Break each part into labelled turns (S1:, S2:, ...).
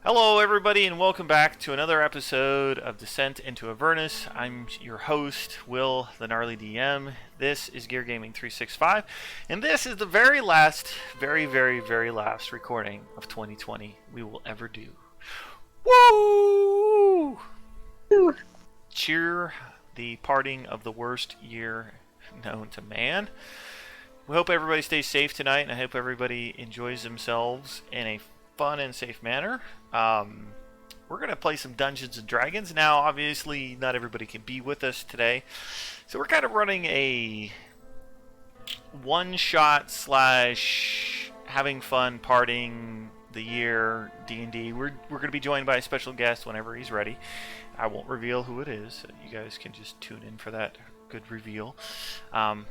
S1: Hello, everybody, and welcome back to another episode of Descent into Avernus. I'm your host, Will, the Gnarly DM. This is Gear Gaming 365, and this is the very last, very last recording of 2020 we will ever do. Woo!
S2: Woo.
S1: Cheer the parting of the worst year known to man. We hope everybody stays safe tonight, and I hope everybody enjoys themselves in a fun and safe manner. We're going to play some Dungeons and Dragons. Now, obviously, not everybody can be with us today, so we're kind of running a one-shot slash having fun partying the year D&D. We're going to be joined by a special guest whenever he's ready. I won't reveal who it is. So you guys can just tune in for that good reveal. Oh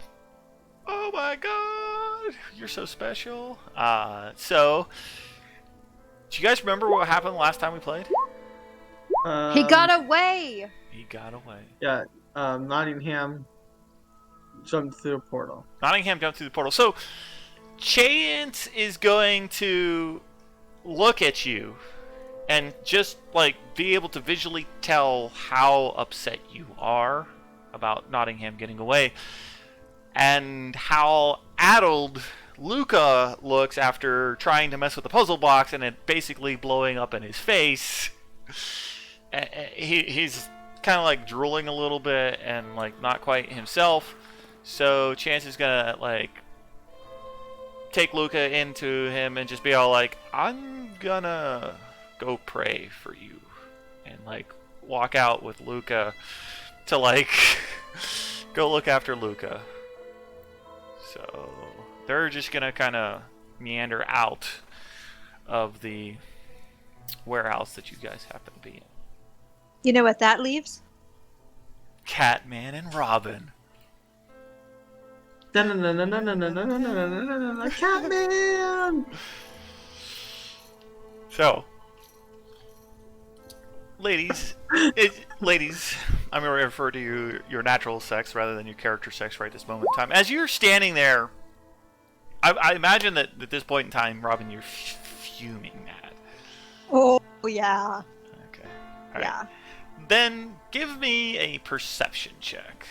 S1: my god, you're so special. Do you guys remember what happened last time we played?
S2: He got away!
S1: He got away.
S3: Yeah, Nottingham jumped through the portal.
S1: Nottingham jumped through the portal. So, Chance is going to look at you and just, be able to visually tell how upset you are about Nottingham getting away and how addled Luca looks after trying to mess with the puzzle box and it basically blowing up in his face. He's kind of drooling a little bit and not quite himself. So Chance is gonna take Luca into him and just be all I'm gonna go pray for you, and walk out with Luca to go look after Luca. So they're just gonna kind of meander out of the warehouse that you guys happen to be in.
S2: You know what that leaves?
S1: Catman and Robin.
S3: Catman!
S1: So, ladies, I'm going to refer to your natural sex rather than your character sex right this moment in time. As you're standing there, I imagine that at this point in time, Robin, you're fuming mad.
S2: Oh, yeah.
S1: Okay. All right.
S2: Yeah.
S1: Then give me a perception check.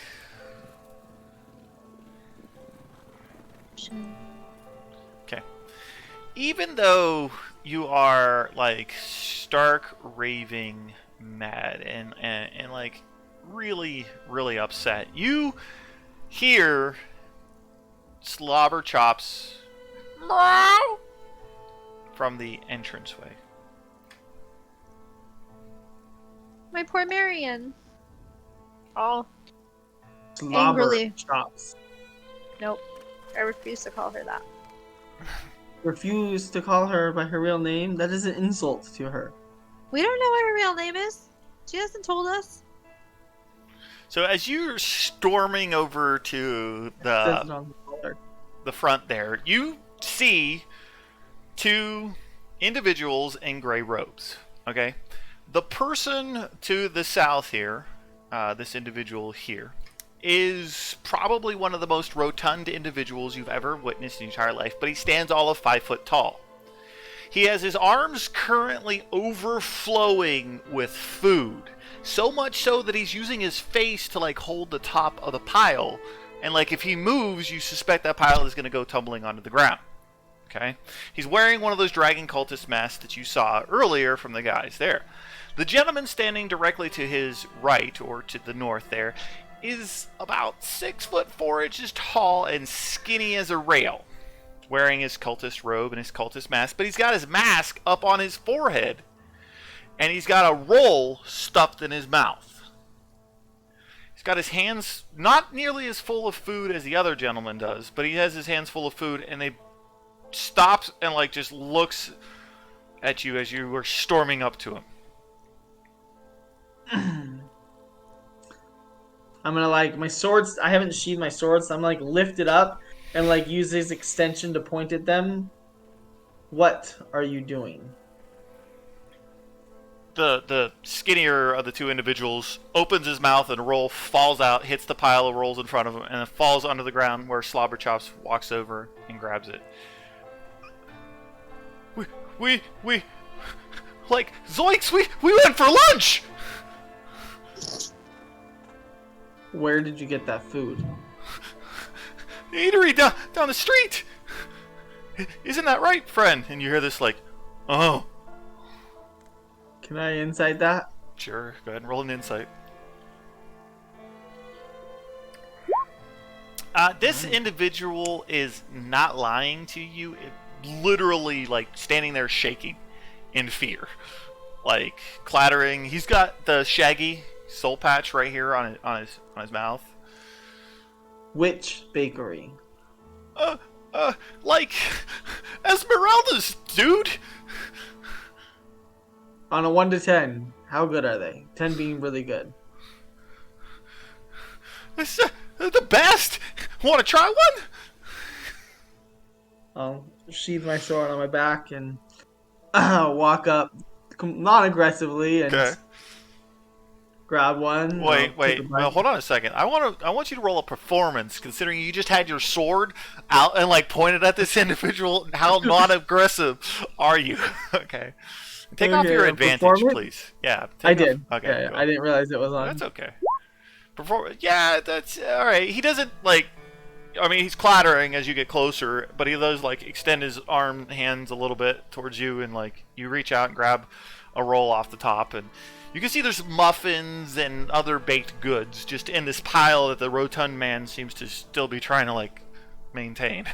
S1: Okay. Even though you are stark raving mad and really upset, you hear Slobber Chops from the entranceway.
S2: My poor Marion. Oh,
S3: Slobber
S2: Angrily.
S3: Chops.
S2: nope. I refuse to call her that.
S3: Refuse to call her by her real name? That is an insult to her.
S2: We don't know what her real name is. She hasn't told us.
S1: So as you're storming over to
S3: Says it on the collar.
S1: the front there, you see two individuals in gray robes. Okay? The person to the south here, this individual here, is probably one of the most rotund individuals you've ever witnessed in your entire life, but he stands all of 5 foot tall. He has his arms currently overflowing with food, so much so that he's using his face to hold the top of the pile, and if he moves, you suspect that pile is going to go tumbling onto the ground. Okay? He's wearing one of those dragon cultist masks that you saw earlier from the guys there. The gentleman standing directly to his right, or to the north there, is about 6'4" tall and skinny as a rail, wearing his cultist robe and his cultist mask, but he's got his mask up on his forehead, and he's got a roll stuffed in his mouth. He's got his hands not nearly as full of food as the other gentleman does, but he has his hands full of food, and they stops and just looks at you as you were storming up to him.
S3: I'm gonna my swords. I haven't sheathed my swords, so I'm lift it up and use his extension to point at them. What are you doing?
S1: The skinnier of the two individuals opens his mouth and a roll falls out, hits the pile of rolls in front of him, and then falls onto the ground where Slobberchops walks over and grabs it. Like, zoinks, we went for lunch!
S3: Where did you get that food?
S1: Eatery down the street! Isn't that right, friend? And you hear this like, oh.
S3: Can I insight that?
S1: Sure, go ahead and roll an insight. This individual is not lying to you. Literally, like, standing there shaking in fear. Like, clattering. He's got the shaggy soul patch right here on his mouth.
S3: Which bakery?
S1: Like, Esmeralda's, dude!
S3: On a 1 to 10, how good are they? 10 being really good.
S1: It's the best! Want to try one?
S3: I'll sheathe my sword on my back and walk up, not aggressively, and
S1: Okay.
S3: grab one.
S1: Wait. Well, hold on a second. I want you to roll a performance, considering you just had your sword out and like pointed at this individual. How non-aggressive are you? Okay. Take off your advantage, please. Yeah.
S3: I did.
S1: Okay.
S3: Yeah, I didn't realize it was on.
S1: That's okay. Yeah, that's all right. He doesn't like. I mean, he's clattering as you get closer, but he does like extend his hands a little bit towards you, and like you reach out and grab a roll off the top, and you can see there's muffins and other baked goods just in this pile that the rotund man seems to still be trying to like maintain.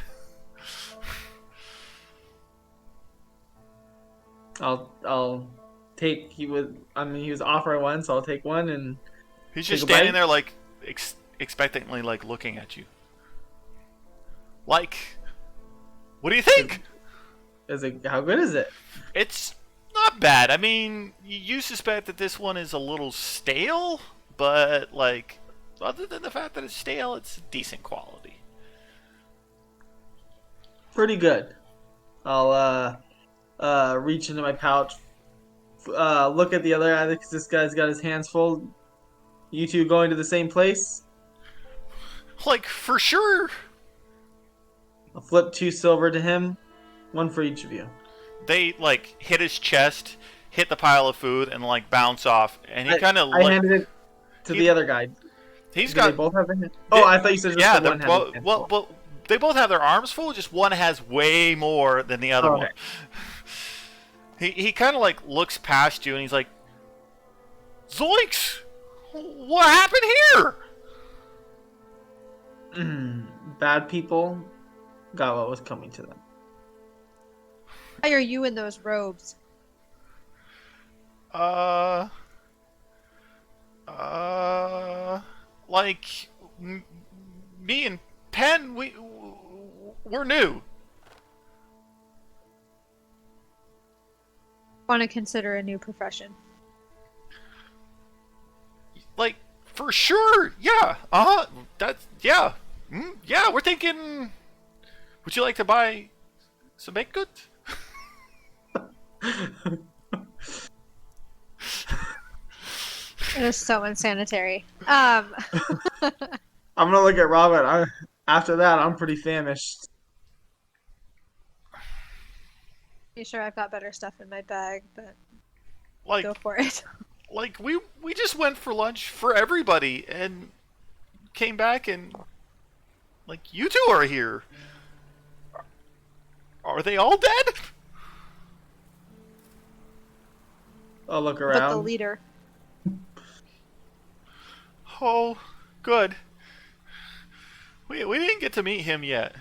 S3: I'll take. He was offering one, so I'll take one and.
S1: He's just
S3: Take a
S1: standing
S3: bite?
S1: there like expectantly, like looking at you. Like, what do you think?
S3: How good is it?
S1: It's not bad. I mean, you suspect that this one is a little stale, but like, other than the fact that it's stale, it's decent quality.
S3: Pretty good. I'll reach into my pouch, look at the other guy because this guy's got his hands full. You two going to the same place?
S1: Like, for sure.
S3: I'll flip 2 silver to him, 1 for each of you.
S1: They like hit his chest, hit the pile of food, and like bounce off. And he kind of
S3: I handed it to the other guy.
S1: He's
S3: Do
S1: got.
S3: they both have their hand? Oh, I thought you said just
S1: Yeah,
S3: the one had his hands full.
S1: well, they both have their arms full. Just one has way more than the other one. He kind of like looks past you and he's like, "Zoinks! What happened here?"
S3: Bad people got what was coming to them.
S2: Why are you in those robes?
S1: Like me and Penn, we're new.
S2: Want to consider a new profession?
S1: Like, for sure, yeah. That's yeah. Yeah, we're thinking. Would you like to buy some baked goods?
S2: It is so unsanitary.
S3: I'm gonna look at Robert. After that, I'm pretty famished.
S2: Pretty sure I've got better stuff in my bag, but
S1: Like,
S2: go for it.
S1: like we just went for lunch for everybody and came back and like you two are here. Are they all dead?
S3: I'll look
S2: But the
S3: around.
S2: leader.
S1: Oh, good. We didn't get to meet him yet.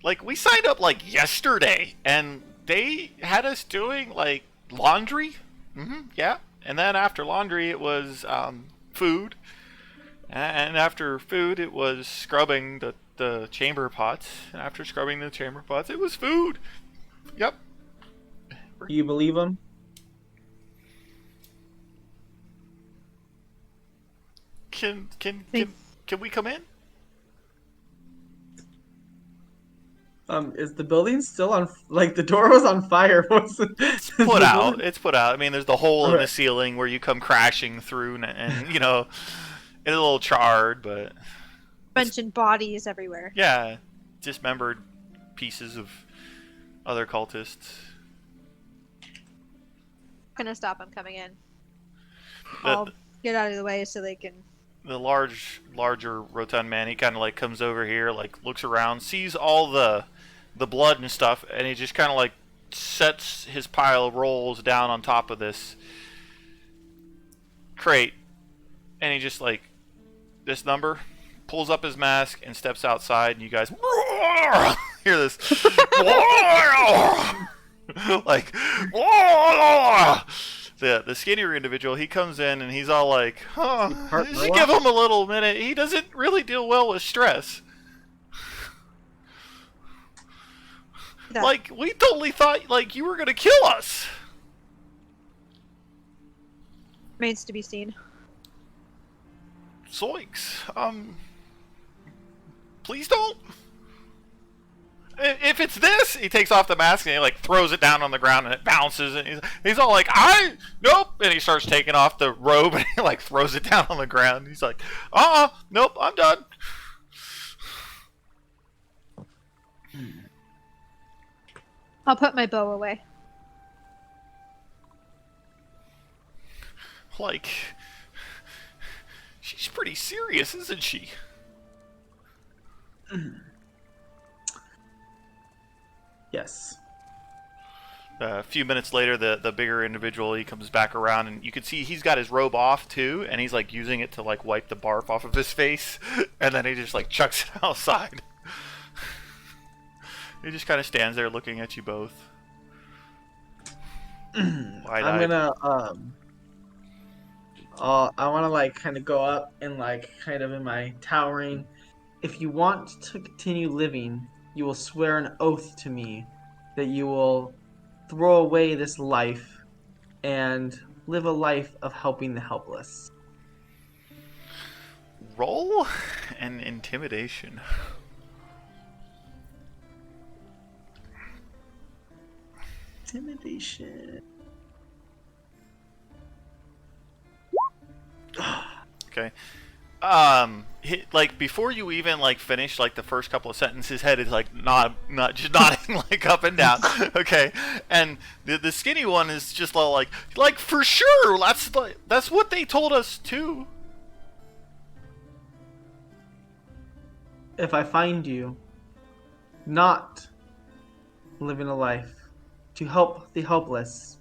S1: Like, we signed up like yesterday and they had us doing like laundry. Yeah. And then after laundry it was food. And after food it was scrubbing the chamber pots. And after scrubbing the chamber pots it was food. Yep.
S3: Do you believe him?
S1: Can we come in?
S3: Is the building still on? Like the door was on fire.
S1: It's put out. It's put out. I mean, there's the hole in the
S3: Okay.
S1: ceiling where you come crashing through, and you know, it's a little charred, but
S2: Mentioned bodies everywhere.
S1: yeah, dismembered pieces of other cultists.
S2: Gonna stop them coming in.
S1: The,
S2: I'll get out of the way so they can.
S1: the larger rotund man, he kind of like comes over here, like looks around, sees all the blood and stuff, and he just kind of like sets his pile of rolls down on top of this crate, and he just like this number, pulls up his mask and steps outside, and you guys hear this like the skinnier individual. He comes in and he's all like, you should give him a little minute. He doesn't really deal well with stress.
S2: Yeah.
S1: Like, we totally thought like you were gonna kill us.
S2: Remains to be seen.
S1: Zoinks. Please don't. If it's this, he takes off the mask and he like throws it down on the ground and it bounces, and he's all like, nope, and he starts taking off the robe and he like throws it down on the ground. He's like, nope, I'm done.
S2: I'll put my bow away.
S1: Like, she's pretty serious, isn't she?
S3: Yes.
S1: A few minutes later, the bigger individual, he comes back around, and you can see he's got his robe off too, and he's like using it to like wipe the barf off of his face, and then he just like chucks it outside. He just kind of stands there looking at you both.
S3: I'm gonna I want to like kind of go up and like kind of in my towering. If you want to continue living, you will swear an oath to me that you will throw away this life and live a life of helping the helpless.
S1: Roll an intimidation.
S3: Intimidation.
S1: Okay. Like before you even like finish like the first couple of sentences, his head is like not just nodding like up and down. Okay, and the skinny one is just like for sure. That's what they told us too.
S3: If I find you not living a life to help the helpless,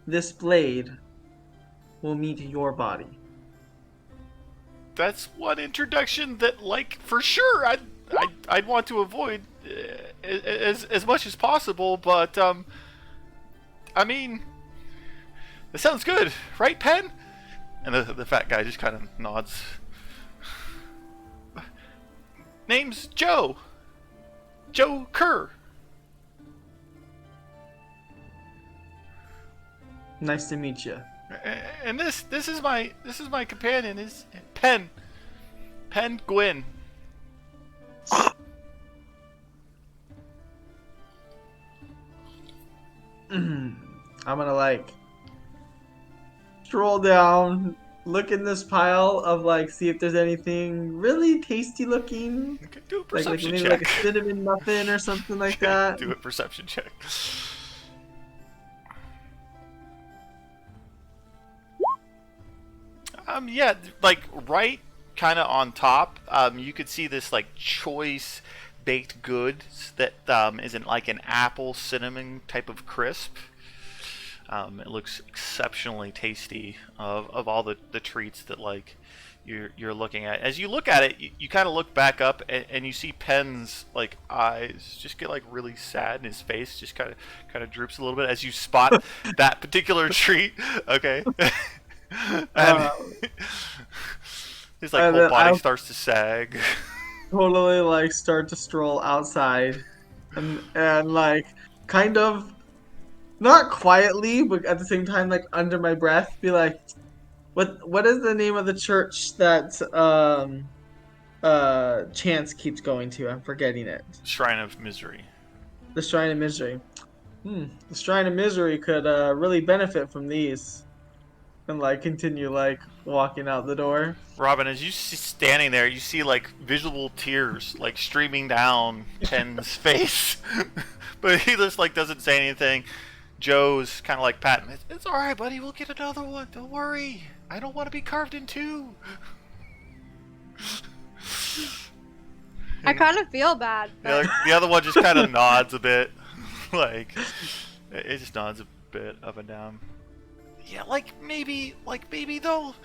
S3: this blade will meet your body.
S1: That's one introduction that, like, for sure, I'd want to avoid as much as possible. But I mean, it sounds good, right, Penn? And the fat guy just kind of nods. Name's Joe. Joe Kerr.
S3: Nice to meet you.
S1: And this is my companion, is Penn Gwyn.
S3: I'm gonna like stroll down, look in this pile of like, see if there's anything really tasty looking.
S1: Okay, do a
S3: Like
S1: perception
S3: maybe
S1: check.
S3: like a cinnamon muffin or something like that.
S1: Do a perception check. Yeah, like right kind of on top, you could see this like choice baked goods that isn't like an apple cinnamon type of crisp. It looks exceptionally tasty of all the treats that like you're looking at. As you look at it, you kind of look back up and you see Penn's like eyes just get like really sad, and his face just kind of droops a little bit as you spot that particular treat. Okay. And his like whole body starts to sag.
S3: Totally like start to stroll outside and like kind of not quietly but at the same time like under my breath be like, what is the name of the church that Chance keeps going to? I'm forgetting it.
S1: Shrine of Misery.
S3: The Shrine of Misery. The Shrine of Misery could really benefit from these. And like continue like walking out the door.
S1: Robin, as you standing there, you see like visual tears like streaming down Penn's face, but he just like doesn't say anything. Joe's kind of like patting. It's all right, buddy. We'll get another one. Don't worry. I don't want to be carved in two.
S2: I kind of feel bad. But...
S1: The other one just kind of nods a bit, like it just nods a bit up and down. Yeah, like maybe they'll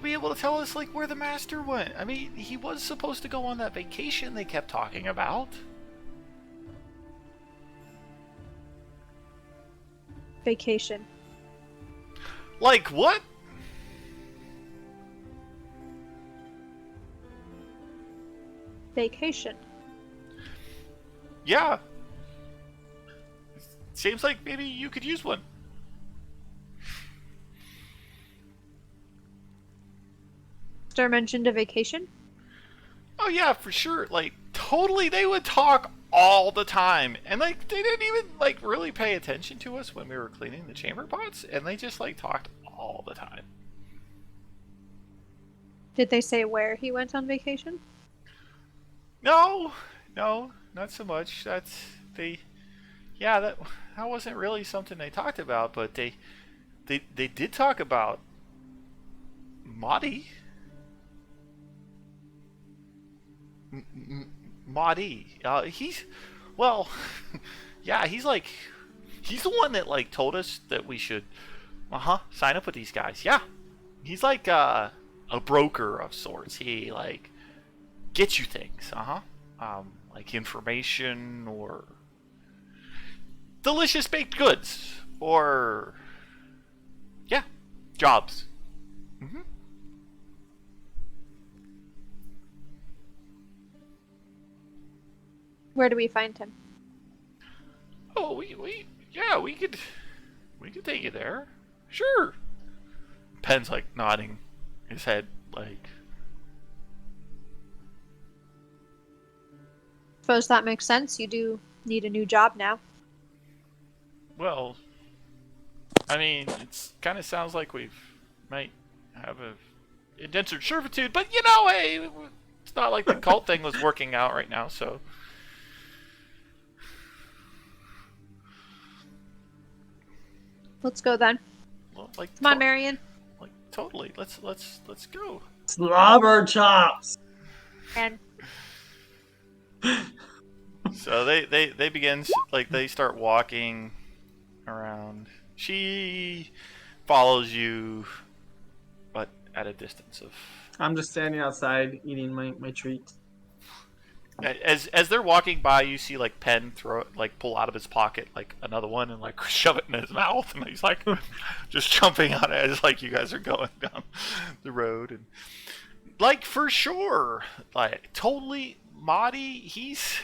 S1: be able to tell us like where the master went. I mean, he was supposed to go on that vacation they kept talking about.
S2: Vacation.
S1: Like what?
S2: Vacation.
S1: Yeah. Seems like maybe you could use one.
S2: Star mentioned a vacation.
S1: Oh yeah, for sure. Like totally, they would talk all the time, and like they didn't even like really pay attention to us when we were cleaning the chamber pots, and they just like talked all the time.
S2: Did they say where he went on vacation?
S1: No, not so much. Yeah, that wasn't really something they talked about, but they did talk about Mahdi. Mahdi. He's well, yeah, he's the one that like told us that we should sign up with these guys. Yeah. He's like a broker of sorts. He like gets you things. Like information or delicious baked goods or yeah, jobs.
S2: Where do we find him?
S1: Oh, we could take you there. Sure. Penn's like nodding his head like
S2: Suppose that makes sense. You do need a new job now.
S1: well, I mean, it kind of sounds like we might have a indentured servitude, but you know, hey, it's not like the cult thing was working out right now, so
S2: Let's go then.
S1: well, like
S2: Come on, Marion.
S1: like totally. Let's go.
S3: Slobber chops.
S2: And
S1: So they begin like they start walking around. She follows you, but at a distance of.
S3: I'm just standing outside eating my treat.
S1: As they're walking by, you see like Penn pull out of his pocket like another one and like shove it in his mouth, and he's like just jumping on it as like you guys are going down the road, and like for sure, like totally, Mahdi, he's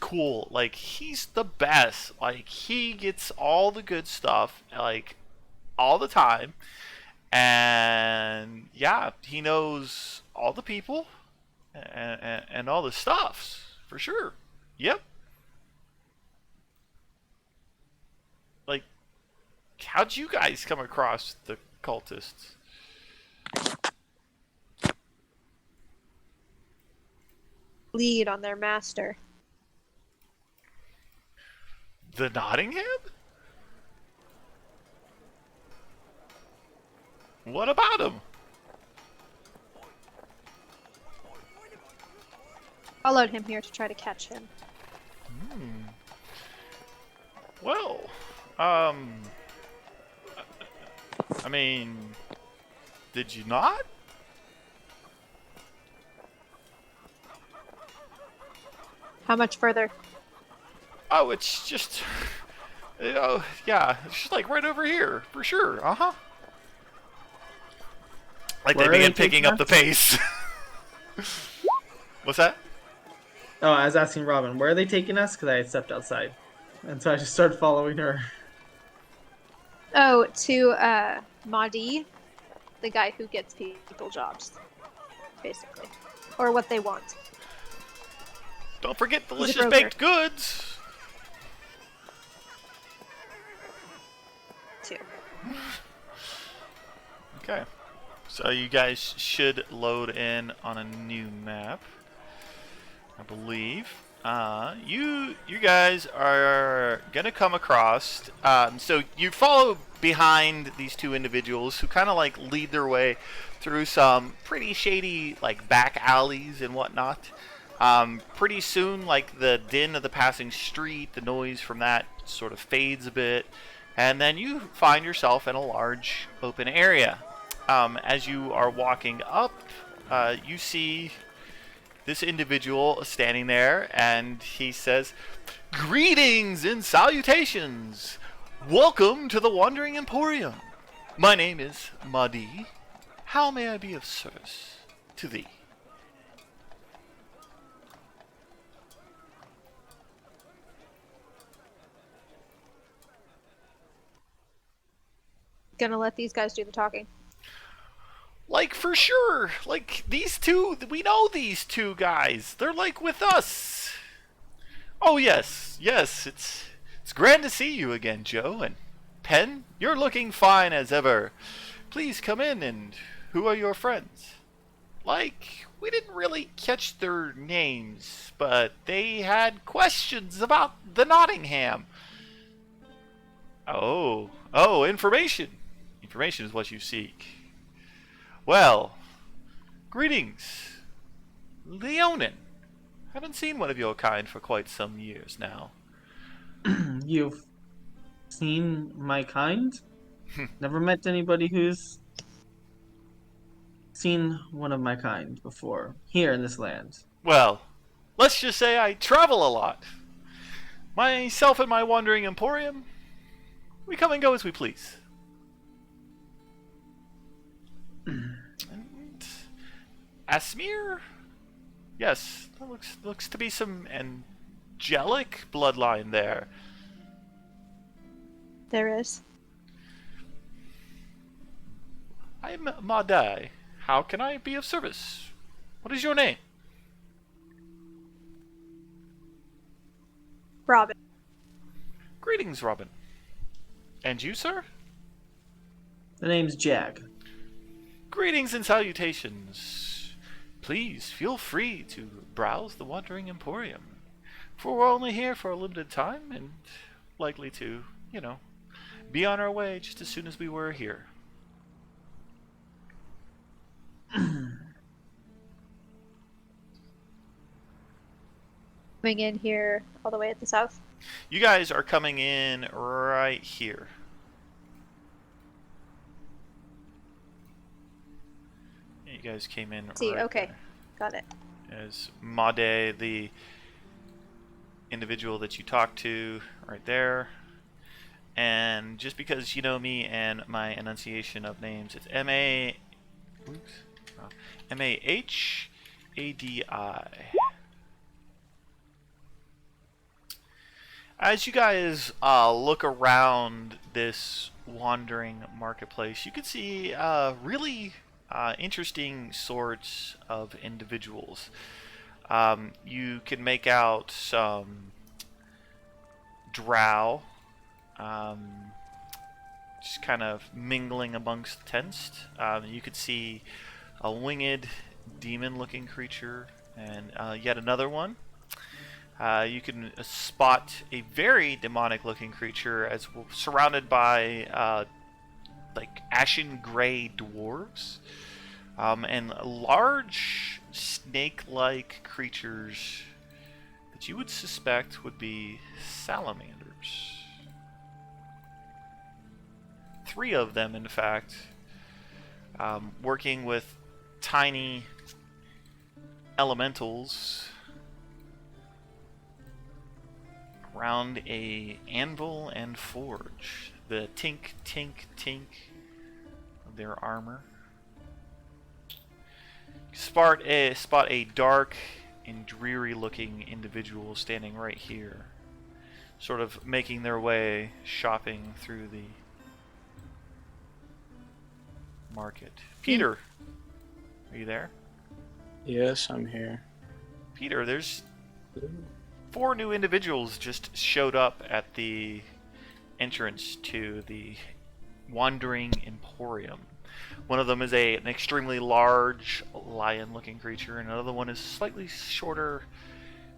S1: cool, like he's the best, like he gets all the good stuff like all the time, and yeah, he knows all the people. And all the stuffs, for sure. Yep. Like, how'd you guys come across the cultists?
S2: lead on their master.
S1: The Nottingham? What about him?
S2: Followed him here to try to catch him.
S1: Well, I mean, did you not?
S2: How much further?
S1: Oh, it's just, yeah, it's just like right over here, for sure. Like
S3: Where
S1: they
S3: are
S1: begin
S3: they taking
S1: picking up the
S3: us?
S1: pace. What's that?
S3: Oh, I was asking Robin, where are they taking us? Because I had stepped outside. And so I just started following her.
S2: Oh, to Mahdi, the guy who gets people jobs, basically, or what they want.
S1: Don't forget
S2: He's a
S1: delicious
S2: broker.
S1: baked goods.
S2: Too.
S1: Okay. So you guys should load in on a new map, I believe. You guys are gonna come across. So you follow behind these two individuals who kind of like lead their way through some pretty shady like back alleys and whatnot. Pretty soon, like the din of the passing street, the noise from that sort of fades a bit, and then you find yourself in a large open area. As you are walking up, you see this individual standing there, and he says, "Greetings and salutations! Welcome to the Wandering Emporium. My name is Madi. How may I be of service to thee?"
S2: Gonna let these guys do the talking.
S1: Like, for sure. Like, these two, we know these two guys. They're, like, with us. Oh, yes. Yes, it's grand to see you again, Joe. And Pen, you're looking fine as ever. Please come in, and who are your friends? Like, we didn't really catch their names, but they had questions about the Nottingham. Oh, information. Information is what you seek. Well, greetings, Leonin. Haven't seen one of your kind for quite some years now.
S3: You've seen my kind? Never met anybody who's seen one of my kind before here in this land.
S1: Well, let's just say I travel a lot. Myself and my wandering emporium, we come and go as we please. And Asmir? Yes, that looks to be some angelic bloodline there.
S2: There is.
S1: I'm Madai. How can I be of service? What is your name?
S2: Robin.
S1: Greetings, Robin. And you, sir?
S3: The name's Jag.
S1: Greetings and salutations. Please feel free to browse the Wandering Emporium, for we're only here for a limited time and likely to, be on our way just as soon as we were here.
S2: Coming in here all the way at the south.
S1: You guys are coming in right here. You guys came in
S2: See,
S1: right
S2: okay.
S1: there.
S2: Got it.
S1: As Made, the individual that you talked to, right there. And just because you know me and my enunciation of names, it's M-A... Oops. Oh, M-A-H-A-D-I. As you guys look around this wandering marketplace, you can see really interesting sorts of individuals. You can make out some drow, just kind of mingling amongst the tents. You could see a winged demon-looking creature, and yet another one. You can spot a very demonic-looking creature as surrounded by like ashen gray dwarves, and large snake-like creatures that you would suspect would be salamanders. 3 of them, in fact, working with tiny elementals around a anvil and forge. The tink, tink, tink of their armor. Spot a dark and dreary-looking individual standing right here, sort of making their way, shopping through the market. Peter, are you there?
S4: Yes, I'm here.
S1: Peter, there's 4 new individuals just showed up at the entrance to the Wandering Emporium. One of them is an extremely large lion-looking creature, and another one is slightly shorter,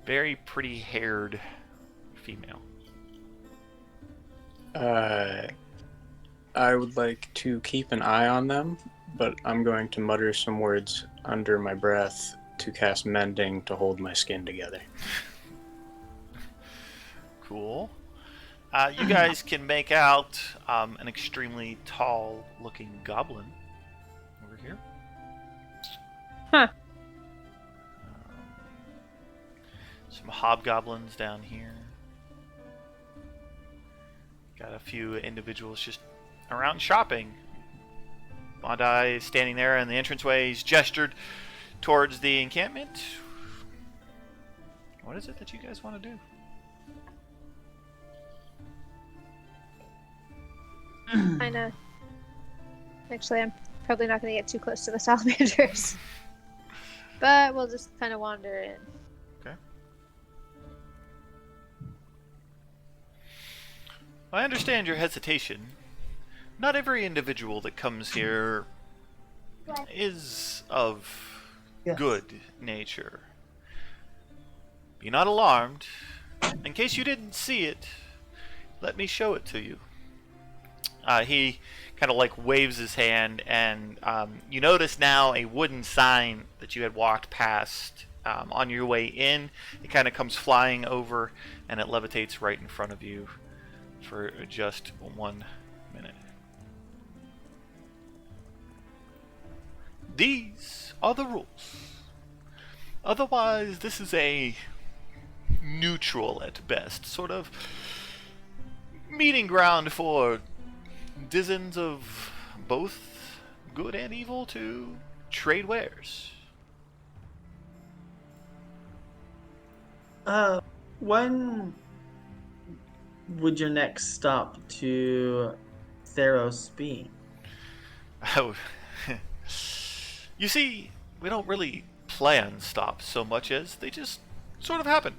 S1: very pretty haired female.
S4: I would like to keep an eye on them, but I'm going to mutter some words under my breath to cast mending to hold my skin together.
S1: Cool. You guys can make out an extremely tall looking goblin over here.
S2: Huh.
S1: Some hobgoblins down here. Got a few individuals just around shopping. Mondai is standing there in the entranceway. He's gestured towards the encampment. What is it that you guys want to do?
S2: Kinda. Actually, I'm probably not going to get too close to the salamanders. But we'll just kind of wander in.
S1: Okay. I understand your hesitation. Not every individual that comes here is of good nature. Be not alarmed. In case you didn't see it, let me show it to you. He kind of like waves his hand, and you notice now a wooden sign that you had walked past on your way in. It kind of comes flying over, and it levitates right in front of you for just 1 minute. These are the rules. Otherwise, this is a neutral at best sort of meeting ground for dozens of both good and evil to trade wares.
S3: When would your next stop to Theros be?
S1: Oh, you see, we don't really plan stops so much as they just sort of happen.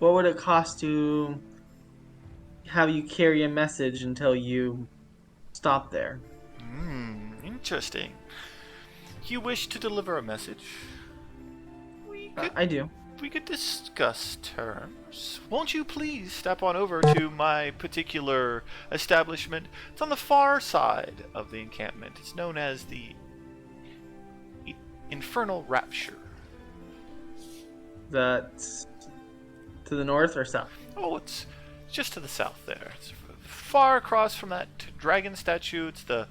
S3: What would it cost to have you carry a message until you stop there?
S1: Interesting. You wish to deliver a message?
S3: I do.
S1: We could discuss terms. Won't you please step on over to my particular establishment? It's on the far side of the encampment. It's known as the Infernal Rapture.
S3: That's to the north or south?
S1: Oh, it's just to the south there. It's far across from that dragon statue. It's the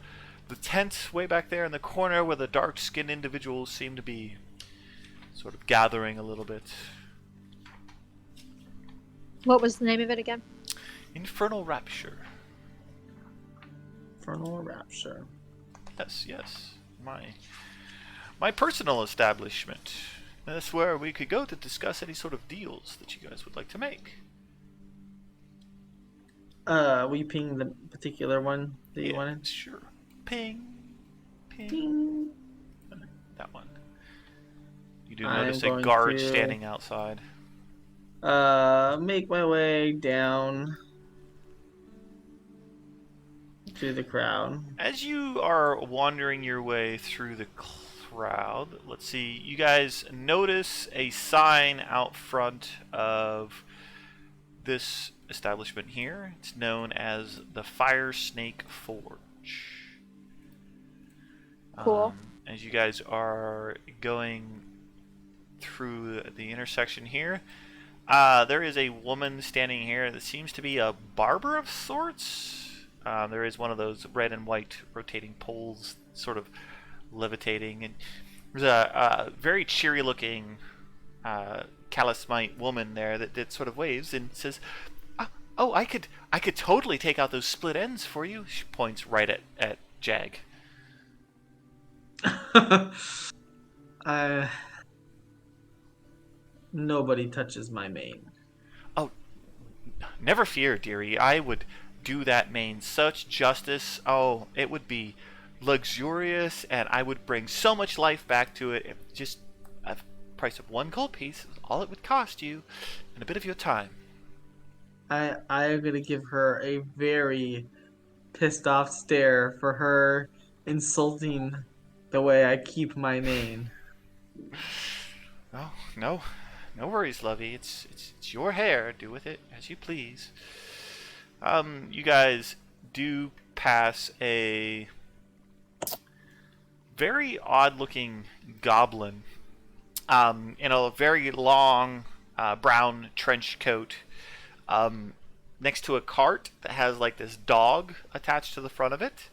S1: tent way back there in the corner where the dark-skinned individuals seem to be sort of gathering a little bit.
S2: What was the name of it again?
S1: Infernal Rapture.
S3: Infernal Rapture.
S1: Yes. My personal establishment. That's where we could go to discuss any sort of deals that you guys would like to make.
S3: Will you ping the particular one that you wanted?
S1: Sure. Ping.
S3: Ping.
S1: That one. You do
S3: I'm
S1: notice a
S3: going
S1: guard
S3: to-
S1: standing outside.
S3: Make my way down to the crowd.
S1: As you are wandering your way through the crowd, let's see, you guys notice a sign out front of this establishment here. It's known as the Fire Snake Forge.
S2: Cool.
S1: As you guys are going through the intersection here, there is a woman standing here that seems to be a barber of sorts. There is one of those red and white rotating poles sort of levitating, and there's a very cheery looking Calismite woman there that sort of waves and says, "Oh, I could totally take out those split ends for you." She points right at Jag.
S3: Nobody touches my mane.
S1: Oh, never fear, dearie. I would do that mane such justice. Oh, it would be luxurious, and I would bring so much life back to it. If just a price of 1 gold piece is all it would cost you, and a bit of your time.
S3: I'm gonna give her a very pissed off stare for her insulting the way I keep my mane.
S1: Oh, no. No worries, Lovey. It's your hair. Do with it as you please. You guys do pass a very odd-looking goblin in a very long brown trench coat next to a cart that has like this dog attached to the front of it.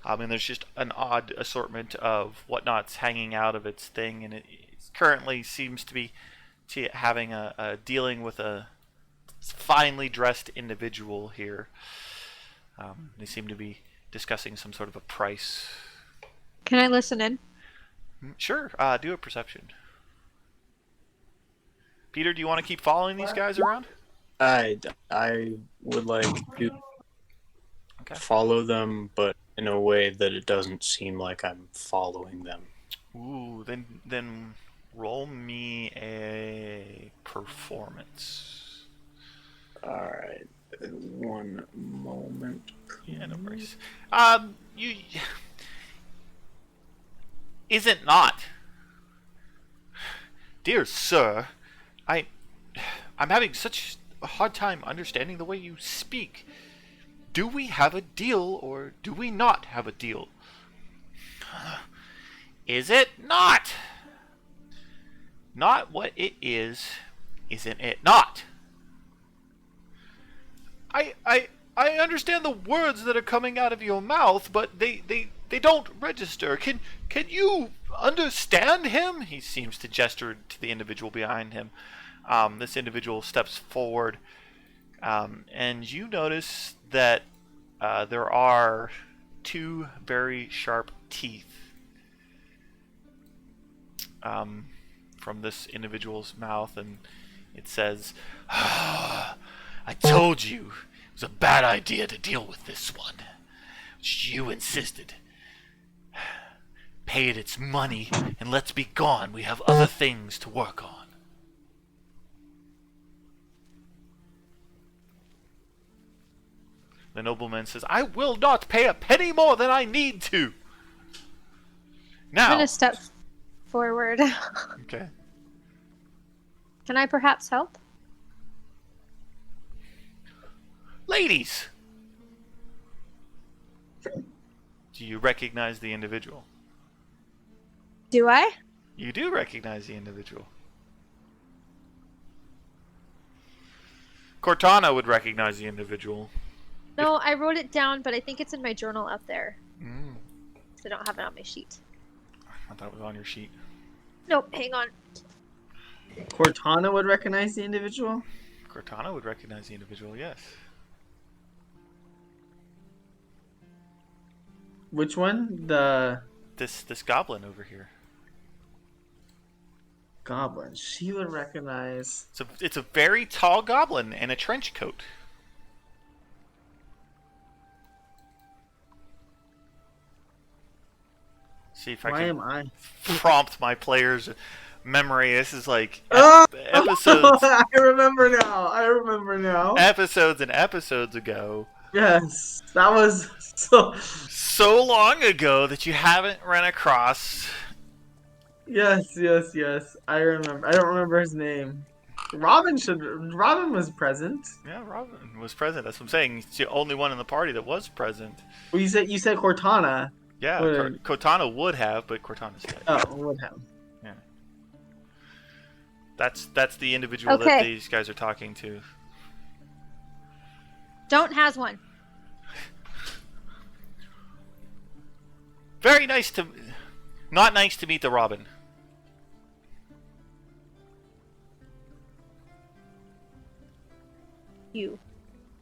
S1: And there's just an odd assortment of whatnots hanging out of its thing, and it currently seems to be having a dealing with a finely dressed individual here. They seem to be discussing some sort of a price.
S2: Can I listen in?
S1: Sure, do a perception. Peter, do you want to keep following these guys around?
S4: I would like to
S1: Okay.
S4: follow them, but in a way that it doesn't seem like I'm following them.
S1: Ooh, then roll me a performance.
S4: Alright. One moment.
S1: Yeah, no worries. You is it not? Dear sir, I'm having such a hard time understanding the way you speak. Do we have a deal or do we not have a deal? Is it not? Not what it is, isn't it not? I understand the words that are coming out of your mouth, but they don't register. Can you understand him? He seems to gesture to the individual behind him. This individual steps forward, and you notice that there are two very sharp teeth from this individual's mouth, and it says, I told you it was a bad idea to deal with this one. You insisted. Pay it its money and let's be gone. We have other things to work on. The nobleman says, I will not pay a penny more than I need to. Now.
S2: I'm gonna step forward.
S1: Okay.
S2: Can I perhaps help?
S1: Ladies! Do you recognize the individual?
S2: Do I?
S1: You do recognize the individual. Cortana would recognize the individual.
S2: No, I wrote it down, but I think it's in my journal up there.
S1: Mm,
S2: So I don't have it on my sheet.
S1: I thought it was on your sheet.
S2: Nope, hang on.
S3: Cortana would recognize the individual?
S1: Cortana would recognize the individual, yes.
S3: Which one? The
S1: This goblin over here.
S3: goblin. She would recognize.
S1: It's a very tall goblin in a trench coat. See if I
S3: Why
S1: can
S3: am I?
S1: prompt my players' memory. This is like
S3: Oh!
S1: episodes,
S3: I remember now. I remember now.
S1: episodes and episodes ago.
S3: Yes, that was so.
S1: So long ago that you haven't run across.
S3: Yes. I remember. I don't remember his name. Robin was present.
S1: Yeah, Robin was present. That's what I'm saying. He's the only one in the party that was present.
S3: Well, you said Cortana.
S1: Yeah,
S3: Would-
S1: Cortana would have, but Cortana's dead.
S3: Oh, would have.
S1: Yeah. That's the individual that
S2: Okay.
S1: these guys are talking to.
S2: Don't has one.
S1: Very nice to... Not nice to meet the Robin.
S2: You.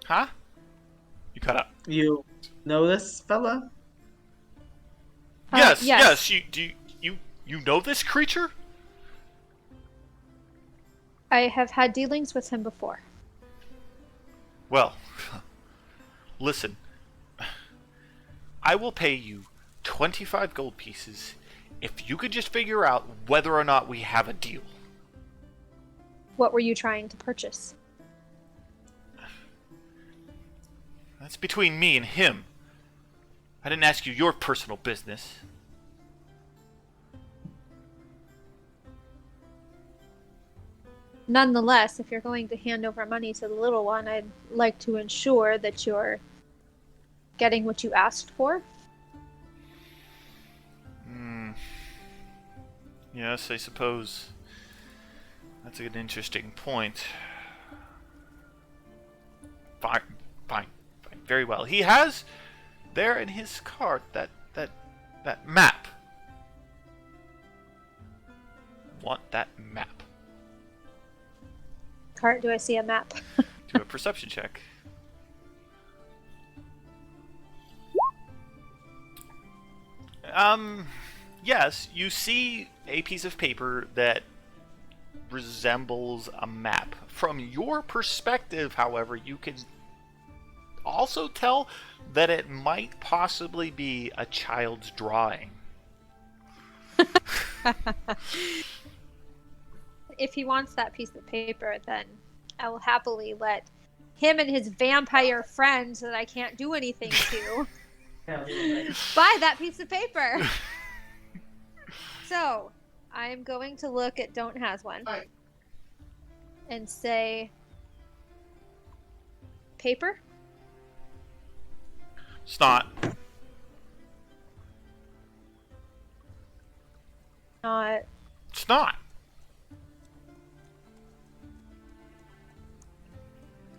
S1: Huh? You cut up.
S3: You know this fella?
S1: Yes. You know this creature?
S2: I have had dealings with him before.
S1: Well, listen. I will pay you 25 gold pieces if you could just figure out whether or not we have a deal.
S2: What were you trying to purchase?
S1: That's between me and him. I didn't ask you your personal business.
S2: Nonetheless, if you're going to hand over money to the little one, I'd like to ensure that you're getting what you asked for.
S1: Yes, I suppose that's an interesting point. Fine, fine, fine. Very well. He has there in his cart that map. Want that map?
S2: Cart, do I see a map?
S1: Do a perception check. Yes, you see a piece of paper that resembles a map. From your perspective, however, you can also tell that it might possibly be a child's drawing.
S2: If he wants that piece of paper, then I will happily let him and his vampire friends that I can't do anything to buy that piece of paper. So, I am going to look at Don't Has One and say, paper?
S1: Snot.
S2: Not.
S1: Snot.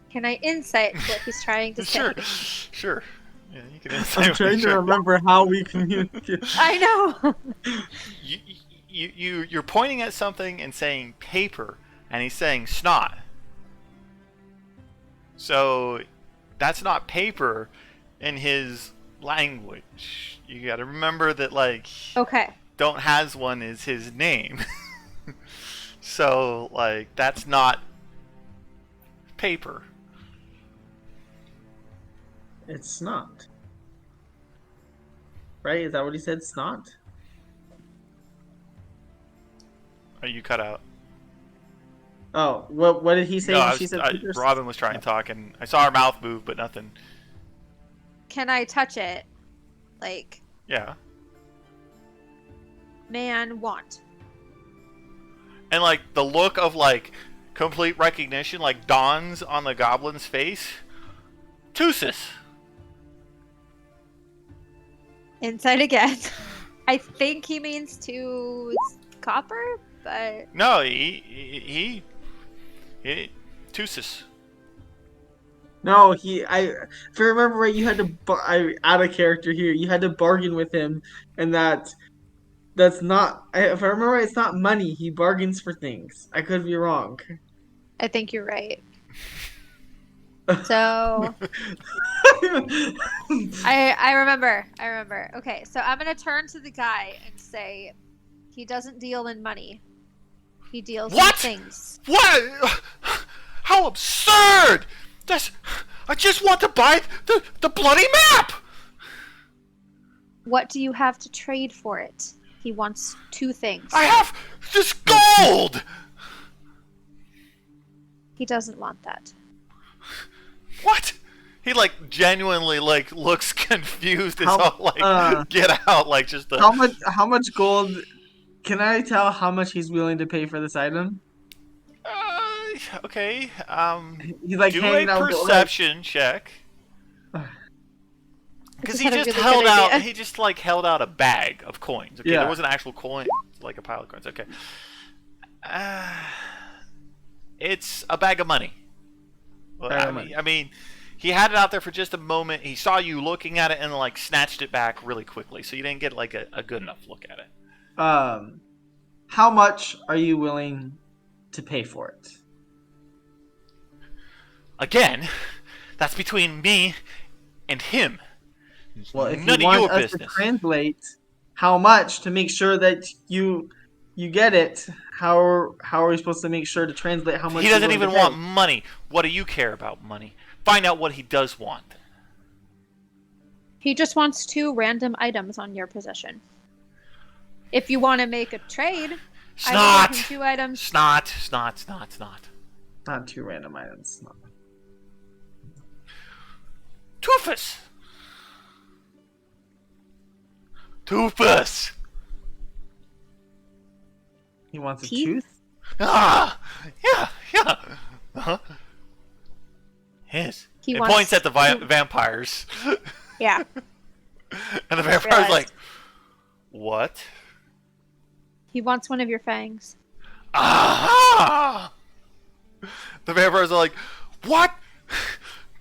S2: Can I insight what he's trying to say?
S1: Sure. Yeah, you can
S3: I'm
S1: insight.
S3: trying to remember how we communicate.
S2: I know.
S1: You're pointing at something and saying paper, and he's saying snot. So that's not paper in his language. You got to remember that, like,
S2: Okay.
S1: Don't Has One is his name. So, like, that's not paper.
S3: It's snot. Right? Is that what he said? Snot?
S1: Are you cut out?
S3: Oh, what did he say
S1: No,
S3: when she said paper?
S1: Robin was trying to talk, and I saw her mouth move, but nothing.
S2: Can I touch it? Like,
S1: Yeah.
S2: man, want.
S1: And, like, the look of, like, complete recognition, like, dawns on the goblin's face. Tusis.
S2: Insight again. I think he means to copper, but
S1: No, he Tusis.
S3: No, if I remember right, you had to, out of character here, you had to bargain with him, and that's not, if I remember right, it's not money, he bargains for things. I could be wrong.
S2: I think you're right. So I remember. Okay, so I'm gonna turn to the guy and say, he doesn't deal in money. He deals in things.
S1: What? How absurd! I just want to buy the bloody map!
S2: What do you have to trade for it? He wants 2 things.
S1: I have this gold!
S2: He doesn't want that.
S1: What? He, like, genuinely, like, looks confused. It's all like, get out, like, just the...
S3: How much gold? Can I tell how much he's willing to pay for this item?
S1: Okay,
S3: He's like
S1: do
S3: hanging
S1: a
S3: out
S1: perception check. Because he
S2: Just had a
S1: just
S2: really
S1: held
S2: good
S1: out,
S2: idea.
S1: he just, like, held out a bag of coins. Okay,
S3: Yeah.
S1: there wasn't actual coins, like a pile of coins. Okay. It's a bag of money. Well,
S3: Bag of money.
S1: I mean, he had it out there for just a moment. He saw you looking at it and, like, snatched it back really quickly. So you didn't get, like, a good enough look at it.
S3: How much are you willing to pay for it?
S1: Again, that's between me and him.
S3: Well, if
S1: None
S3: you
S1: of
S3: want
S1: your
S3: us
S1: business.
S3: to translate how much to make sure that you get it, how are we supposed to make sure to translate how much?
S1: He doesn't
S3: you're
S1: even
S3: willing to
S1: want money. What do you care about money? Find out what he does want.
S2: He just wants 2 random items on your possession. If you want to make a trade, I will give him 2 items.
S1: Snot.
S3: pay? Not 2 random items. No.
S1: Toofus.
S3: He wants a
S2: Teeth?
S3: tooth.
S1: Ah, yeah, Yeah. Uh-huh. Yes.
S2: He
S1: It
S2: wants-
S1: points at the vampires.
S2: Yeah.
S1: And the vampire's
S2: Realized.
S1: like, what?
S2: He wants one of your fangs.
S1: Aha! The vampires are like, what?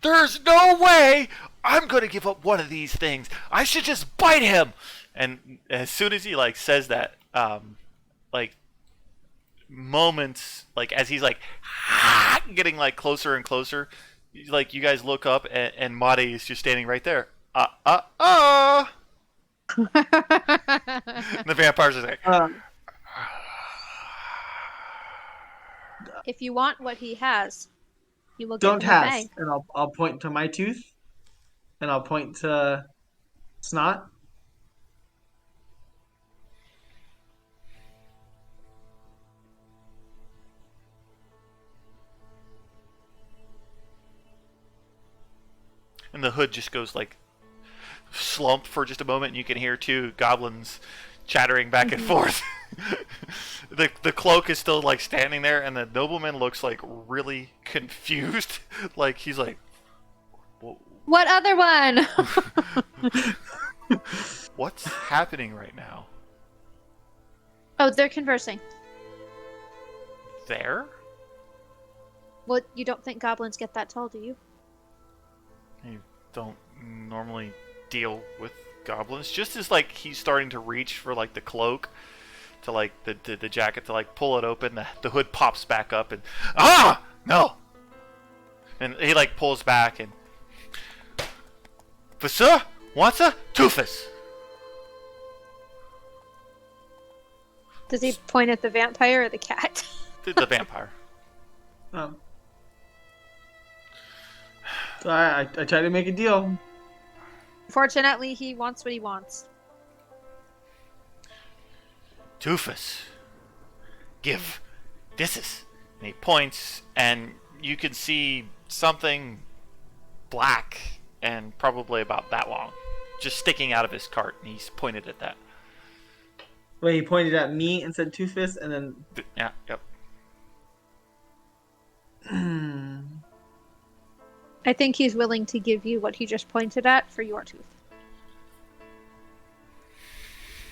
S1: There's no way I'm going to give up one of these things. I should just bite him. And as soon as he like says that, like moments, like as he's like getting like closer and closer, like you guys look up and Madi is just standing right there. And the vampires are like,
S2: If you want what he has, you will
S3: Don't
S2: get him a
S3: has.
S2: fang.
S3: And I'll point to my tooth. And I'll point to Snot.
S1: and the hood just goes like slump for just a moment, and you can hear two goblins chattering back and forth. The cloak is still like standing there, and the nobleman looks like really confused. Like he's like,
S2: What other one?
S1: what's happening right now?
S2: Oh, they're conversing.
S1: There?
S2: Well, you don't think goblins get that tall, do you?
S1: You don't normally deal with goblins. Just as like he's starting to reach for like the cloak to like the jacket to like pull it open, the hood pops back up and no, and he like pulls back and for sir wants a Toofus.
S2: Does he point at the vampire or the cat?
S1: The vampire.
S3: So I try to make a deal.
S2: Fortunately, he wants what he wants.
S1: Toofus, give. This is. And he points, and you can see something black and probably about that long, just sticking out of his cart, and he's pointed at that.
S3: Wait, he pointed at me and said Toofus, and then...
S1: Yeah, yep.
S2: I think he's willing to give you what he just pointed at for your tooth.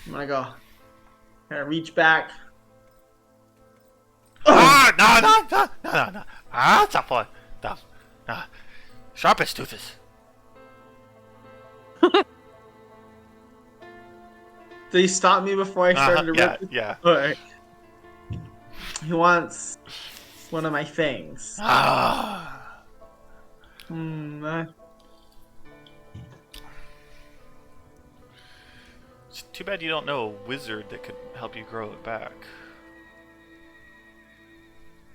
S3: I'm gonna go. Kind of reach back.
S1: No. Stop on. Stop. Sharpest Toofus.
S3: Did he stop me before I started to rip?
S1: Yeah.
S3: Alright. He wants one of my fangs.
S1: It's too bad you don't know a wizard that could help you grow it back.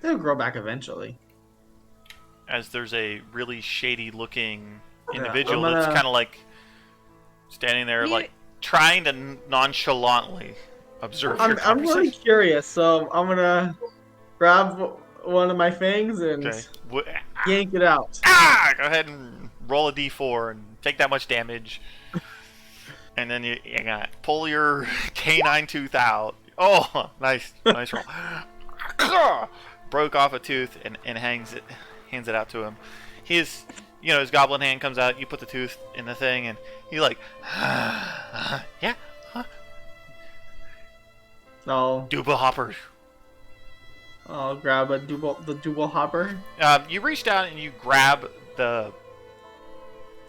S3: They'll grow back eventually.
S1: As there's a really shady looking
S3: Yeah,
S1: individual
S3: I'm
S1: that's
S3: gonna-
S1: kind of like standing there, like trying to nonchalantly observe your
S3: I'm
S1: conversation.
S3: really curious, so I'm gonna grab one of my fangs and
S1: Okay.
S3: yank it out.
S1: Go ahead and roll a d4 and take that much damage. And then you gotta pull your canine tooth out. Oh, nice roll. Broke off a tooth and hands it out to him. His goblin hand comes out. You put the tooth in the thing, and he's like, yeah, huh? Double hopper.
S3: I'll grab the double hopper.
S1: You reach down and you grab the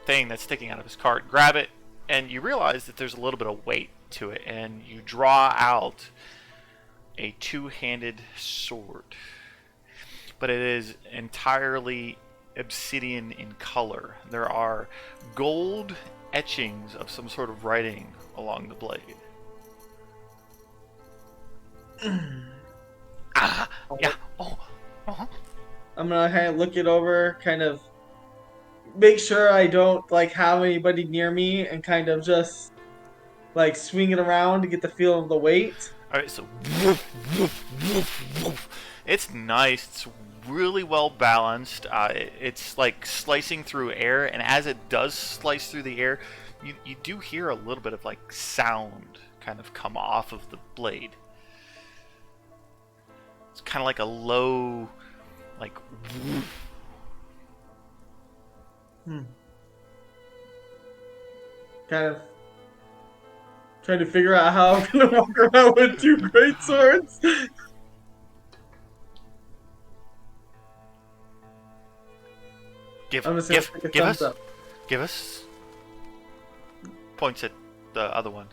S1: thing that's sticking out of his cart. Grab it, and you realize that there's a little bit of weight to it, and you draw out a two-handed sword. But it is entirely obsidian in color. There are gold etchings of some sort of writing along the blade. Yeah. Oh. Uh-huh.
S3: I'm gonna kind of look it over, kind of make sure I don't have anybody near me, and kind of just swing it around to get the feel of the weight.
S1: All right, so woof, woof, woof, woof. It's nice. It's really well balanced. It's like slicing through air, and as it does slice through the air, you do hear a little bit of sound kind of come off of the blade. It's kind of like a low like.
S3: Kind of trying to figure out how I'm gonna walk around with 2 great swords.
S1: Give
S3: I'm just gonna take a
S1: give
S3: thumbs
S1: us
S3: up.
S1: give us points at the other one.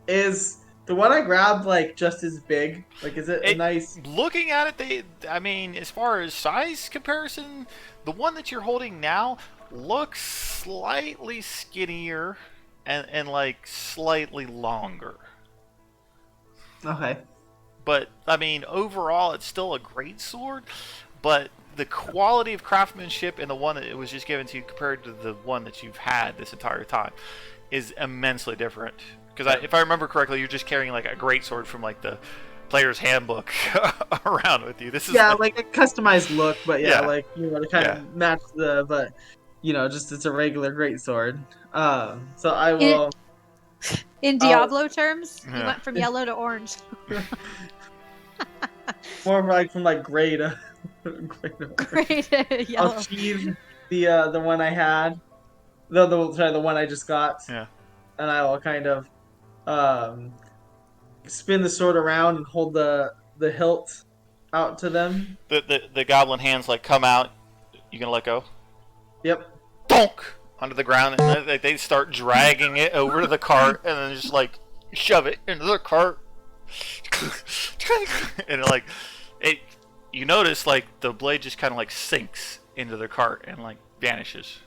S3: Is the one I grabbed like just as big? Like, is it a nice?
S1: Looking at it, I mean, as far as size comparison, the one that you're holding now looks slightly skinnier and like slightly longer.
S3: Okay.
S1: But I mean, overall, it's still a great sword. But the quality of craftsmanship in the one that it was just given to you compared to the one that you've had this entire time is immensely different. Because if I remember correctly, you're just carrying like a great sword from like the player's handbook around with you. This is
S3: like a customized look, but like to kind of match but just it's a regular great sword. So I will.
S2: In Diablo terms, you
S1: Yeah.
S2: went from yellow to orange.
S3: More of like from like gray to gray to orange.
S2: Great yellow.
S3: I'll sheathe the one I had, the one I just got,
S1: Yeah.
S3: and I will kind of spin the sword around and hold the hilt out to them.
S1: The goblin hands like come out. You gonna let go?
S3: Yep.
S1: Donk onto the ground, and they start dragging it over to the cart, and then just like shove it into the cart. And like it, you notice like the blade just kind of like sinks into the cart and like vanishes.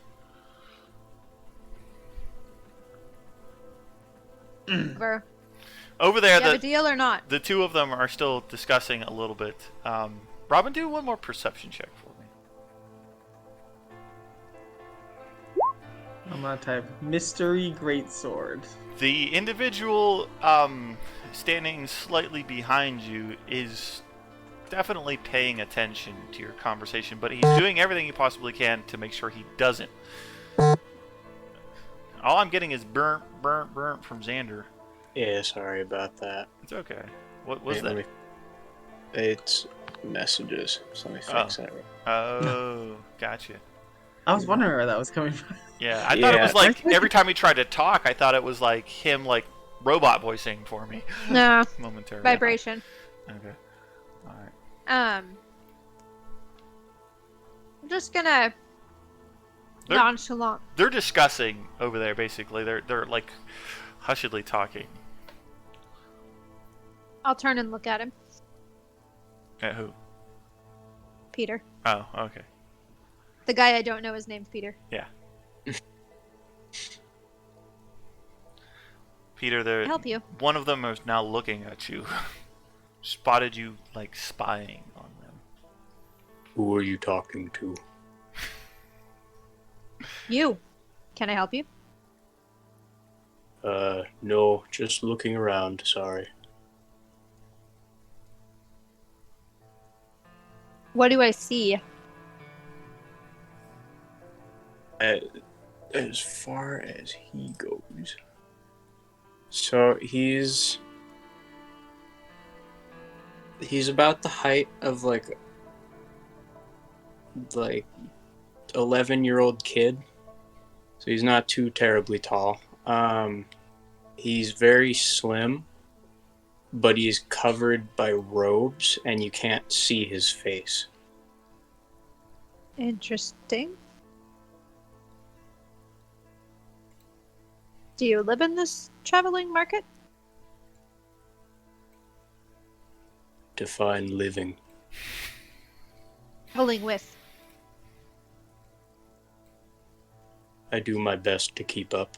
S2: Over.
S1: Over there,
S2: You have a deal or not?
S1: the two of them are still discussing a little bit. Robin, do one more perception check for me.
S3: I'm gonna type mystery greatsword.
S1: The individual standing slightly behind you is definitely paying attention to your conversation, but he's doing everything he possibly can to make sure he doesn't. All I'm getting is burnt from Xander.
S4: Yeah, sorry about that.
S1: It's okay. What was
S4: Wait,
S1: that?
S4: It's messages. So let me fix that.
S1: Oh, gotcha.
S3: I was wondering where that was coming from.
S1: Yeah, I thought it was like
S3: Yeah.
S1: every time he tried to talk, I thought it was like him like robot voicing for me.
S2: No.
S1: Momentarily.
S2: Vibration.
S1: Okay. All right.
S2: I'm just gonna
S1: They're-
S2: nonchalant.
S1: They're discussing over there basically. They're like hushedly talking.
S2: I'll turn and look at him.
S1: At who?
S2: Peter.
S1: Oh, okay.
S2: The guy I don't know is named Peter.
S1: Yeah. Peter,
S2: I'll help you.
S1: one of them is now looking at you. Spotted you like spying on them.
S4: Who are you talking to?
S2: You. Can I help you?
S4: No, just looking around, sorry.
S2: What do I see?
S4: As far as he goes. So he's about the height of like 11-year-old kid. So he's not too terribly tall. He's very slim, but he's covered by robes and you can't see his face.
S2: Interesting. Do you live in this traveling market?
S4: Define living.
S2: Traveling with.
S4: I do my best to keep up.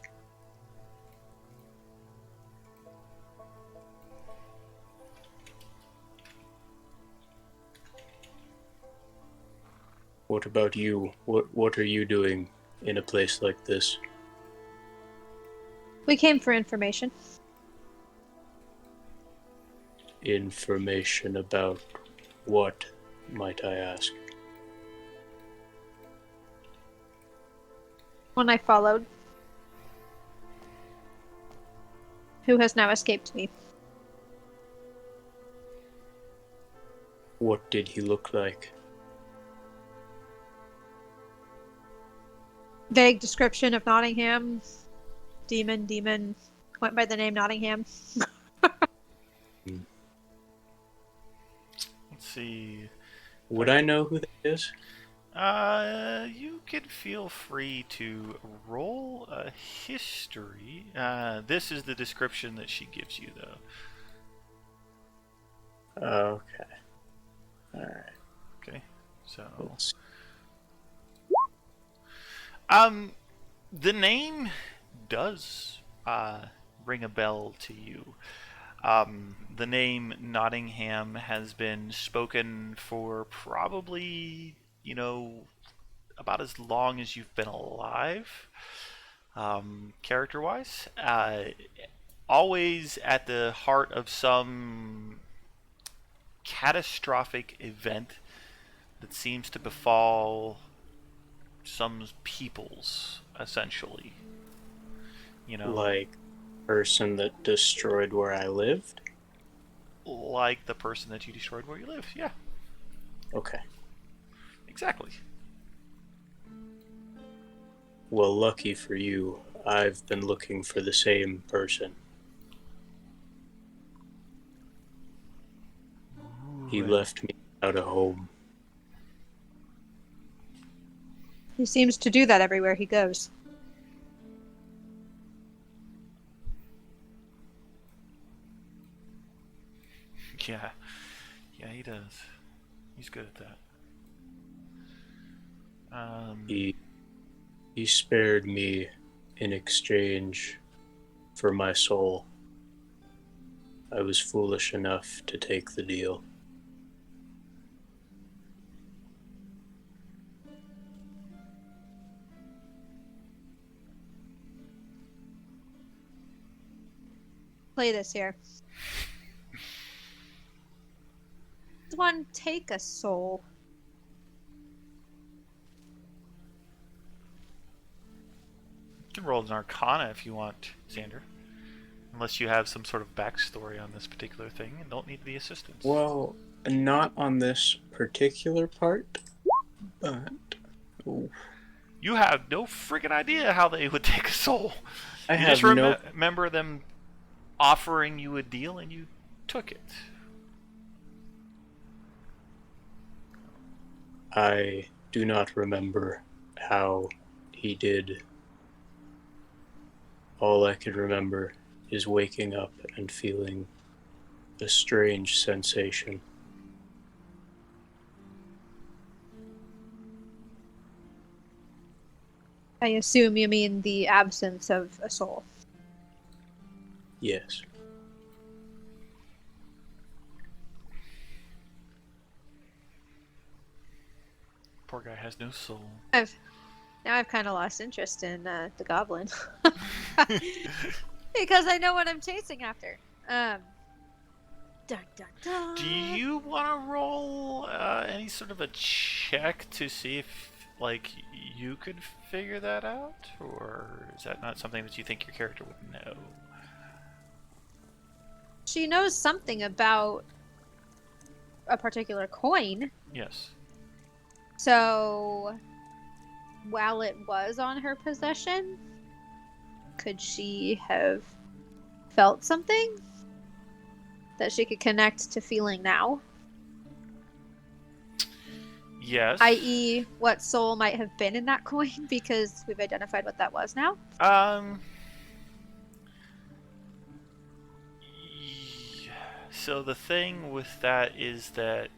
S4: What about you? What are you doing in a place like this?
S2: We came for information.
S4: Information about what, might I ask?
S2: One I followed. Who has now escaped me.
S4: What did he look like?
S2: Vague description of Nottingham. Demon. Went by the name Nottingham.
S1: Let's see.
S4: Would I know who that is?
S1: You can feel free to roll a history. This is the description that she gives you, though.
S4: Okay. Alright.
S1: Okay, so
S4: Let's...
S1: the name does ring a bell to you. The name Nottingham has been spoken for probably, about as long as you've been alive, character-wise. Always at the heart of some catastrophic event that seems to befall some peoples, essentially.
S4: Like person that destroyed where I lived?
S1: Like the person that you destroyed where you live. Yeah,
S4: Okay.
S1: exactly.
S4: Well, lucky for you, I've been looking for the same person. He left me without a home.
S2: He seems to do that everywhere he goes.
S1: Yeah, he does. He's good at that.
S4: He spared me in exchange for my soul. I was foolish enough to take the deal.
S2: Play this here. Does one take a soul?
S1: You can roll an Arcana if you want, Xander. Unless you have some sort of backstory on this particular thing and don't need the assistance.
S4: Well, not on this particular part, but... Ooh.
S1: You have no freaking idea how they would take a soul.
S4: I
S1: You
S4: have
S1: just
S4: no...
S1: remember them offering you a deal and you took it.
S4: I do not remember how he did. All I can remember is waking up and feeling a strange sensation.
S2: I assume you mean the absence of a soul.
S4: Yes.
S1: Poor guy has no soul.
S2: Now I've kind of lost interest in the goblin. Because I know what I'm chasing after. Dun, dun, dun.
S1: Do you want to roll any sort of a check to see if, you could figure that out? Or is that not something that you think your character would know?
S2: She knows something about a particular coin.
S1: Yes.
S2: So, while it was on her possession, could she have felt something that she could connect to feeling now?
S1: Yes.
S2: I.e., what soul might have been in that coin, because we've identified what that was now?
S1: So the thing with that is that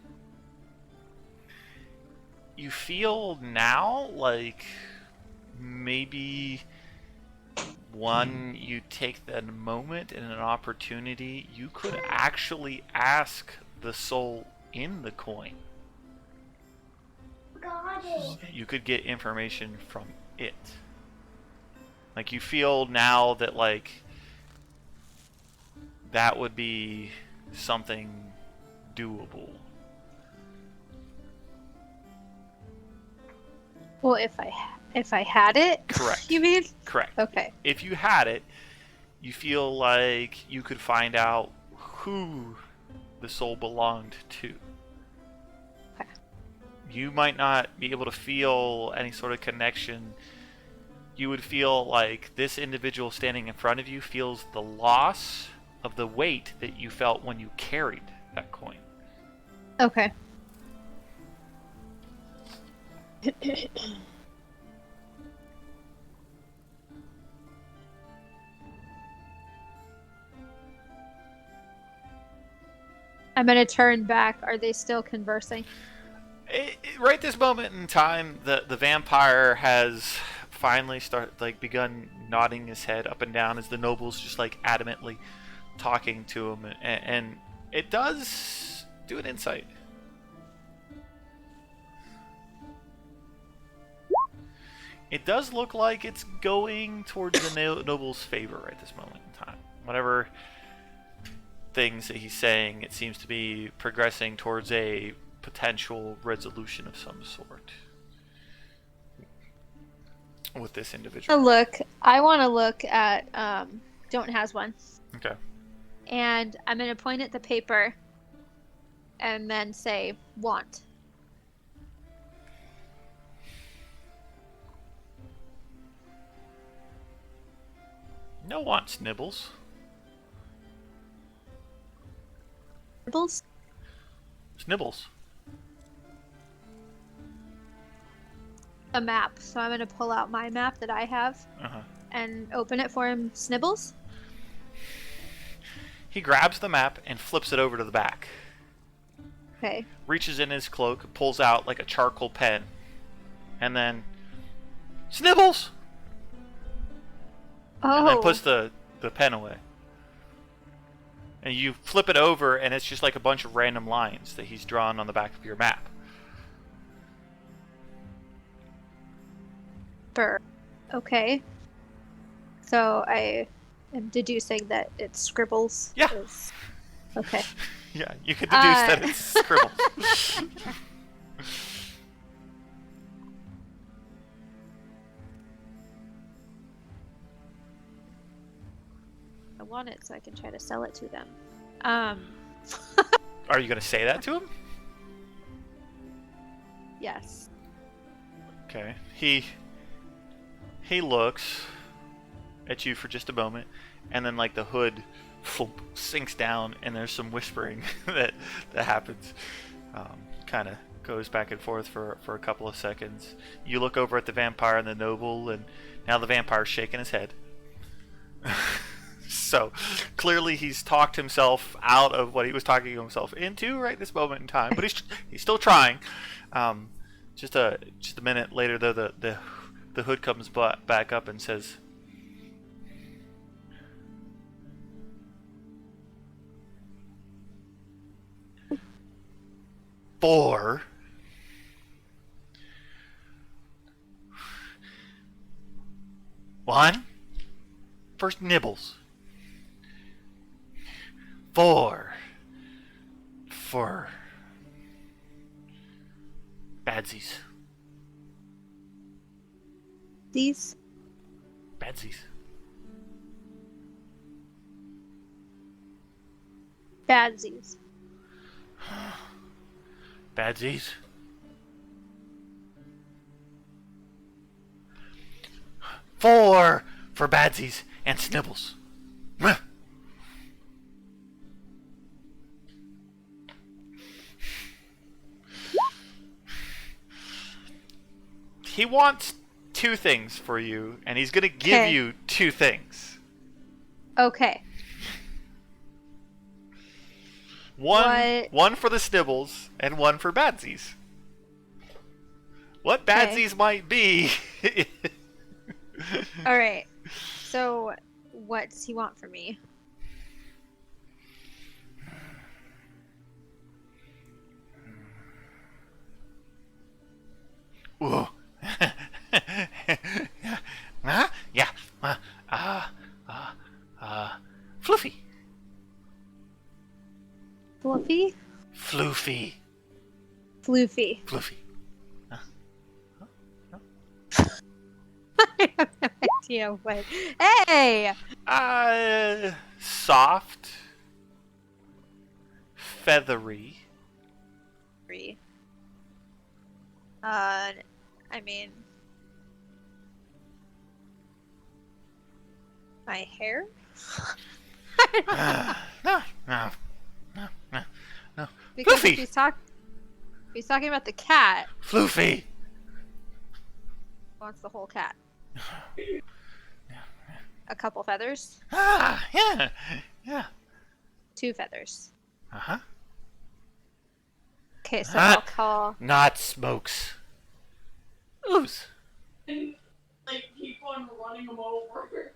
S1: you feel now like maybe you take that moment and an opportunity, you could actually ask the soul in the coin.
S5: Got it.
S1: You could get information from it. You feel now that that would be something doable.
S2: Well, if I had it,
S1: Correct.
S2: You mean?
S1: Correct.
S2: Okay.
S1: If you had it, you feel like you could find out who the soul belonged to. You might not be able to feel any sort of connection. You would feel like this individual standing in front of you feels the loss of the weight that you felt when you carried that coin.
S2: Okay. I'm gonna turn back. Are they still conversing?
S1: Right this moment in time, the vampire has finally begun nodding his head up and down as the nobles just like adamantly talking to him, and it does do an insight. It does look like it's going towards the noble's favor right this moment in time. Whatever things that he's saying, it seems to be progressing towards a potential resolution of some sort with this individual.
S2: I want to look at Don't Has One.
S1: Okay.
S2: And I'm going to point at the paper and then say want.
S1: No wants, Nibbles.
S2: Nibbles?
S1: It's Nibbles.
S2: A map. So I'm going to pull out my map that I have and open it for him. Snibbles?
S1: He grabs the map and flips it over to the back.
S2: Okay.
S1: Reaches in his cloak, pulls out like a charcoal pen, and then Snibbles!
S2: Oh.
S1: And then puts the pen away. And you flip it over, and it's just like a bunch of random lines that he's drawn on the back of your map.
S2: Okay. So I am deducing that it's scribbles.
S1: Yeah.
S2: Okay.
S1: Yeah, you can deduce that it's scribbles.
S2: I want it so I can try to sell it to them.
S1: Are you going to say that to him?
S2: Yes.
S1: Okay. He looks at you for just a moment, and then like the hood sinks down, and there's some whispering that happens. Kind of goes back and forth for a couple of seconds. You look over at the vampire and the noble, and now the vampire's shaking his head. So clearly he's talked himself out of what he was talking himself into right this moment in time, but he's still trying. Just a minute later, though, the hood comes back up and says, "4 1 for Nibbles. 4 for Badsies.
S2: These?
S1: Badsies.
S2: Badsies.
S1: Badsies. 4 for Badsies and Snibbles. He wants 2 things for you, and he's going to give you 2 things.
S2: Okay.
S1: One for the Snibbles and 1 for Badsies. What Badsies might be?
S2: All right. So, what does he want from me?
S1: Ooh. Huh? Yeah. Fluffy.
S2: Fluffy?
S1: Floofy.
S2: Floofy.
S1: Floofy.
S2: I have no idea what. Hey!
S1: Soft. Feathery.
S2: I mean, my hair?
S1: No, no, no, no, no.
S2: Because
S1: Floofy!
S2: if he's talking about the cat,
S1: Floofy!
S2: he wants the whole cat. A couple feathers?
S1: Yeah, yeah.
S2: 2 feathers.
S1: Uh-huh.
S2: Okay, so I'll call...
S1: Not Smokes. Ooze.
S5: Like, keep on running them over.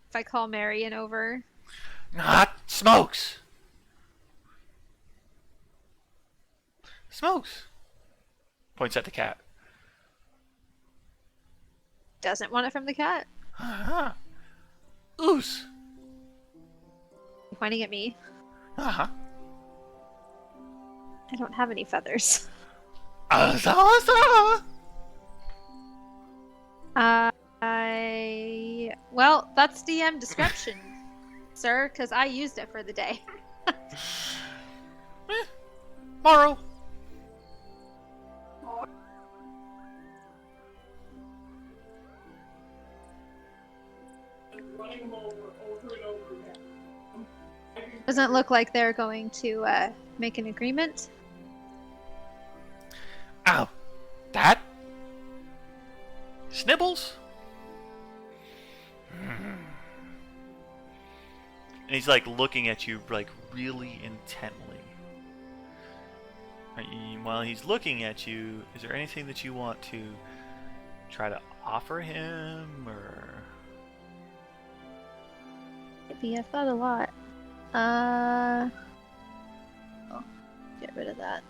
S2: If I call Marion over...
S1: Not Smokes. Smokes. Points at the cat.
S2: Doesn't want it from the cat?
S1: Uh-huh. Ooze.
S2: Pointing at me.
S1: Uh-huh.
S2: I don't have any feathers. Well, that's DM description, sir, because I used it for the day.
S1: Morrow.
S5: Running them over and over again.
S2: Doesn't look like they're going to make an agreement.
S1: Ow. That? Snibbles? And he's like looking at you like really intently. While he's looking at you, is there anything that you want to try to offer him, or?
S2: Maybe I've thought a lot. Oh, get rid of that.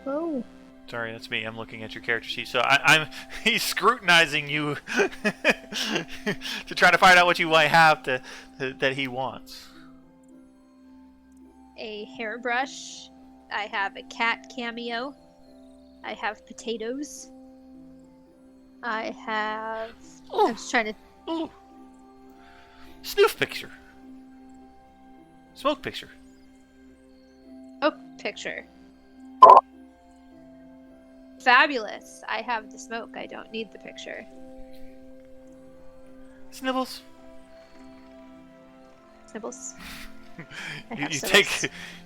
S2: Oh.
S1: Sorry, that's me. I'm looking at your character sheet. So he's scrutinizing you to try to find out what you might have that he wants.
S2: A hairbrush. I have a cat cameo. I have potatoes. I have...
S1: Ooh.
S2: I was trying to...
S1: Ooh. Snoof picture. Smoke picture.
S2: Oh, picture. Fabulous. I have the smoke. I don't need the picture.
S1: Snibbles.
S2: Snibbles.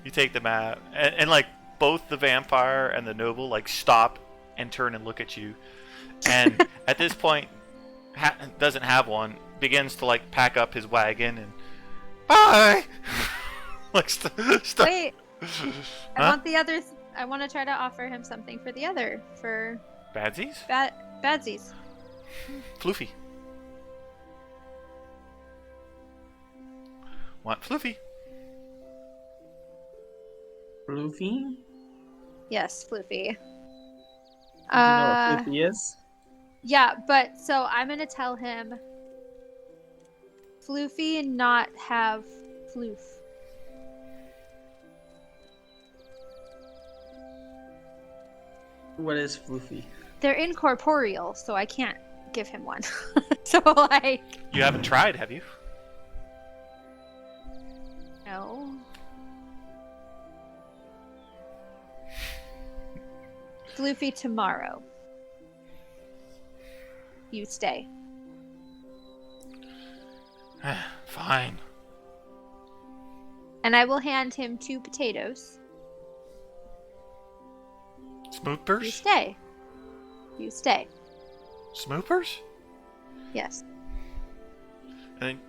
S1: You take the map, and like both the vampire and the noble like stop and turn and look at you, and at this point doesn't have one, begins to like pack up his wagon and bye. Like
S2: Wait, I
S1: Huh?
S2: want the other. I want to try to offer him something for the other, for
S1: Badsies?
S2: badsies.
S1: Floofy. Want Floofy?
S3: Floofy?
S2: Yes, Floofy.
S3: Do you know what Floofy is?
S2: Yeah, but so I'm gonna tell him Floofy and not have Floof.
S3: What is Floofy?
S2: They're incorporeal, so I can't give him one. So like,
S1: You haven't tried, have you?
S2: no. Floofy tomorrow. You stay.
S1: Fine.
S2: And I will hand him 2 potatoes.
S1: Smoopers?
S2: You stay. You stay.
S1: Smoopers?
S2: Yes.
S1: And then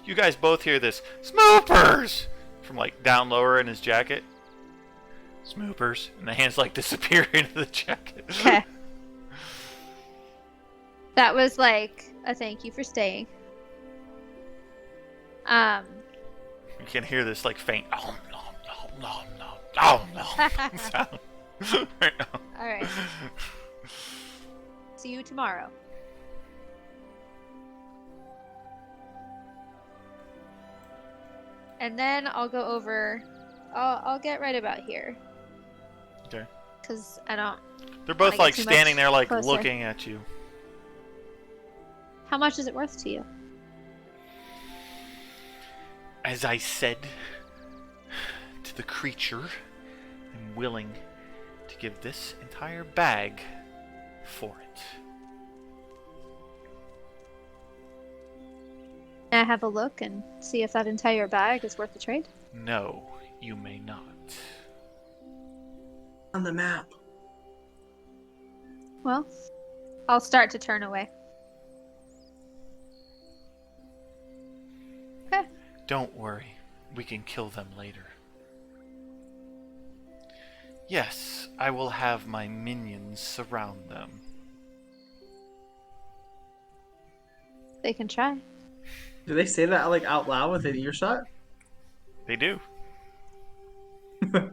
S1: you guys both hear this Smoopers from like down lower in his jacket. Smoopers, and the hands like disappear into the jacket.
S2: Okay. That was like a thank you for staying.
S1: You can hear this like faint oh no sound right now.
S2: All right. See you tomorrow. And then I'll go over. I'll get right about here.
S1: Okay.
S2: Because I don't.
S1: They're both
S2: get
S1: like
S2: too
S1: standing
S2: much
S1: there, like
S2: closer.
S1: looking at you.
S2: How much is it worth to you?
S1: As I said to the creature, I'm willing to give this entire bag for it.
S2: Can I have a look and see if that entire bag is worth the trade?
S1: No, you may not.
S3: On the map.
S2: Well, I'll start to turn away. Okay.
S1: Don't worry, we can kill them later. Yes, I will have my minions surround them.
S2: They can try.
S3: Do they say that like out loud within earshot?
S1: They do.
S3: I'm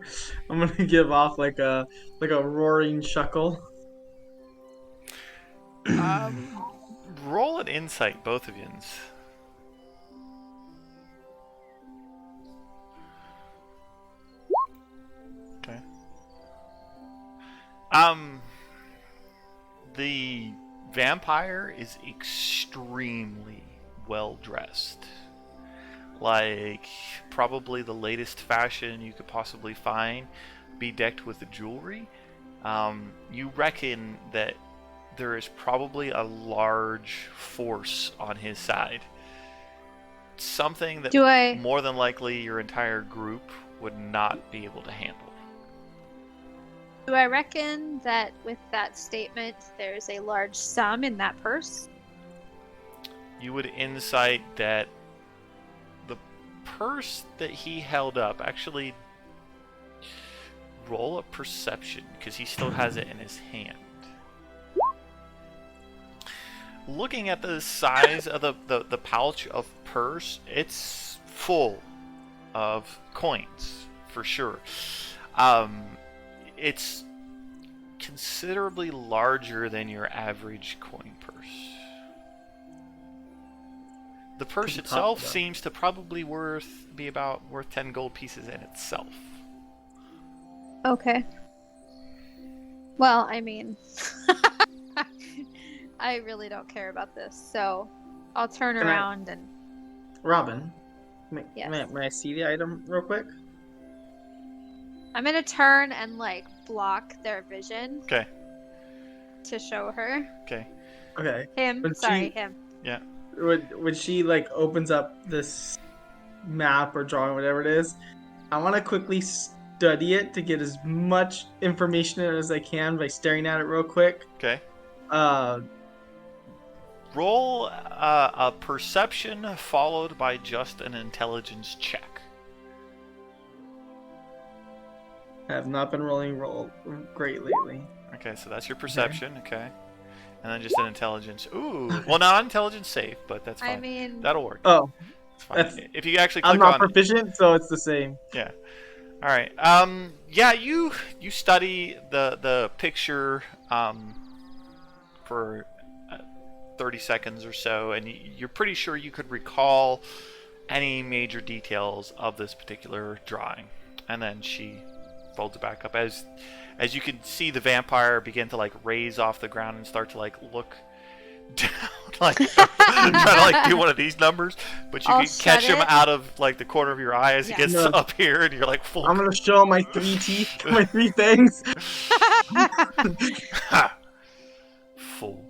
S3: gonna give off like a roaring chuckle.
S1: Roll an insight, both of yous. Okay. The vampire is extremely well dressed. Like, probably the latest fashion you could possibly find, bedecked with jewelry. You reckon that there is probably a large force on his side. Something that more than likely your entire group would not be able to handle.
S2: Do I reckon that with that statement, there's a large sum in that purse?
S1: You would insight that the purse that he held up, actually roll a perception because he still has it in his hand. Looking at the size of the pouch of purse, it's full of coins for sure. It's considerably larger than your average coin purse. The purse itself seems to probably be about worth 10 gold pieces in itself.
S2: Okay. Well, I mean, I really don't care about this, so I'll turn around and...
S3: Robin,
S2: Yes.
S3: may I see the item real quick?
S2: I'm gonna turn and, like, block their vision.
S1: Okay.
S2: To show her.
S1: Okay.
S3: Okay.
S2: Him.
S3: When
S2: Him.
S1: Yeah.
S3: When she, like, opens up this map or drawing, whatever it is, I want to quickly study it to get as much information as I can by staring at it real quick.
S1: Okay.
S3: Roll
S1: a perception followed by just an intelligence check.
S3: I have not been rolling great lately.
S1: Okay, so that's your perception, okay. And then just an intelligence. Ooh, well, not intelligence safe, but that's fine.
S2: I mean...
S1: That'll work.
S3: Oh.
S1: It's fine. If you actually click
S3: I'm not proficient, so it's the same.
S1: Yeah. All right. Yeah, you study the picture for 30 seconds or so, and you're pretty sure you could recall any major details of this particular drawing. And then she folds it back up as you can see the vampire begin to like raise off the ground and start to like look down, like trying to like do one of these numbers, but you can catch him out of like the corner of your eye as he gets up here, and you're like, full.
S3: I'm gonna show my 3 teeth, my 3 things.
S1: Fool.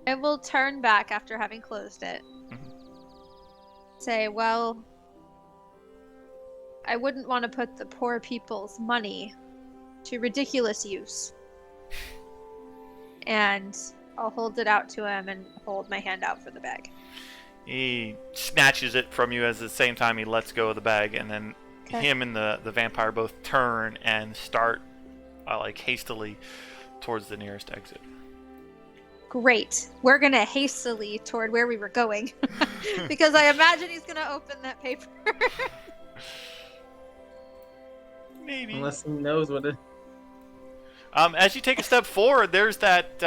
S2: I will turn back after having closed it. Say, well, I wouldn't want to put the poor people's money to ridiculous use. And I'll hold it out to him and hold my hand out for the bag.
S1: He snatches it from you at the same time he lets go of the bag, and then him and the vampire both turn and start like hastily towards the nearest exit.
S2: Great. We're going to hastily toward where we were going. Because I imagine he's going to open that paper.
S1: Maybe.
S3: Unless he knows what it...
S1: As you take a step forward, there's that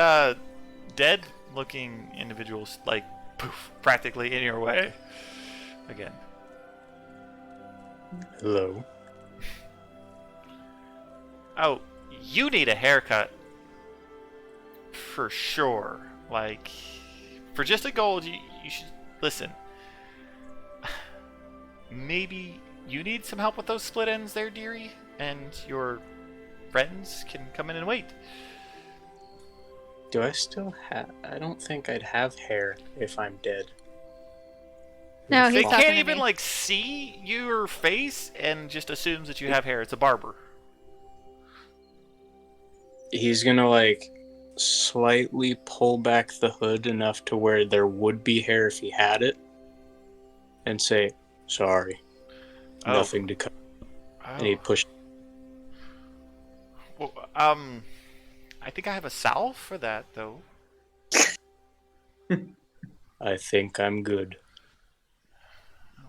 S1: dead-looking individual, like, poof, practically in your way. Again.
S4: Hello.
S1: Oh, you need a haircut. For sure. Like, for just a gold, you should... Listen. Maybe you need some help with those split ends there, dearie? And your friends can come in and wait.
S4: Do I still have... I don't think I'd have hair if I'm dead.
S2: No,
S1: They
S2: he's talking
S1: can't
S2: to
S1: even,
S2: me.
S1: like, see your face and just assumes that you have hair. It's a barber.
S4: He's gonna, like, slightly pull back the hood enough to where there would be hair if he had it. And say, sorry.
S1: Oh.
S4: Nothing to cut. And he
S1: Oh.
S4: pushed.
S1: Well, I think I have a salve for that, though.
S4: I think I'm good.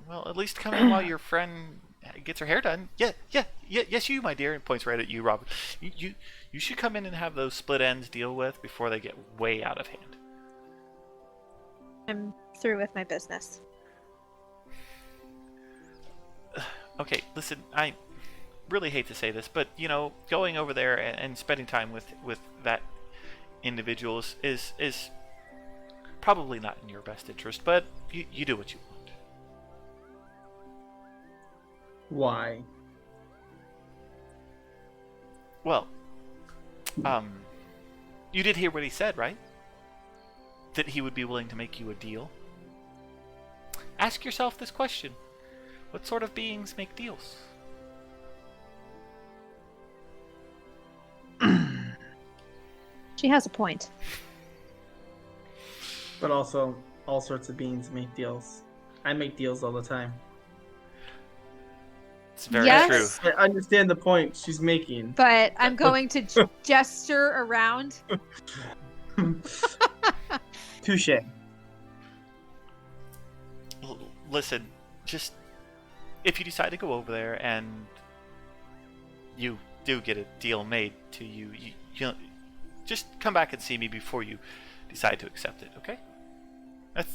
S1: Well, at least come in while your friend gets her hair done. Yes, you, my dear. And points right at you, Robin. You should come in and have those split ends deal with before they get way out of hand.
S2: I'm through with my business.
S1: Okay, listen, I really hate to say this, but, you know, going over there and spending time with that individual is probably not in your best interest, but you do what you want.
S3: Why?
S1: Well, you did hear what he said, right? That he would be willing to make you a deal. Ask yourself this question. What sort of beings make deals?
S2: She has a point.
S3: But also, all sorts of beings make deals. I make deals all the time.
S1: It's very
S2: Yes.
S1: true.
S3: I understand the point she's making.
S2: But I'm going to gesture around.
S3: Touche.
S1: Listen, just if you decide to go over there and you do get a deal made to you, you just come back and see me before you decide to accept it, okay?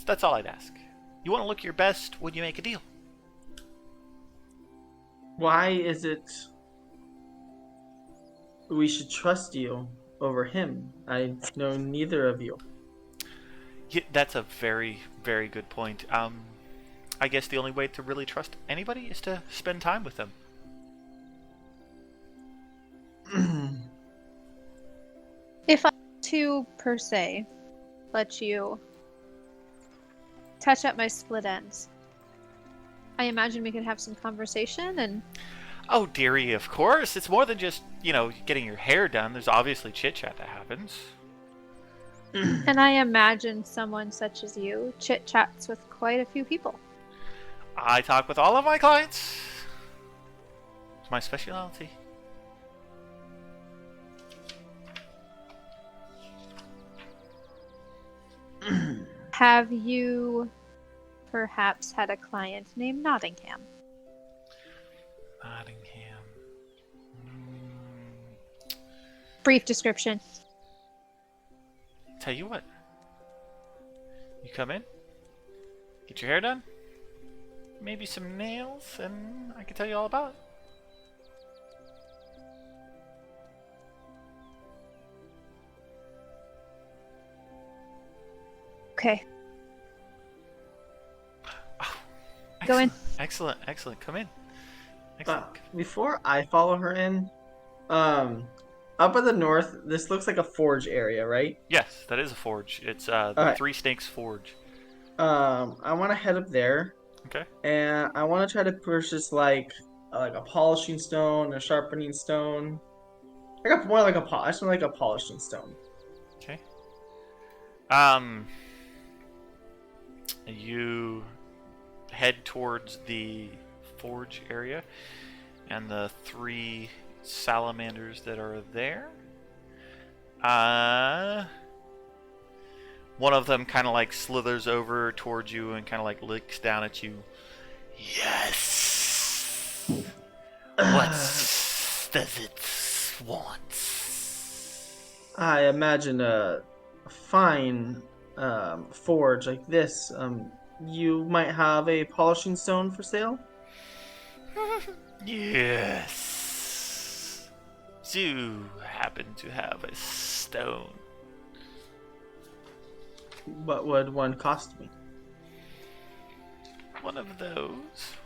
S1: That's all I'd ask. You want to look your best when you make a deal.
S3: Why is it we should trust you over him? I know neither of you.
S1: Yeah, that's a very, very good point. I guess the only way to really trust anybody is to spend time with them.
S2: If I to, per se, let you touch up my split ends, I imagine we could have some conversation and...
S1: Oh, dearie, of course. It's more than just, you know, getting your hair done. There's obviously chit-chat that happens.
S2: And I imagine someone such as you chit-chats with quite a few people.
S1: I talk with all of my clients. It's my specialty.
S2: Have you perhaps had a client named Nottingham?
S1: Nottingham.
S2: Brief description.
S1: Tell you what. You come in, get your hair done, maybe some nails, and I can tell you all about it.
S2: Okay.
S1: Oh,
S2: Go in.
S1: Excellent. Come in. Excellent.
S3: Before I follow her in, up in the north, this looks like a forge area, right?
S1: Yes, that is a forge. It's the
S3: Alright.
S1: Three Snakes Forge.
S3: I want to head up there,
S1: Okay.
S3: and I want to try to purchase like a polishing stone, a sharpening stone. I got more like a I just want like a polishing stone.
S1: Okay. You head towards the forge area and the three salamanders that are there. One of them kind of like slithers over towards you and kind of like licks down at you. Yes. What does it want?
S3: I imagine a fine forge like this. You might have a polishing stone for sale.
S1: Yes. do happen to have a stone.
S3: What would one cost me?
S1: One of those.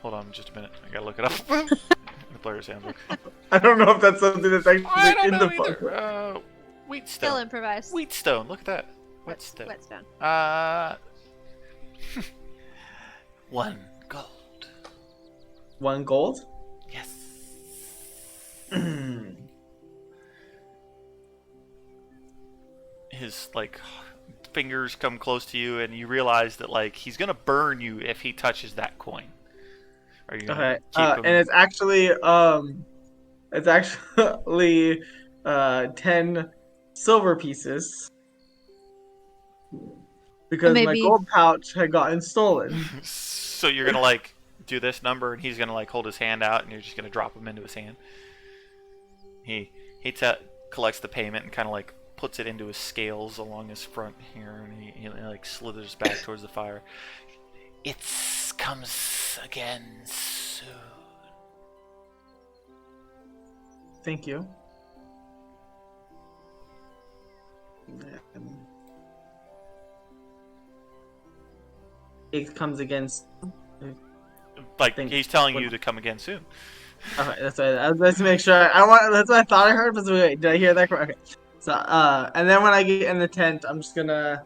S1: Hold on just a minute. I gotta look it up. The player's handbook.
S3: I don't know if that's something that's actually
S1: I don't
S3: in
S1: know
S3: the book.
S1: either. Wheatstone.
S2: Still improvise.
S1: Wheatstone. Look at that. Wheatstone.
S2: Whetstone.
S1: 1 gold.
S3: 1 gold?
S1: Yes. His like fingers come close to you, and you realize that like he's gonna burn you if he touches that coin. Are you gonna
S3: Okay.
S1: keep him?
S3: And it's actually 10 silver pieces because my
S2: Maybe-
S3: gold pouch had gotten stolen.
S1: So you're gonna like do this number, and he's gonna like hold his hand out, and you're just gonna drop him into his hand. He collects the payment and kind of like puts it into his scales along his front here, and he like slithers back towards the fire. It comes again soon.
S3: Thank you. It comes against.
S1: Like
S3: Thank-
S1: he's telling
S3: what-
S1: you to come again soon.
S3: Okay, that's right. Let's make sure. I want. That's what I thought I heard. But wait, did I hear that correct? Okay. So, and then when I get in the tent, I'm just gonna,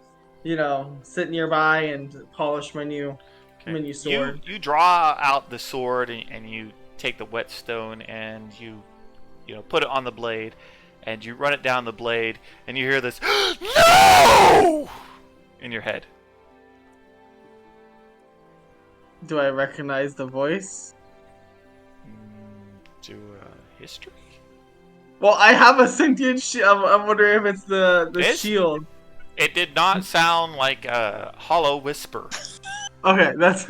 S3: sit nearby and polish my new sword.
S1: You draw out the sword, and you take the whetstone and you put it on the blade, and you run it down the blade, and you hear this no in your head.
S3: Do I recognize the voice?
S1: Do a history.
S3: Well, I have a sentient shield. I'm wondering if it's the
S1: This?
S3: shield.
S1: It did not sound like a hollow whisper.
S3: Okay, that's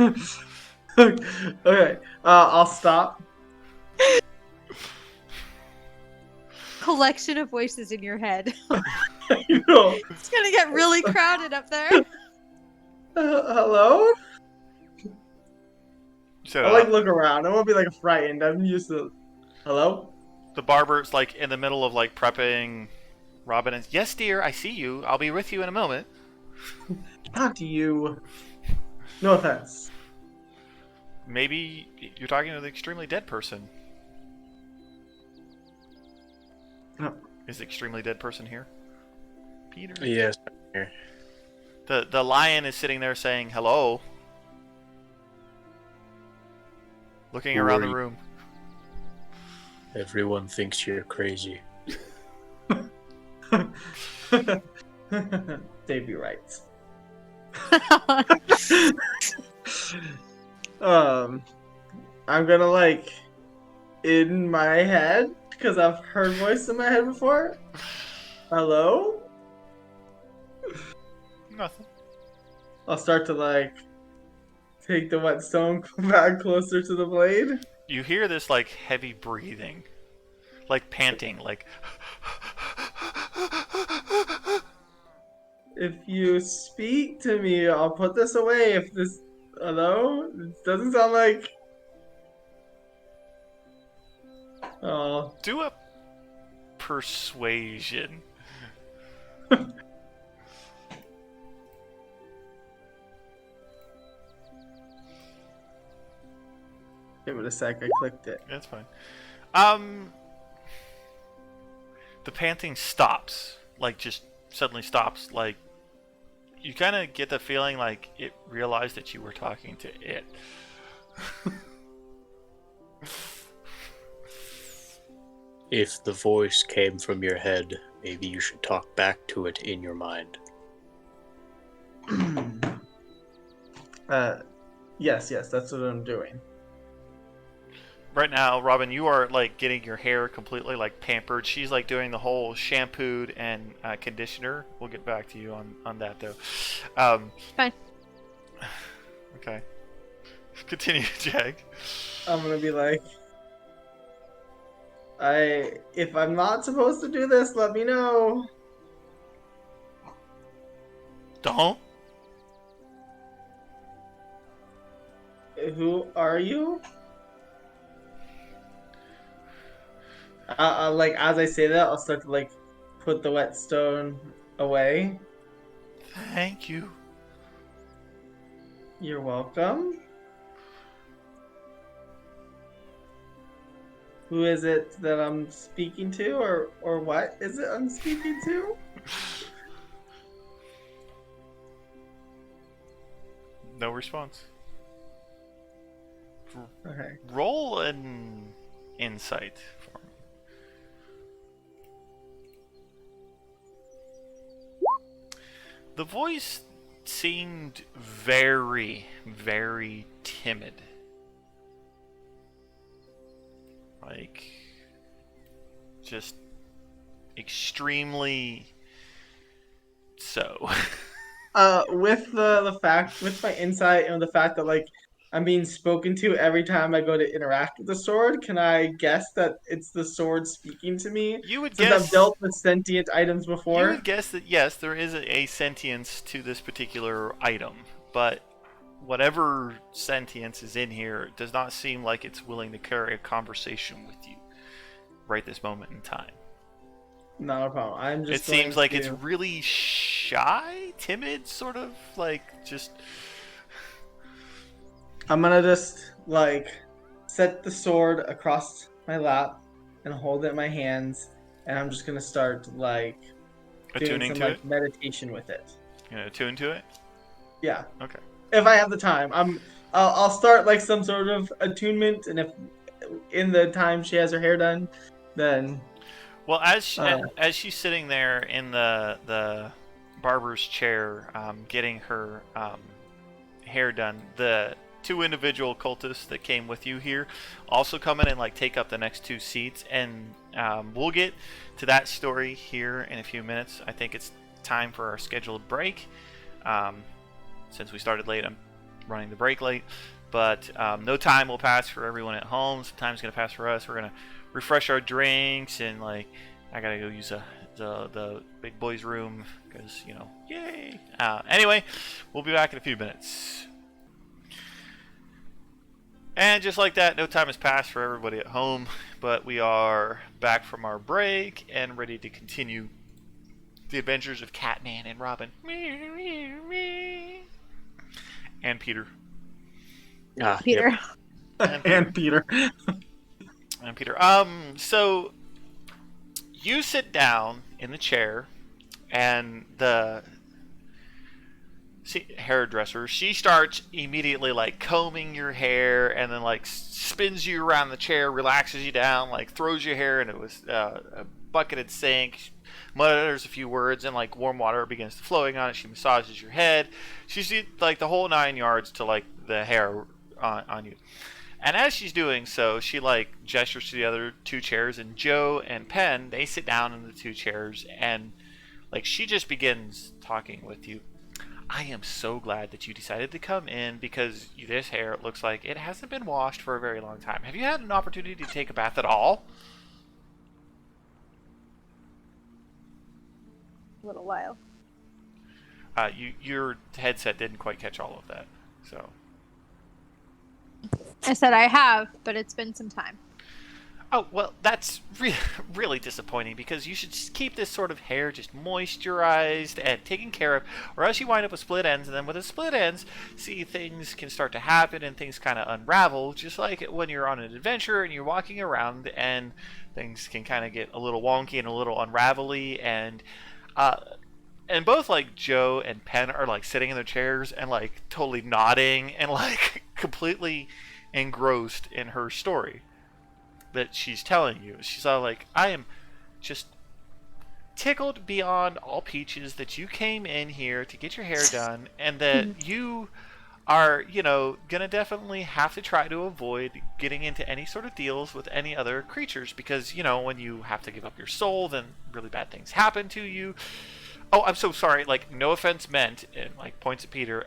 S3: okay. I'll stop.
S2: Collection of voices in your head.
S3: You
S2: It's gonna get really crowded up there.
S3: hello?
S1: So
S3: I look around. I won't be frightened. I'm used to. Hello?
S1: the barber's like in the middle of like prepping Robin, and yes, dear, I see you. I'll be with you in a moment.
S3: Not to you. No offense.
S1: Maybe you're talking to the extremely dead person.
S3: No.
S1: Is the extremely dead person here? Peter?
S4: Yes. Here.
S1: The lion is sitting there saying hello. Looking
S4: Who
S1: around
S4: are
S1: the
S4: you?
S1: room.
S4: Everyone thinks you're crazy.
S3: They'd be right. I'm gonna in my head because I've heard voice in my head before. Hello?
S1: Nothing.
S3: I'll start to take the whetstone back closer to the blade.
S1: You hear this like heavy breathing, like panting, like.
S3: If you speak to me, I'll put this away. If this, hello? It doesn't sound like. Oh,
S1: Do a persuasion.
S3: give it a sec. I clicked it.
S1: That's fine. The panting stops, just suddenly stops. You kind of get the feeling like it realized that you were talking to it.
S4: If the voice came from your head, maybe you should talk back to it in your mind.
S3: Yes, that's what I'm doing.
S1: Right now, Robin, you are getting your hair completely pampered. She's doing the whole shampooed and conditioner. We'll get back to you on that though.
S2: Fine.
S1: Okay. Continue, Jag.
S3: I'm gonna be if I'm not supposed to do this, let me know.
S1: Don't.
S3: Who are you? like as I say that, I'll start to like put the whetstone away.
S1: Thank you.
S3: You're welcome. Who is it that I'm speaking to, or what is it I'm speaking to?
S1: No response.
S3: Okay.
S1: Roll an insight for me. The voice seemed very, very timid. Like, just extremely so.
S3: With with my insight and the fact that like I'm being spoken to every time I go to interact with the sword, can I guess that it's the sword speaking to me?
S1: You would
S3: Since I've
S1: guess.
S3: dealt with sentient items
S1: You
S3: before.
S1: would guess that yes, there is a sentience to this particular item, but whatever sentience is in here does not seem like it's willing to carry a conversation with you right this moment in time.
S3: Not a problem. I'm
S1: It
S3: just
S1: seems
S3: going
S1: like
S3: to...
S1: it's really shy, timid, sort of like just.
S3: I'm gonna just like set the sword across my lap and hold it in my hands, and I'm just gonna start like doing
S1: Attuning
S3: some
S1: to it?
S3: like meditation with it.
S1: You know, attune to it?
S3: Yeah,
S1: Okay.
S3: if I have the time, I'll start like some sort of attunement, and if in the time she has her hair done, then
S1: Well,
S3: uh,
S1: as she's sitting there in the barber's chair, getting her hair done, the two individual cultists that came with you here also come in and like take up the next two seats, and we'll get to that story here in a few minutes. I think it's time for our scheduled break. Since we started late, I'm running the break late, but no time will pass for everyone at home. Some time's gonna pass for us. We're gonna refresh our drinks, and like I gotta go use the big boys room because yay. Anyway, we'll be back in a few minutes. And just like that, no time has passed for everybody at home, but we are back from our break and ready to continue the adventures of Catman and Robin. And Peter.
S2: Peter.
S4: Yep.
S3: and Peter.
S1: And Peter. So you sit down in the chair, and the hairdresser, she starts immediately like combing your hair, and then like spins you around the chair, relaxes you down, like throws your hair into a bucketed sink, mutters a few words, and like warm water begins to flowing on it. She massages your head. She's like the whole 9 yards to like the hair on you. And as she's doing so, she like gestures to the other two chairs, and Joe and Penn, they sit down in the two chairs, and like she just begins talking with you. I am so glad that you decided to come in because this hair looks like it hasn't been washed for a very long time. Have you had an opportunity to take a bath at all?
S2: A little while.
S1: Your headset didn't quite catch all of that, so.
S2: I said I have, but it's been some time.
S1: Oh, well, that's really disappointing because you should just keep this sort of hair just moisturized and taken care of, or else you wind up with split ends, and then with the split ends, see, things can start to happen and things kind of unravel, just like when you're on an adventure and you're walking around and things can kind of get a little wonky and a little unravelly, and both like Joe and Penn are like sitting in their chairs and like totally nodding and like completely engrossed in her story that she's telling you. She's all like, I am just tickled beyond all peaches that you came in here to get your hair done, and that you are, gonna definitely have to try to avoid getting into any sort of deals with any other creatures because, when you have to give up your soul, then really bad things happen to you. Oh, I'm so sorry. Like, no offense meant, and like points at Peter.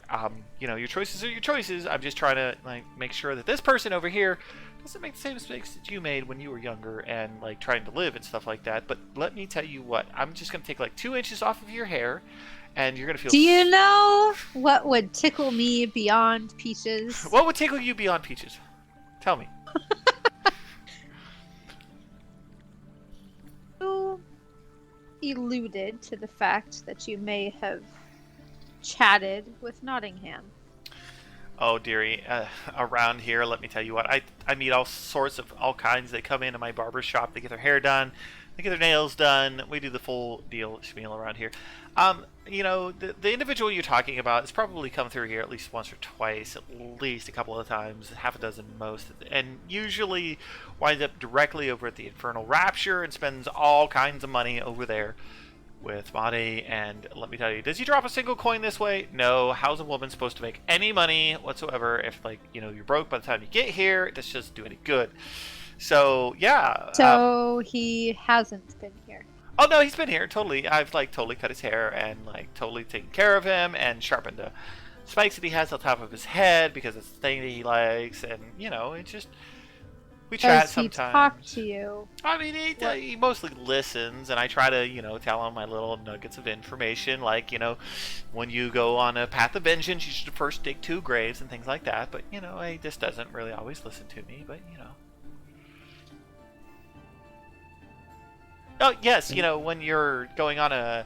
S1: Your choices are your choices. I'm just trying to like make sure that this person over here doesn't make the same mistakes that you made when you were younger and like trying to live and stuff like that. But let me tell you what. I'm just gonna take like 2 inches off of your hair, and you're gonna feel.
S2: Do you know what would tickle me beyond peaches?
S1: What would tickle you beyond peaches? Tell me.
S2: alluded to the fact that you may have chatted with Nottingham.
S1: Oh, dearie, around here, let me tell you what, I meet all kinds. They come into my barber shop, they get their hair done, they get their nails done. We do the full deal spiel around here. The individual you're talking about has probably come through here at least once or twice, at least a couple of times, half a dozen most, and usually winds up directly over at the Infernal Rapture and spends all kinds of money over there with Madi. And let me tell you, does he drop a single coin this way? No. How's a woman supposed to make any money whatsoever if, you're broke by the time you get here? It doesn't do any good. So, yeah.
S2: So he hasn't been here.
S1: Oh, no, he's been here, totally. I've, totally cut his hair and, totally taken care of him and sharpened the spikes that he has on top of his head because it's the thing that he likes. And, it's just... We chat sometimes.
S2: Does he talk to you?
S1: I mean, he mostly listens, and I try to, tell him my little nuggets of information, when you go on a path of vengeance, you should first dig 2 graves and things like that. But, he just doesn't really always listen to me, but. Oh, yes, when you're going on a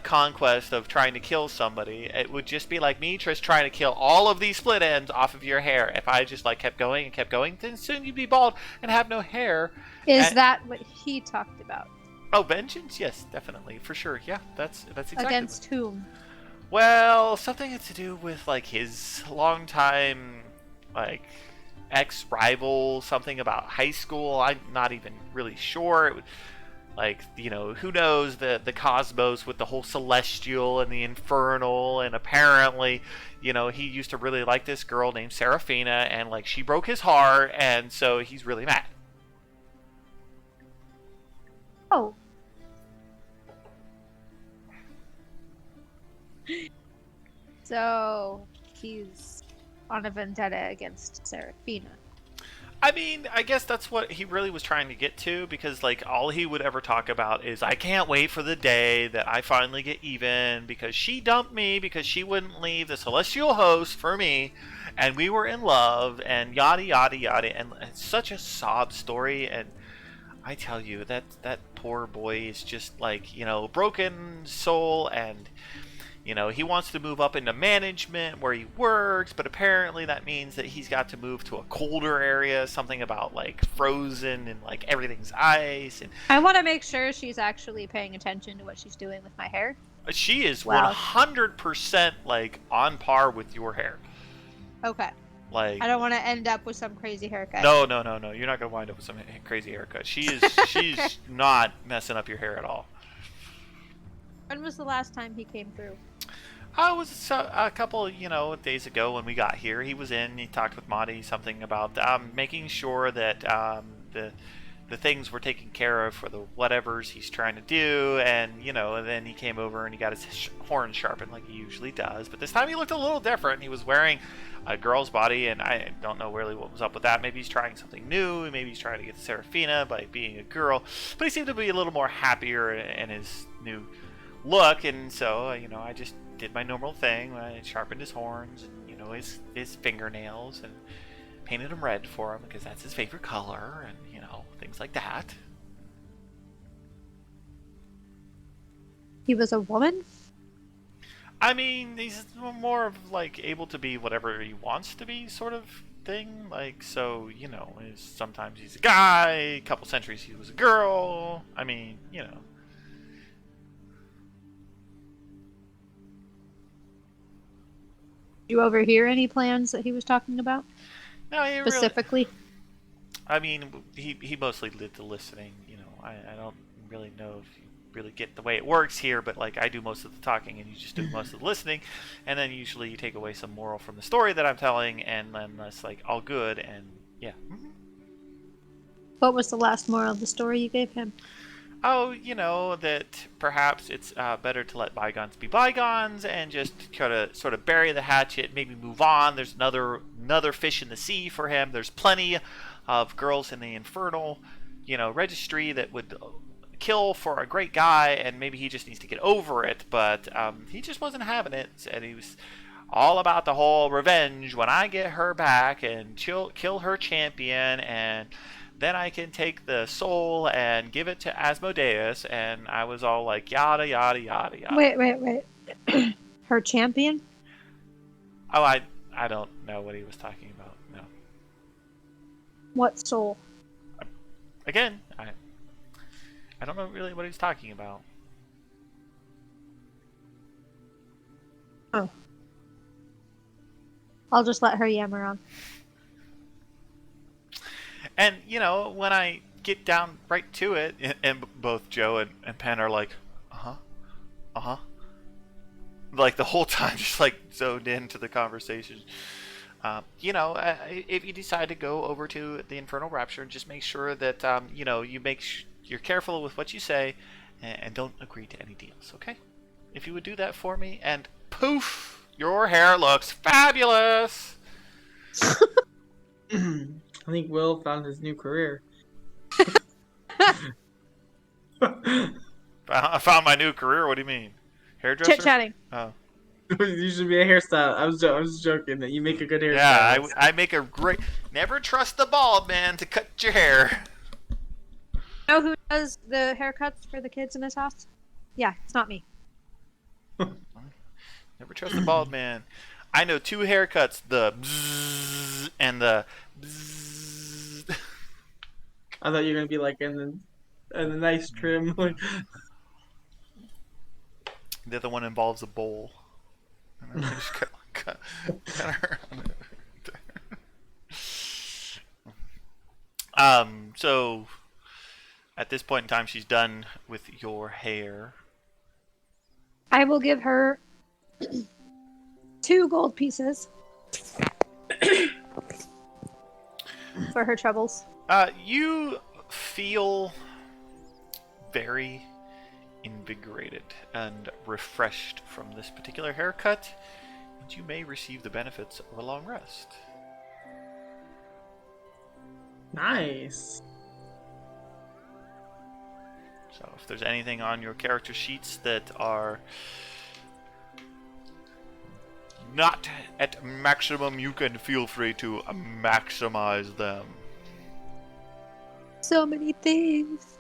S1: conquest of trying to kill somebody, it would just be like me just trying to kill all of these split ends off of your hair. If I just, kept going and kept going, then soon you'd be bald and have no hair.
S2: Is that what he talked about?
S1: Oh, vengeance? Yes, definitely. For sure. Yeah, that's exactly
S2: Against whom?
S1: Well, something to do with, his longtime, ex-rival, something about high school. I'm not even really sure. It would... who knows the cosmos with the whole celestial and the infernal, and apparently, he used to really like this girl named Seraphina, and, she broke his heart, and so he's really mad.
S2: Oh. So, he's on a vendetta against Seraphina.
S1: I mean, I guess that's what he really was trying to get to, because, all he would ever talk about is, I can't wait for the day that I finally get even, because she dumped me, because she wouldn't leave the celestial host for me, and we were in love, and yada, yada, yada, and it's such a sob story, and I tell you, that poor boy is just, broken soul, and... he wants to move up into management where he works, but apparently that means that he's got to move to a colder area, something about, frozen and, everything's ice. And
S2: I want to make sure she's actually paying attention to what she's doing with my hair.
S1: she is
S2: Wow.
S1: 100%, on par with your hair.
S2: Okay. I don't want to end up with some crazy haircut.
S1: No. You're not going to wind up with some crazy haircut. She's not messing up your hair at all.
S2: When was the last time he came through?
S1: It was a couple, days ago when we got here. He was in. He talked with Monty something about making sure that the things were taken care of for the whatevers he's trying to do, and and then he came over and he got his horn sharpened like he usually does. But this time he looked a little different. He was wearing a girl's body, and I don't know really what was up with that. Maybe he's trying something new. Maybe he's trying to get to Seraphina by being a girl. But he seemed to be a little more happier in his new look, and so I just did my normal thing. I sharpened his horns and his fingernails and painted them red for him because that's his favorite color, and things like that.
S2: He was a woman?
S1: I mean, he's more of able to be whatever he wants to be, sort of thing. So sometimes he's a guy, a couple centuries he was a girl. I mean,
S2: You overhear any plans that he was talking about?
S1: No, he
S2: specifically?
S1: Really, I mean, he mostly did the listening. I don't really know if you really get the way it works here, but I do most of the talking and you just do most of the listening, and then usually you take away some moral from the story that I'm telling, and then that's all good, and yeah. Mm-hmm.
S2: What was the last moral of the story you gave him?
S1: Oh, that perhaps it's better to let bygones be bygones and just try to sort of bury the hatchet, maybe move on. There's another fish in the sea for him. There's plenty of girls in the infernal, registry that would kill for a great guy, and maybe he just needs to get over it. But he just wasn't having it, and he was all about the whole revenge when I get her back and kill her champion, and then I can take the soul and give it to Asmodeus. And I was all like, yada, yada, yada, yada.
S2: Wait. Her champion?
S1: Oh, I don't know what he was talking about. No.
S2: What soul?
S1: Again, I don't know really what he's talking about.
S2: Oh. I'll just let her yammer on.
S1: And, you know, when I get down right to it, and both Joe and Penn are like, uh-huh. Like, the whole time, just, like, zoned into the conversation. You know, if you decide to go over to the Infernal Rapture, just make sure that, you know, you're careful with what you say, and don't agree to any deals, okay? If you would do that for me, and poof, your hair looks fabulous!
S3: I think Will found his new career.
S1: I found my new career. What do you mean? Hairdresser?
S2: Chit-chatting.
S1: Oh.
S3: You should be a hairstyle. I was joking that you make a good hairstyle.
S1: Yeah, I make a great... Never trust the bald man to cut your hair.
S2: You know who does the haircuts for the kids in his house? Yeah, it's not me.
S1: Never trust the bald man. I know 2 haircuts. The bzzz and the bzzz.
S3: I thought you were gonna be like in the nice trim. Like...
S1: The other one involves a bowl. And I just cut her. So at this point in time, she's done with your hair.
S2: I will give her 2 gold pieces for her troubles.
S1: You feel very invigorated and refreshed from this particular haircut, and you may receive the benefits of a long rest.
S3: Nice.
S1: So if there's anything on your character sheets that are not at maximum, you can feel free to maximize them.
S2: So many things.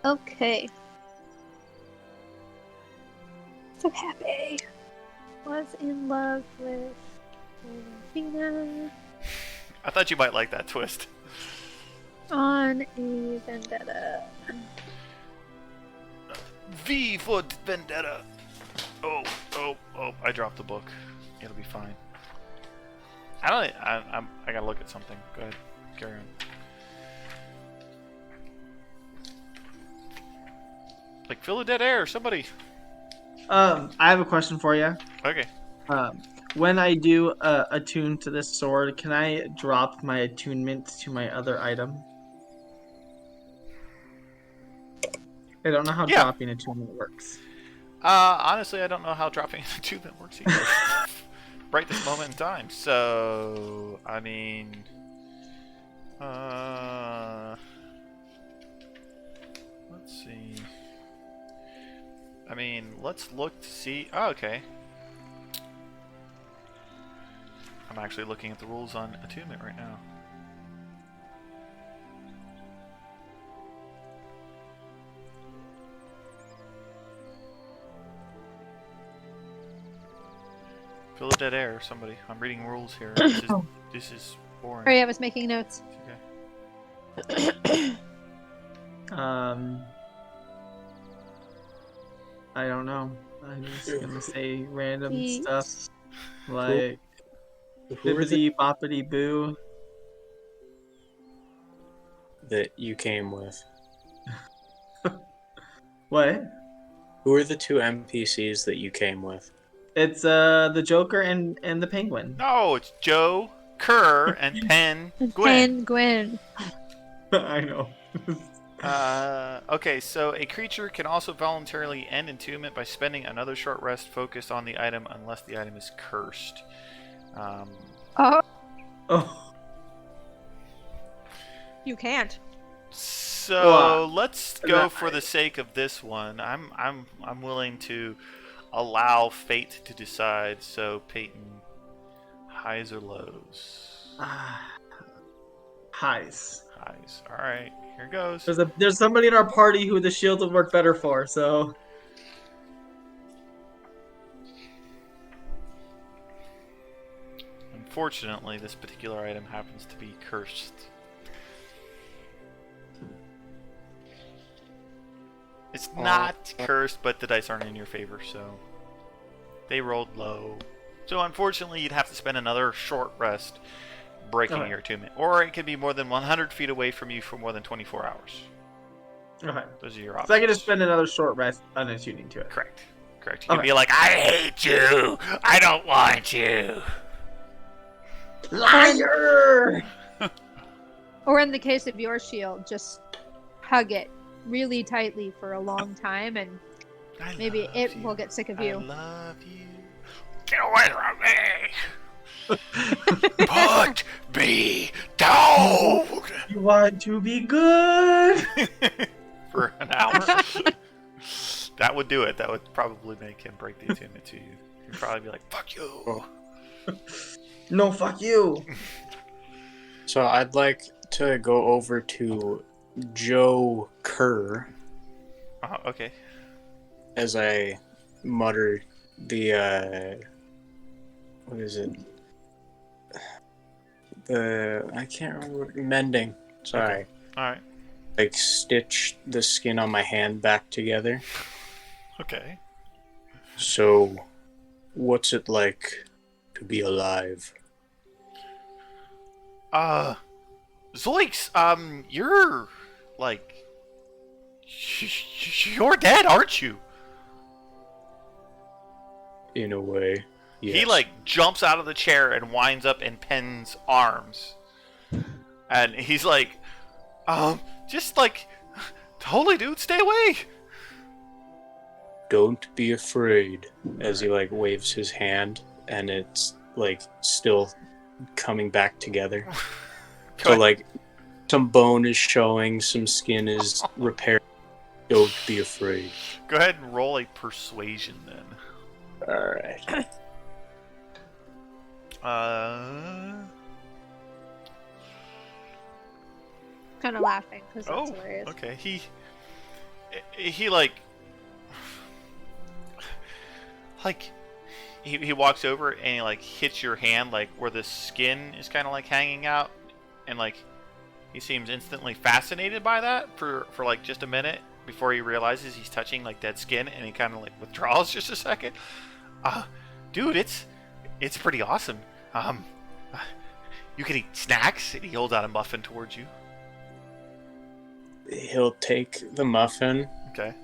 S2: Okay. So happy. Was in love with Vina
S1: I thought you might like that twist.
S2: on a vendetta.
S1: V for Vendetta. Oh, I dropped the book. It'll be fine. I gotta look at something. Go ahead. Carry on. Like, fill a dead air, somebody.
S3: I have a question for you.
S1: Okay.
S3: When I do attune to this sword, can I drop my attunement to my other item? I don't know how
S1: Yeah.
S3: dropping attunement works.
S1: Honestly, I don't know how dropping the tube works either. Right this moment in time. So, I mean, let's see. I mean, let's look to see. Oh, okay. I'm actually looking at the rules on attunement right now. Fill the dead air, somebody. I'm reading rules here. This is boring.
S2: Sorry, I was making notes.
S1: It's okay.
S3: I don't know. I'm just gonna say random
S2: Eat.
S3: stuff like
S4: Who are the
S3: bippity boppity boo.
S4: that you came with?
S3: What?
S4: Who are the 2 NPCs that you came with?
S3: It's the Joker and the Penguin.
S1: No, it's Joe, Kerr, and Penn Gwyn.
S2: Gwen.
S3: I know.
S1: Okay, so a creature can also voluntarily end entombment by spending another short rest focused on the item unless the item is cursed.
S2: Oh,
S3: Oh.
S2: you can't.
S1: So let's go for the sake of this one. I'm willing to allow fate to decide. So, Peyton, highs or lows?
S3: Highs.
S1: Highs. All right, here goes.
S3: There's somebody in our party who the shield would work better for, so.
S1: Unfortunately, this particular item happens to be cursed. It's not cursed, but the dice aren't in your favor, so they rolled low. So unfortunately, you'd have to spend another short rest breaking your attunement. Or it could be more than 100 feet away from you for more than 24 hours.
S3: Okay.
S1: Those are your options.
S3: So I can just spend another short rest unattuning to it.
S1: Correct. You can be like, I hate you! I don't want you!
S3: Liar!
S2: Or in the case of your shield, just hug it really tightly for a long time, and maybe it will get sick of you.
S1: I love you. Get away from me! Put me down!
S3: You want to be good?
S1: For an hour. That would do it. That would probably make him break the attunement to you. He'd probably be like, fuck you.
S3: No, fuck you.
S4: So I'd like to go over to Joe Kerr
S1: Okay.
S4: as I mutter the what is it? I can't remember what mending. Sorry.
S1: Okay. Alright.
S4: Like stitch the skin on my hand back together.
S1: Okay.
S4: So what's it like to be alive?
S1: Zoinks, you're like you're dead, aren't you?
S4: In a way. Yes.
S1: He like jumps out of the chair and winds up in Penn's arms. And he's like, just like, totally, dude, stay away.
S4: Don't be afraid, as he like waves his hand and it's like still coming back together. So like some bone is showing, some skin is repaired. Don't be afraid.
S1: Go ahead and roll a persuasion then.
S4: Alright.
S2: Kind of laughing because that's hilarious.
S1: Okay. He like he walks over and he like hits your hand like where the skin is kind of like hanging out, and like he seems instantly fascinated by that for like just a minute before he realizes he's touching like dead skin, and he kind of like withdraws just a second. Dude, it's pretty awesome. You can eat snacks, and he holds out a muffin towards you.
S4: He'll take the muffin.
S1: Okay.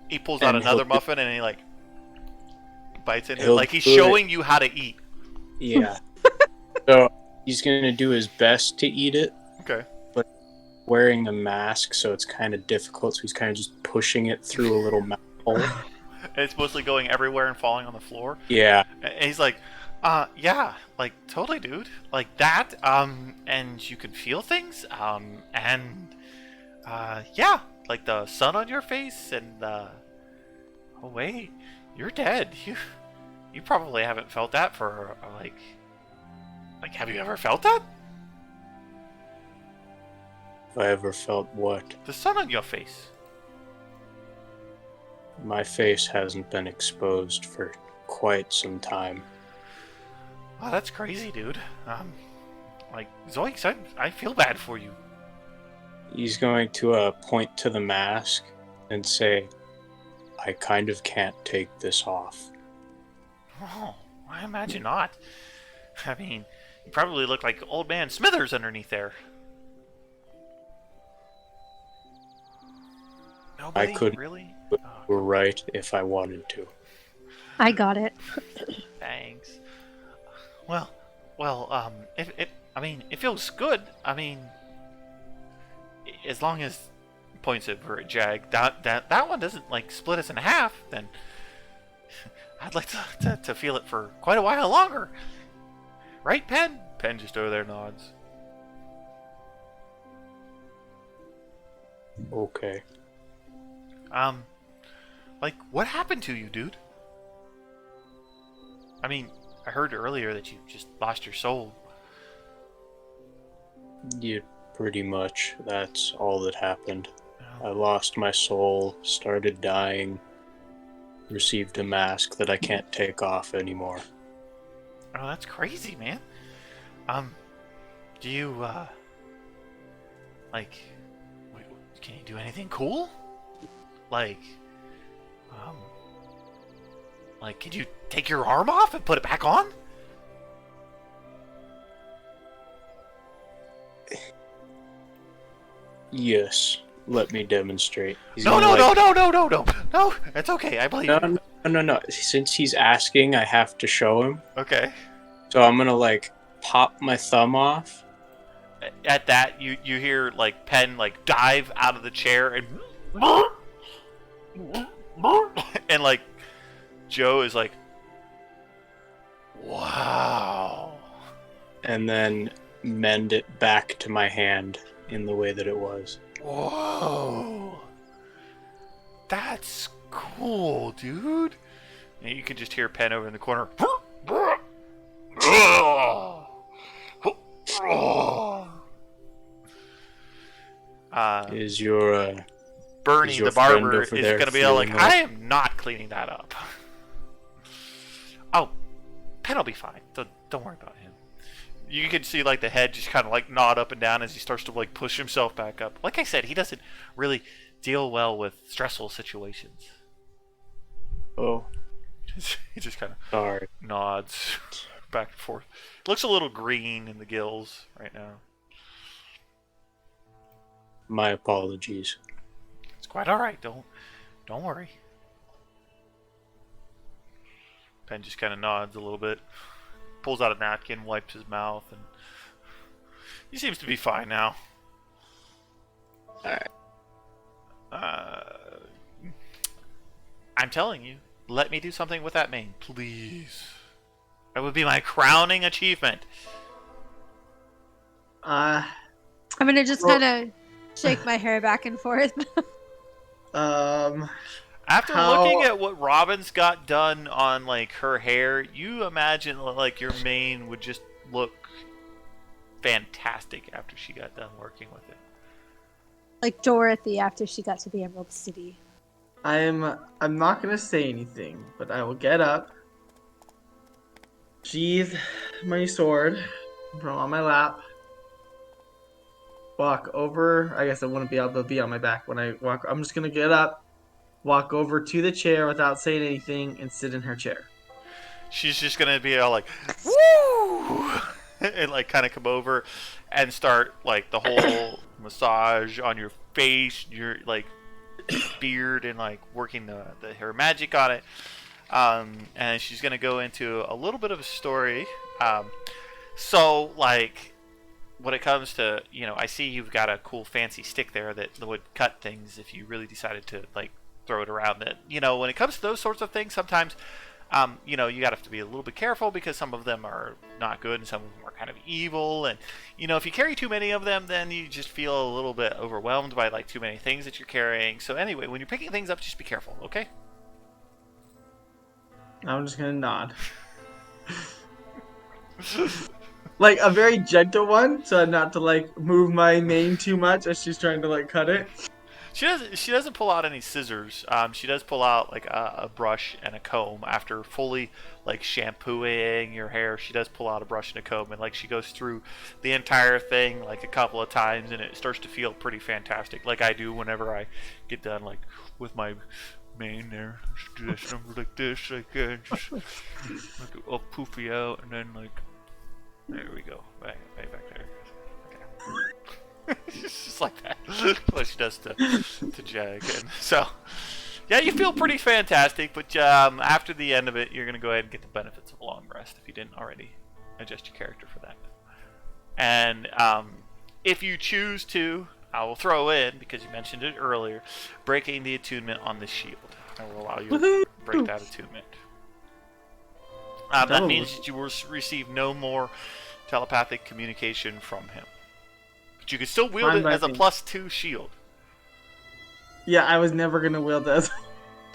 S1: He pulls out another muffin and he like bites into it.
S4: He'll
S1: Like he's
S4: do
S1: showing you how to eat.
S4: Yeah. So he's gonna do his best to eat it.
S1: Okay.
S4: But wearing a mask, so it's kind of difficult. So he's kind of just pushing it through a little mouth hole.
S1: And it's mostly going everywhere and falling on the floor.
S4: Yeah.
S1: And he's like, yeah, like totally, dude. Like that. And you can feel things. Yeah, like the sun on your face and oh wait, you're dead. You probably haven't felt that for like have you ever felt that?
S4: If I ever felt what?
S1: The sun on your face.
S4: My face hasn't been exposed for quite some time.
S1: Oh, that's crazy, dude. Like Zoinks, I feel bad for you.
S4: He's going to point to the mask and say, I kind of can't take this off.
S1: Oh, I imagine not. I mean, you probably look like old man Smithers underneath there. Nobody
S4: I couldn't.
S1: really.
S4: We're right if I wanted to.
S2: I got it.
S1: Thanks. Well, it feels good. I mean, as long as points over at Jag, that one doesn't like split us in half, then I'd like to feel it for quite a while longer. Right, Penn? Penn just over there nods.
S4: Okay.
S1: Like, what happened to you, dude? I mean, I heard earlier that you just lost your soul.
S4: Yeah, pretty much. That's all that happened.
S1: Oh.
S4: I lost my soul, started dying, received a mask that I can't take off anymore.
S1: Oh, that's crazy, man. Do you, like, can you do anything cool? Like, could you take your arm off and put it back on?
S4: Yes, let me demonstrate.
S1: No, it's okay, I believe you.
S4: No. Since he's asking, I have to show him.
S1: Okay.
S4: So I'm gonna, like, pop my thumb off.
S1: At that, you hear, like, Penn, like, dive out of the chair and... and, like, Joe is like, wow.
S4: And then mend it back to my hand in the way that it was.
S1: Whoa. That's cool, dude. And you can just hear Penn over in the corner.
S4: Is your
S1: Bernie,
S4: is your
S1: the barber,
S4: friend
S1: is
S4: over there
S1: going to be all like,
S4: feeling
S1: I am not cleaning that up. Oh, Penn will be fine. Don't worry about him. You can see, like, the head just kind of, like, nod up and down as he starts to, like, push himself back up. Like I said, he doesn't really deal well with stressful situations.
S4: Oh,
S1: He just kind of
S4: sorry.
S1: nods back and forth. Looks a little green in the gills right now.
S4: My apologies.
S1: It's quite all right. Don't worry. Penn just kind of nods a little bit, pulls out a napkin, wipes his mouth, and he seems to be fine now.
S4: All right.
S1: I'm telling you, let me do something with that mane, please. That would be my crowning achievement.
S2: I'm gonna just kind of shake my hair back and forth.
S1: After looking at what Robin's got done on, like, her hair, you imagine, like, your mane would just look fantastic after she got done working with it.
S2: Like Dorothy after she got to the Emerald City.
S3: I'm not gonna say anything, but I will get up, sheathe my sword from on my lap, walk over. I guess I wouldn't be able to be on my back when I walk. I'm just gonna get up, walk over to the chair without saying anything, and sit in her chair.
S1: She's just gonna be all like, woo! And, like, kind of come over and start, like, the whole massage on your face, your, like, beard, and, like, working her magic on it. And she's gonna go into a little bit of a story. So, like, when it comes to, you know, I see you've got a cool fancy stick there that would cut things if you really decided to, like, throw it around. That, you know, when it comes to those sorts of things, sometimes, you know, you gotta have to be a little bit careful because some of them are not good and some of them are kind of evil. And, you know, if you carry too many of them, then you just feel a little bit overwhelmed by, like, too many things that you're carrying. So anyway, when you're picking things up, just be careful, okay?
S3: I'm just gonna nod. Like a very gentle one, so not to, like, move my mane too much as she's trying to, like, cut it.
S1: She doesn't pull out any scissors. She does pull out, like, a brush and a comb after fully, like, shampooing your hair. She does pull out a brush and a comb, and, like, she goes through the entire thing, like, a couple of times, and it starts to feel pretty fantastic, like I do whenever I get done, like, with my mane there. Just do this number like this, like, just like all poofy out, and then, like, there we go, right back there. Okay. It's just like that. What she does to Jag. And so, yeah, you feel pretty fantastic, but after the end of it, you're going to go ahead and get the benefits of a long rest if you didn't already adjust your character for that. And if you choose to, I will throw in, because you mentioned it earlier, breaking the attunement on the shield. I will allow you to break that attunement. That means that you will receive no more telepathic communication from him. But you can still wield it as a +2 shield.
S3: Yeah, I was never gonna wield this.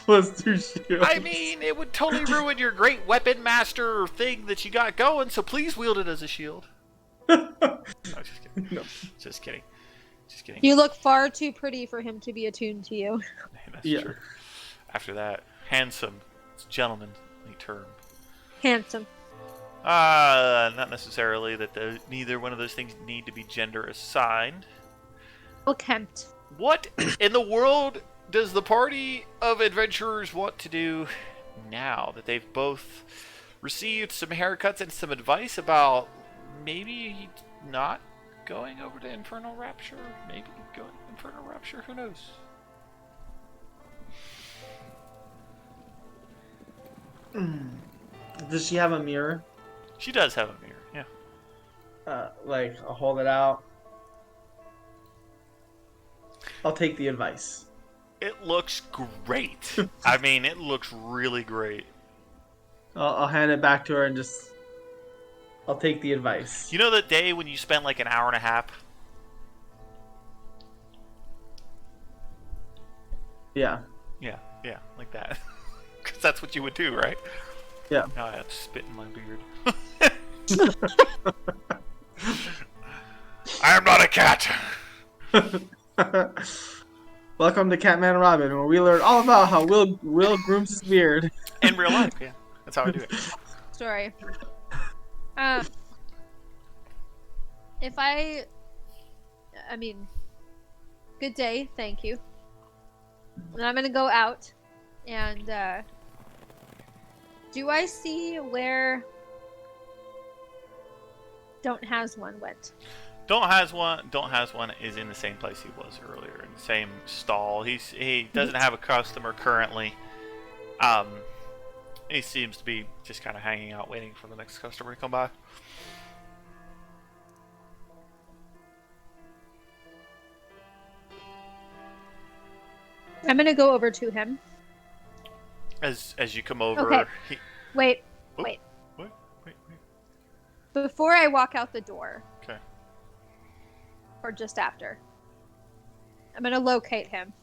S3: +2 shield.
S1: I mean, it would totally ruin your great weapon master thing that you got going, so please wield it as a shield. No, just kidding.
S3: No.
S1: Just kidding. Just kidding.
S2: You look far too pretty for him to be attuned to you.
S1: That's
S3: Yeah.
S1: true. After that, handsome. It's gentlemanly term.
S2: Handsome.
S1: Not necessarily that neither one of those things need to be gender assigned.
S2: Well kempt.
S1: What in the world does the party of adventurers want to do now that they've both received some haircuts and some advice about maybe not going over to Infernal Rapture? Maybe going to Infernal Rapture? Who knows?
S3: Does she have a mirror?
S1: She does have a mirror, yeah.
S3: Like, I'll hold it out. I'll take the advice.
S1: It looks great. I mean, it looks really great.
S3: I'll hand it back to her and just... I'll take the advice.
S1: You know that day when you spent like an hour and a half?
S3: Yeah.
S1: Yeah, like that. Because that's what you would do, right?
S3: Yeah.
S1: Now I have to spit in my beard. I am not a cat!
S3: Welcome to Catman and Robin, where we learn all about how Will grooms his beard.
S1: In real life, yeah. That's how I do it.
S2: Story. If I mean, good day, thank you. And I'm gonna go out, and do I see where Don't Has One went?
S1: Don't Has One is in the same place he was earlier, in the same stall. He doesn't have a customer currently. He seems to be just kind of hanging out, waiting for the next customer to come by.
S2: I'm gonna go over to him.
S1: As you come over,
S2: Okay. Wait.
S1: Wait.
S2: Before I walk out the door,
S1: Okay.
S2: or just after, I'm gonna locate him.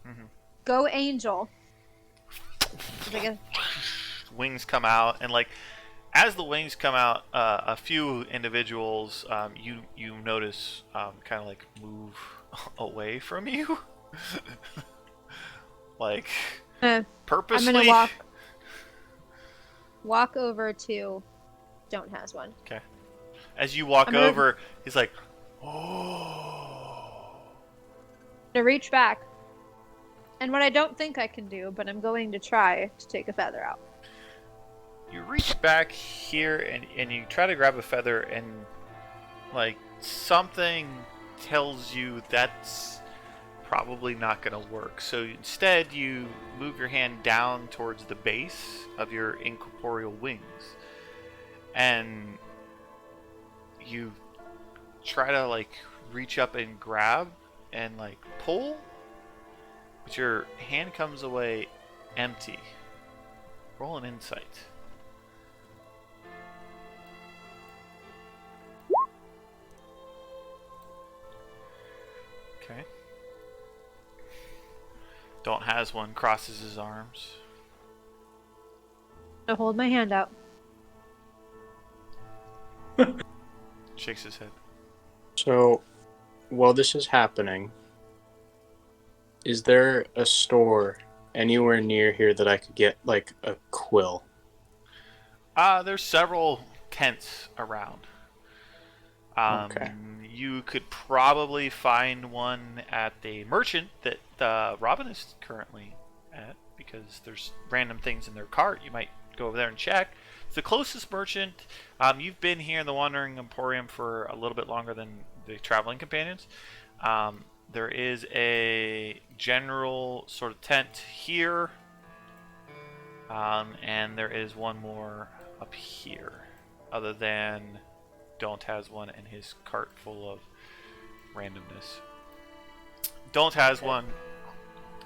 S1: Mhm.
S2: Go Angel.
S1: Wings come out, and like as the wings come out, a few individuals you notice kind of like move away from you, like purposely.
S2: I'm gonna walk over to Don't Has One.
S1: Okay. As you walk
S2: gonna-
S1: over, he's like, "Oh."
S2: To reach back, and what I don't think I can do, but I'm going to try to take a feather out.
S1: You reach back here and you try to grab a feather, and like something tells you that's probably not going to work. So instead you move your hand down towards the base of your incorporeal wings, and you try to like reach up and grab and like pull, but your hand comes away empty. Roll an insight. Okay. Don't Has One crosses his arms.
S2: To hold my hand out.
S1: Shakes his head.
S4: So, while this is happening, is there a store anywhere near here that I could get like a quill?
S1: There's several tents around.
S4: Okay.
S1: You could probably find one at the merchant that Robin is currently at, because there's random things in their cart. You might go over there and check. It's the closest merchant. You've been here in the Wandering Emporium for a little bit longer than the Traveling Companions. There is a general sort of tent here, and there is one more up here, other than Don't Has One and his cart full of randomness. Don't Has One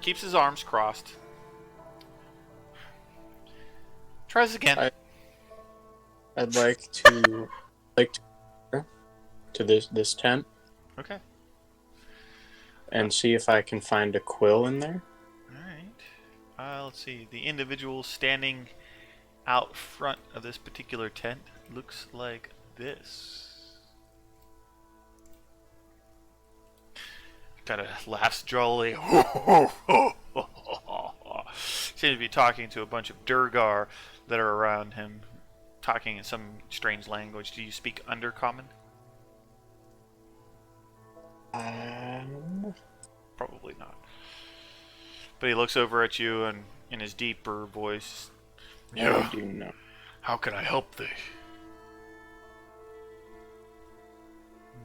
S1: keeps his arms crossed. Tries again.
S4: I'd like to to this tent
S1: Okay.
S4: and see if I can find a quill in there.
S1: Alright. let's see. The individual standing out front of this particular tent looks like this. Kind of laughs drolly. Seems to be talking to a bunch of Durgar that are around him, talking in some strange language. Do you speak Undercommon? Probably not. But he looks over at you and in his deeper voice,
S4: I do not.
S1: how can I help thee?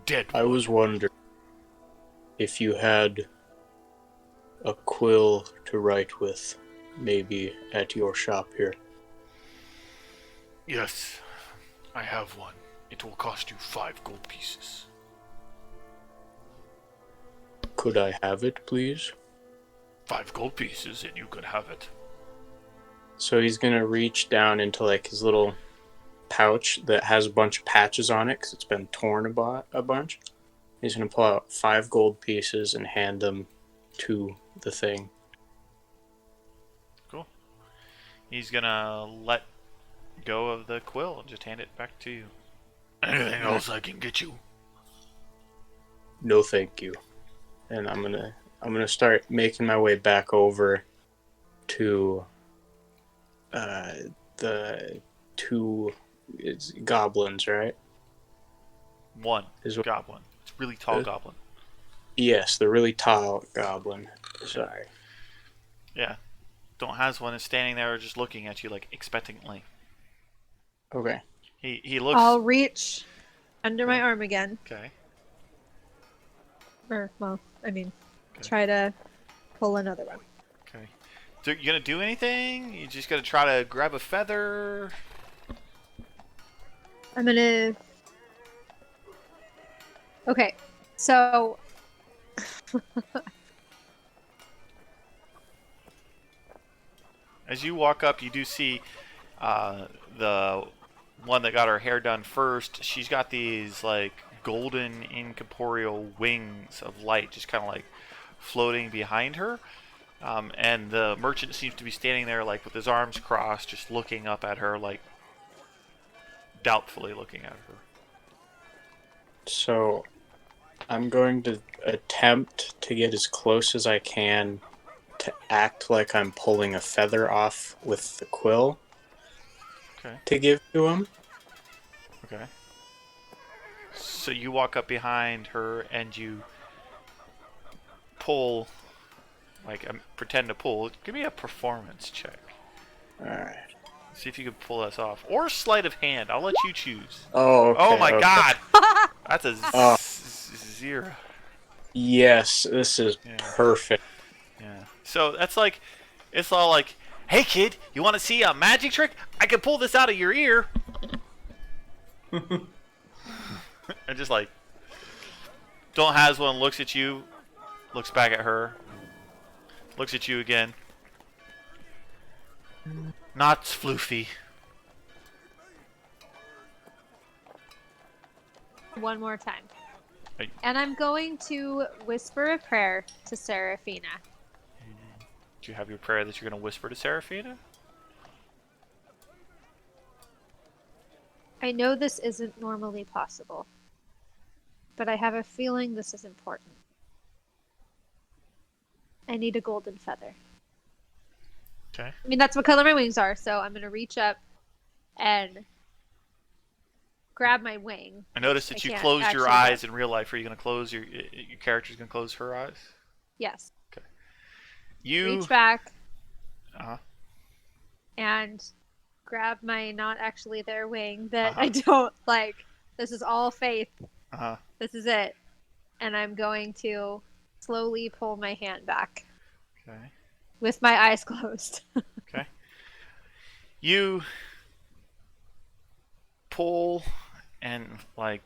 S1: Dead
S4: I was wondering if you had a quill to write with, maybe at your shop here.
S1: Yes, I have one. It will cost you 5 gold pieces.
S4: Could I have it, please?
S1: 5 gold pieces and you could have it.
S4: So he's gonna reach down into like his little pouch that has a bunch of patches on it because it's been torn a bunch. He's gonna pull out 5 gold pieces and hand them to the thing.
S1: Cool. He's gonna let go of the quill and just hand it back to you. Anything else I can get you?
S4: No, thank you. And I'm gonna start making my way back over to the 2 goblins, right?
S1: One
S4: Is what-
S1: goblin. It's a really tall goblin.
S4: Yes, the really tall goblin. Sorry.
S1: Yeah. Don't has one is standing there just looking at you like expectantly.
S4: Okay.
S1: He looks
S2: I'll reach under my arm again.
S1: okay.
S2: Or, well, I mean,
S1: Okay.
S2: try to pull another one.
S1: Okay. So you gonna do anything? You just gonna try to grab a feather?
S2: I'm gonna. Okay, so.
S1: As you walk up, you do see the one that got her hair done first. She's got these like golden incorporeal wings of light, just kind of like floating behind her. And the merchant seems to be standing there, like with his arms crossed, just looking up at her, like doubtfully looking at her.
S4: So I'm going to attempt to get as close as I can to act like I'm pulling a feather off with the quill
S1: Okay.
S4: to give to him.
S1: Okay. So you walk up behind her and you pull, like pretend to pull. Give me a performance check.
S4: Alright.
S1: See if you can pull this off, or sleight of hand. I'll let you choose.
S4: Oh, okay,
S1: Oh my
S4: okay.
S1: God, that's a
S4: Oh.
S1: 0.
S4: Yes, this is
S1: Yeah.
S4: perfect.
S1: Yeah. So that's like, it's all like, hey kid, you want to see a magic trick? I can pull this out of your ear. And just like, don't has one looks at you, looks back at her, looks at you again. Not floofy.
S2: One more time.
S1: Hey.
S2: And I'm going to whisper a prayer to Seraphina.
S1: Do you have your prayer that you're going to whisper to Seraphina?
S2: I know this isn't normally possible, but I have a feeling this is important. I need a golden feather.
S1: Okay.
S2: I mean, that's what color my wings are, so I'm going to reach up and grab my wing.
S1: I noticed that
S2: I
S1: you
S2: can't
S1: closed your
S2: actually
S1: eyes in real life. Are you going to close your character's going to close her eyes?
S2: Yes.
S1: You
S2: Reach back
S1: uh-huh.
S2: and grab my not actually their wing that
S1: Uh-huh.
S2: I don't like. This is all faith.
S1: Uh-huh.
S2: This is it. And I'm going to slowly pull my hand back
S1: Okay.
S2: with my eyes closed.
S1: Okay. You pull and like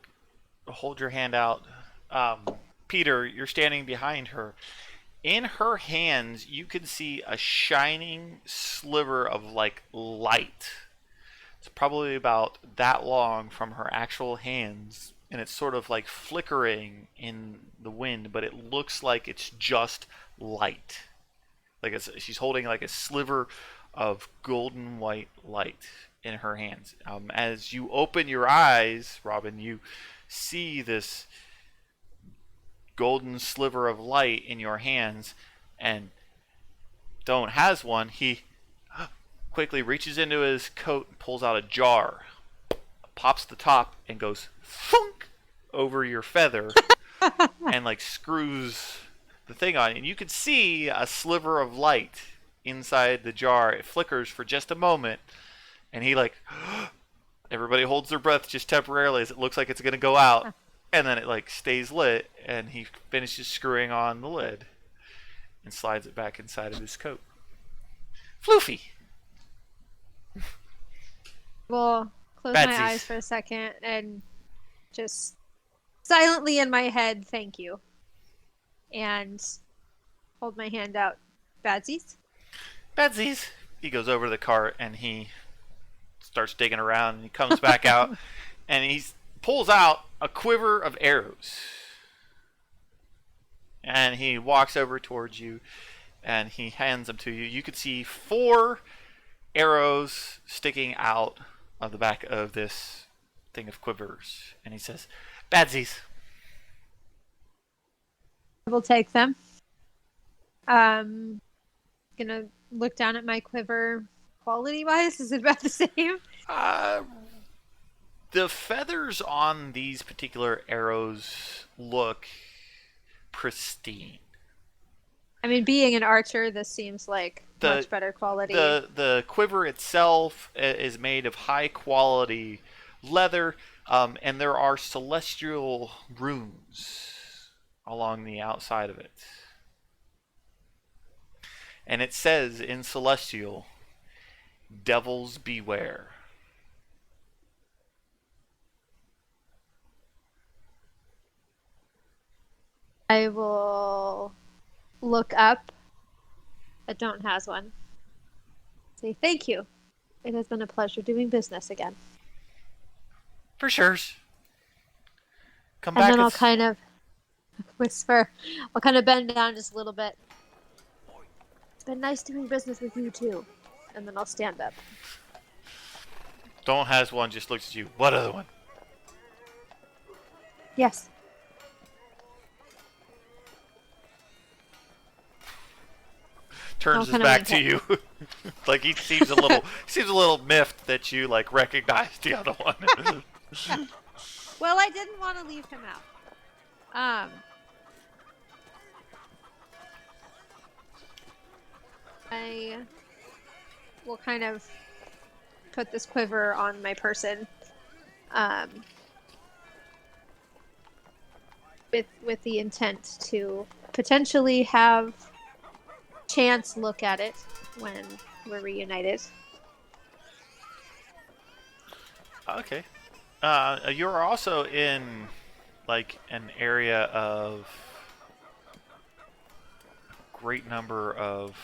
S1: hold your hand out. Peter, you're standing behind her. In her hands, you can see a shining sliver of like light. It's probably about that long from her actual hands, and it's sort of like flickering in the wind, but it looks like it's just light. she's holding like a sliver of golden white light in her hands. As you open your eyes, Robin, you see this golden sliver of light in your hands, and Don't has one. He quickly reaches into his coat and pulls out a jar, pops the top, and goes thunk over your feather and like screws the thing on. And you can see a sliver of light inside the jar. It flickers for just a moment, and he like everybody holds their breath just temporarily as it looks like it's gonna go out, and then it like stays lit, and he finishes screwing on the lid and slides it back inside of his coat. Floofy.
S2: We'll close
S1: Badsies.
S2: my eyes for a second and just silently in my head, thank you. And hold my hand out. Badsies?
S1: Badsies. He goes over to the cart and he starts digging around, and he comes back out and he pulls out a quiver of arrows. And he walks over towards you and he hands them to you. You can see 4 arrows sticking out of the back of this thing of quivers. And he says, Badsies.
S2: I will take them. Gonna look down at my quiver. Quality wise, is it about the same?
S1: The feathers on these particular arrows look pristine.
S2: I mean, being an archer, this seems like much better quality.
S1: The quiver itself is made of high quality leather, and there are celestial runes along the outside of it. And it says in celestial, devils beware.
S2: I will look up at Don't Has One. Say thank you. It has been a pleasure doing business again.
S1: For sure. Come
S2: And
S1: back.
S2: then I'll kind of whisper. I'll kind of bend down just a little bit. It's been nice doing business with you too. And then I'll stand up.
S1: Don't Has One just looks at you. What other one?
S2: Yes.
S1: Turns his back to you. Like he seems a little miffed that you like recognized the other one.
S2: Well, I didn't want to leave him out. I will kind of put this quiver on my person. With the intent to potentially have Chance look at it when we're reunited.
S1: Okay. You're also in like an area of a great number of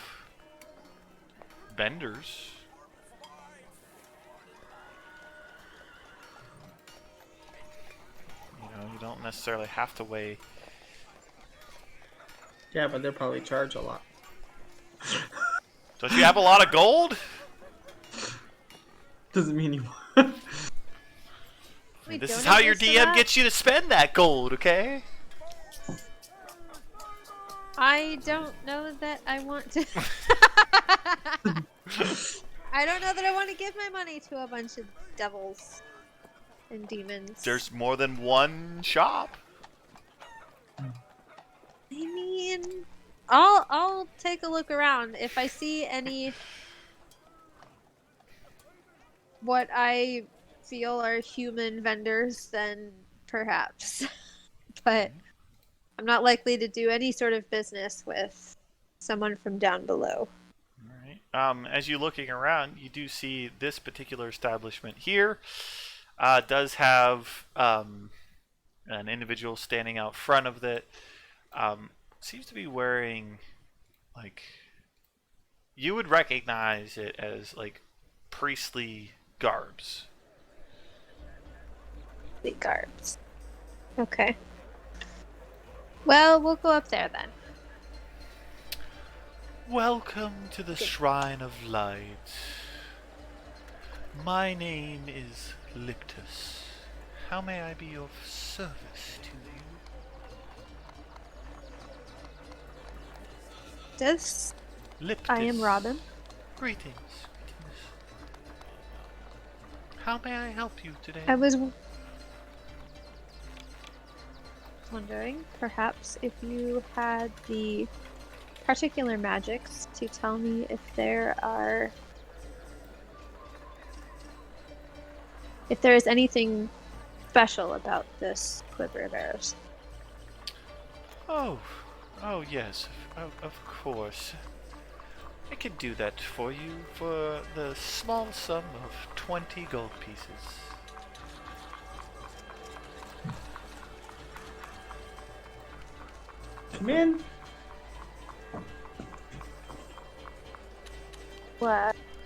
S1: vendors. You don't necessarily have to weigh.
S3: Yeah, but they'll probably charge a lot.
S1: Don't you have a lot of gold?
S3: Doesn't mean you.
S2: We
S1: This is
S2: donate
S1: how your
S2: this to
S1: DM
S2: that?
S1: gets you to spend that gold, okay?
S2: I don't know that I want to. I don't know that I want to give my money to a bunch of devils and demons.
S1: There's more than one shop.
S2: I mean, I'll take a look around. If I see any what I feel are human vendors, then perhaps. But I'm not likely to do any sort of business with someone from down below.
S1: All right. As you're looking around, you do see this particular establishment here does have an individual standing out front of it. Seems to be wearing like you would recognize it as like priestly garbs.
S2: The garbs. Okay. Well, we'll go up there then.
S1: Welcome to the Shrine of Light. My name is Liptus. How may I be of service to you?
S2: This,
S1: Liptus.
S2: I am Robin.
S1: Greetings. How may I help you today?
S2: I was wondering, perhaps, if you had the particular magics to tell me if there is anything special about this quiver of arrows.
S1: Oh, yes, of course. I can do that for you for the small sum of 20 gold pieces.
S3: Come in.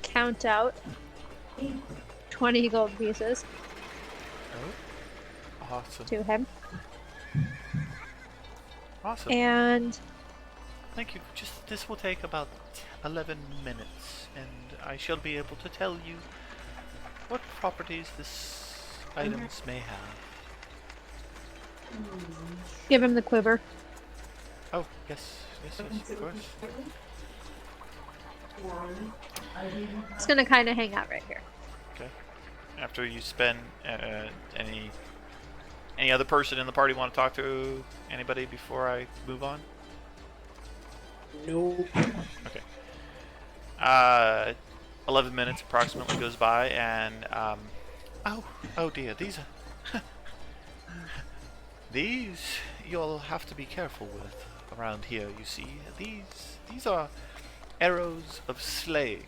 S2: Count out 20 gold pieces
S1: Oh, awesome.
S2: to him.
S1: Awesome.
S2: And
S1: Thank you. This will take about 11 minutes, and I shall be able to tell you what properties this items may have.
S2: give him the quiver.
S1: Oh, yes, of course.
S2: It's gonna kind of hang out right here.
S1: Okay. After you spend any other person in the party want to talk to anybody before I move on?
S4: Nope.
S1: Okay. 11 minutes approximately goes by, and oh dear, these are these you'll have to be careful with around here. You see, these are arrows of slaying.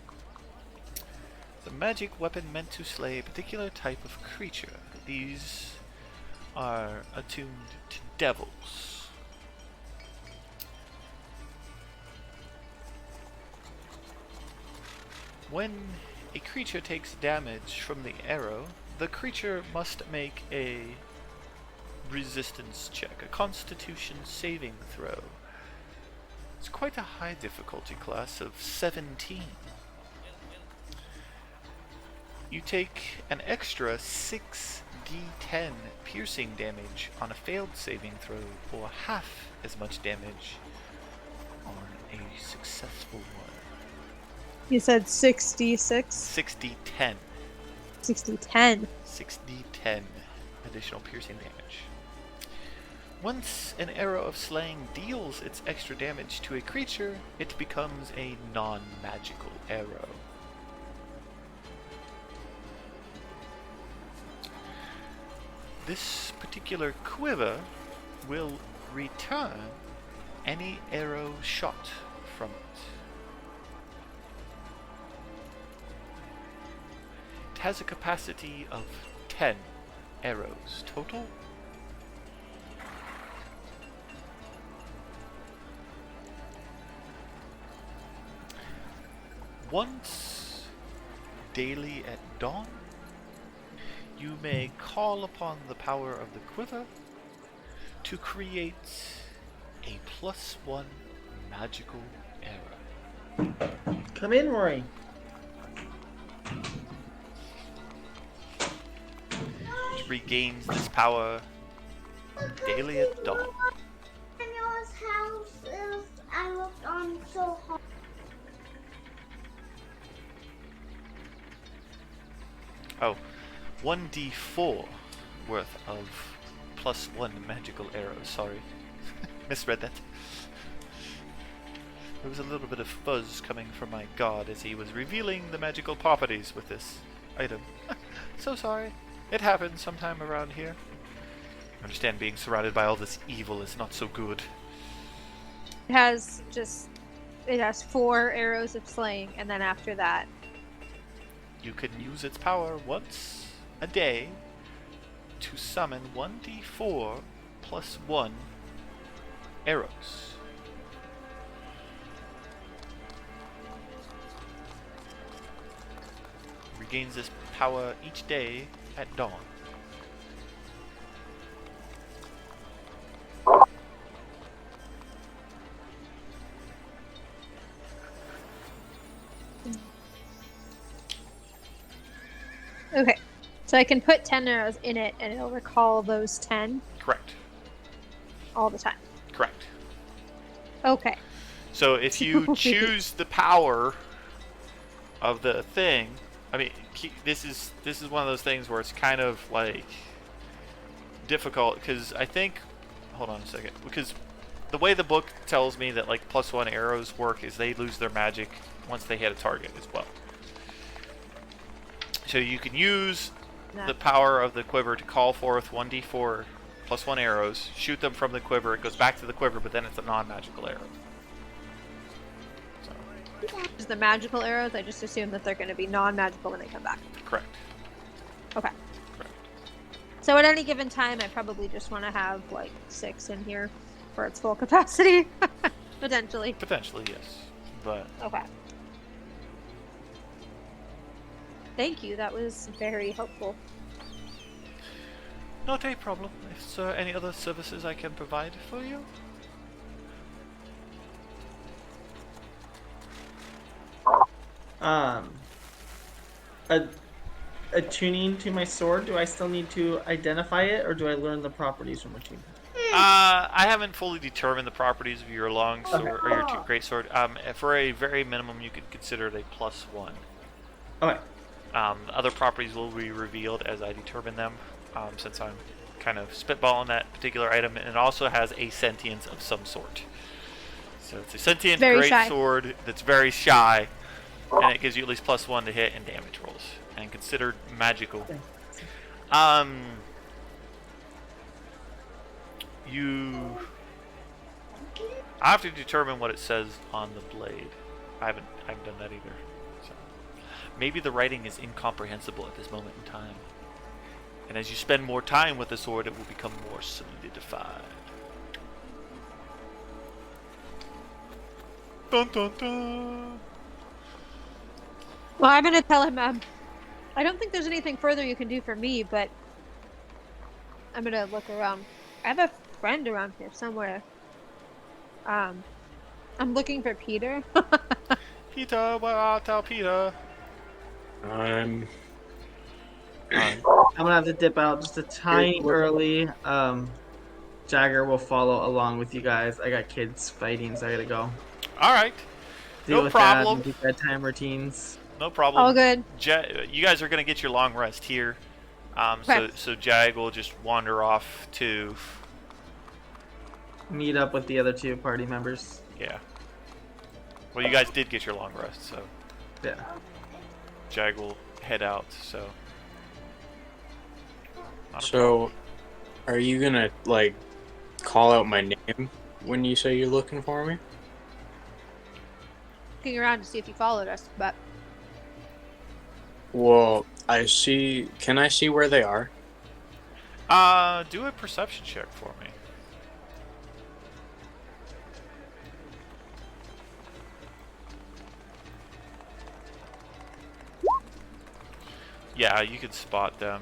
S1: It's a magic weapon meant to slay a particular type of creature. These are attuned to devils. When a creature takes damage from the arrow, the creature must make a resistance check, a constitution saving throw. It's quite a high difficulty class of 17. You take an extra 6d10 piercing damage on a failed saving throw, or half as much damage on a successful one.
S2: You said 66?
S1: 6d10.
S2: 60-10.
S1: 6d10 additional piercing damage. Once an arrow of slaying deals its extra damage to a creature, it becomes a non-magical arrow. This particular quiver will return any arrow shot from it. It has a capacity of 10 arrows total. Once daily at dawn, you may call upon the power of the quiver to create a +1 magical arrow.
S3: Come in, Rory.
S1: Which regains this power daily at dawn.
S6: Daniel's house is, I looked on so hard.
S1: Oh, 1d4 worth of +1 magical arrows. Sorry. Misread that. There was a little bit of fuzz coming from my god as he was revealing the magical properties with this item. So sorry. It happens sometime around here. I understand being surrounded by all this evil is not so good.
S2: It has 4 arrows of slaying, and then after that,
S1: You can use its power once a day to summon 1d4 +1 arrows. Regains this power each day at dawn.
S2: So I can put 10 arrows in it, and it'll recall those 10
S1: Correct.
S2: all the time.
S1: Correct.
S2: Okay.
S1: So if you choose the power of the thing, I mean, this is one of those things where it's kind of like difficult because I think. Hold on a second, because the way the book tells me that like +1 arrows work is they lose their magic once they hit a target as well. So you can use the power of the quiver to call forth 1d4 +1 arrows, shoot them from the quiver. It goes back to the quiver, but then it's a non-magical arrow. So.
S2: Just the magical arrows, I just assume that they're going to be non-magical when they come back.
S1: Correct.
S2: Okay.
S1: Correct.
S2: So at any given time, I probably just want to have like 6 in here for its full capacity, potentially.
S1: Potentially, yes, but
S2: Okay. Thank you. That was very helpful.
S1: not a problem. Is there any other services I can provide for you?
S3: Attuning to my sword. Do I still need to identify it, or do I learn the properties from attuning?
S1: I haven't fully determined the properties of your long sword or your great sword. For a very minimum, you could consider it a +1.
S3: Okay.
S1: Other properties will be revealed as I determine them, since I'm kind of spitballing that particular item, and it also has a sentience of some sort. So it's a sentient great sword that's very shy, and it gives you at least +1 to hit and damage rolls, and considered magical. I have to determine what it says on the blade. I haven't done that either. So maybe the writing is incomprehensible at this moment in time. And as you spend more time with the sword, it will become more solidified. Dun dun dun.
S2: Well, I'm gonna tell him. I don't think there's anything further you can do for me, but I'm gonna look around. I have a friend around here somewhere. I'm looking for Peter.
S1: Peter, where art thou, Peter?
S3: I'm gonna have to dip out just a tiny early. Jagger will follow along with you guys. I got kids fighting, so I gotta go.
S1: All right.
S3: Deal
S1: No
S3: with
S1: problem.
S3: that. Maybe bedtime routines.
S1: No problem.
S2: All good.
S1: You guys are gonna get your long rest here.
S2: Okay.
S1: So Jag will just wander off to
S3: Meet up with the other 2 party members.
S1: yeah. Well, you guys did get your long rest, so
S3: Yeah.
S1: Jag will head out. So. Not a
S4: So, are you gonna like call out my name when you say you're looking for me?
S2: Looking around to see if you followed us, but
S4: Well, I see. Can I see where they are?
S1: do a perception check for me. Yeah, you can spot them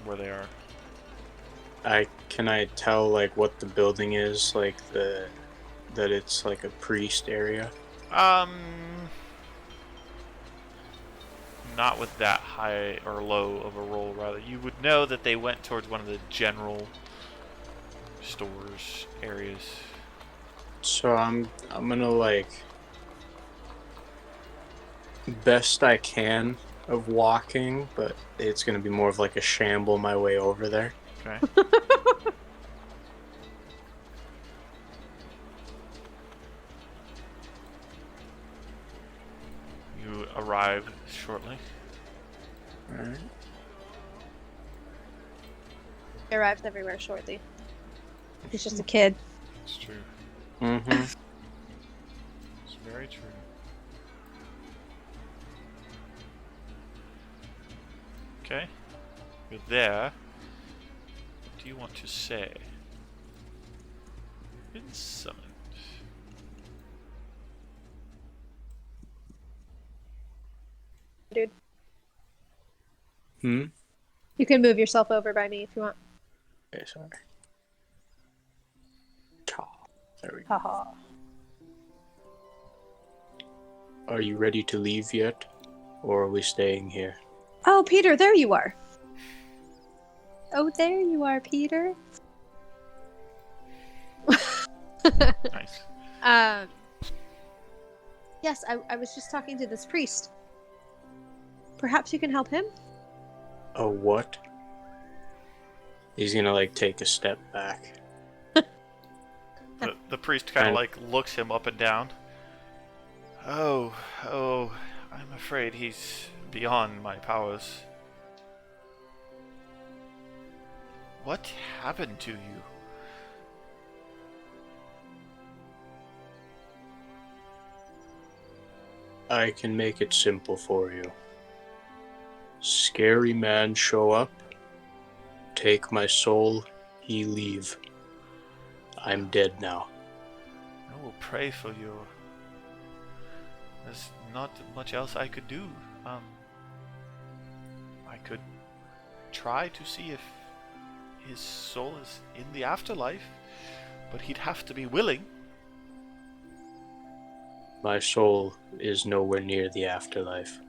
S1: where they are.
S4: Can I tell like what the building is, like that it's like a priest area?
S1: Not with that high or low of a roll. Rather, you would know that they went towards one of the general stores areas.
S4: So I'm gonna like best I can of walking, but it's gonna be more of like a shamble my way over there.
S1: Okay. You arrive shortly.
S4: Alright.
S2: he arrives everywhere shortly. He's just a kid.
S1: It's true.
S4: Mm-hmm.
S1: It's very true. Okay. You're there. What do you want to say? Been summoned.
S2: Dude,
S4: Hmm?
S2: you can move yourself over by me if you want.
S4: Okay, sorry. There we go.
S2: Haha.
S4: Are you ready to leave yet? Or are we staying here?
S2: Oh, Peter, there you are. Oh, there you are, Peter.
S1: Nice.
S2: Yes, I was just talking to this priest. Perhaps you can help him?
S4: A what? He's gonna like take a step back.
S1: The priest kind of
S4: And-
S1: like looks him up and down. Oh, I'm afraid he's beyond my powers. What happened to you?
S4: I can make it simple for you. Scary man show up, take my soul, he leave. I'm dead now.
S1: I will pray for you. There's not much else I could do. I could try to see if his soul is in the afterlife, but he'd have to be willing.
S4: My soul is nowhere near the afterlife.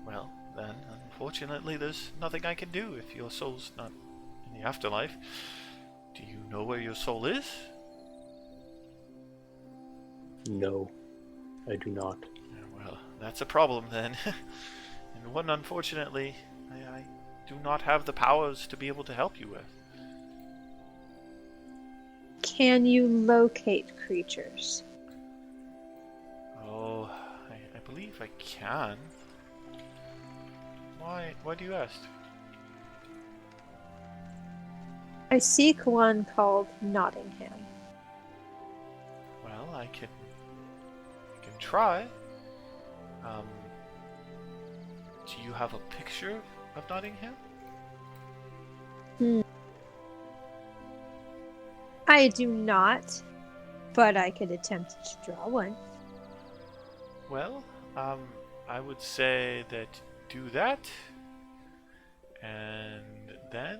S1: Well, then, unfortunately, there's nothing I can do if your soul's not in the afterlife. Do you know where your soul is?
S4: No, I do not.
S1: Well, that's a problem then. And one, unfortunately, I do not have the powers to be able to help you with.
S2: Can you locate creatures?
S1: Oh, I believe I can. Why do you ask?
S2: I seek one called Nottingham.
S1: Well, I can try. Do you have a picture of Nottingham?
S2: I do not, but I could attempt to draw one.
S1: Well, I would say that do that, and then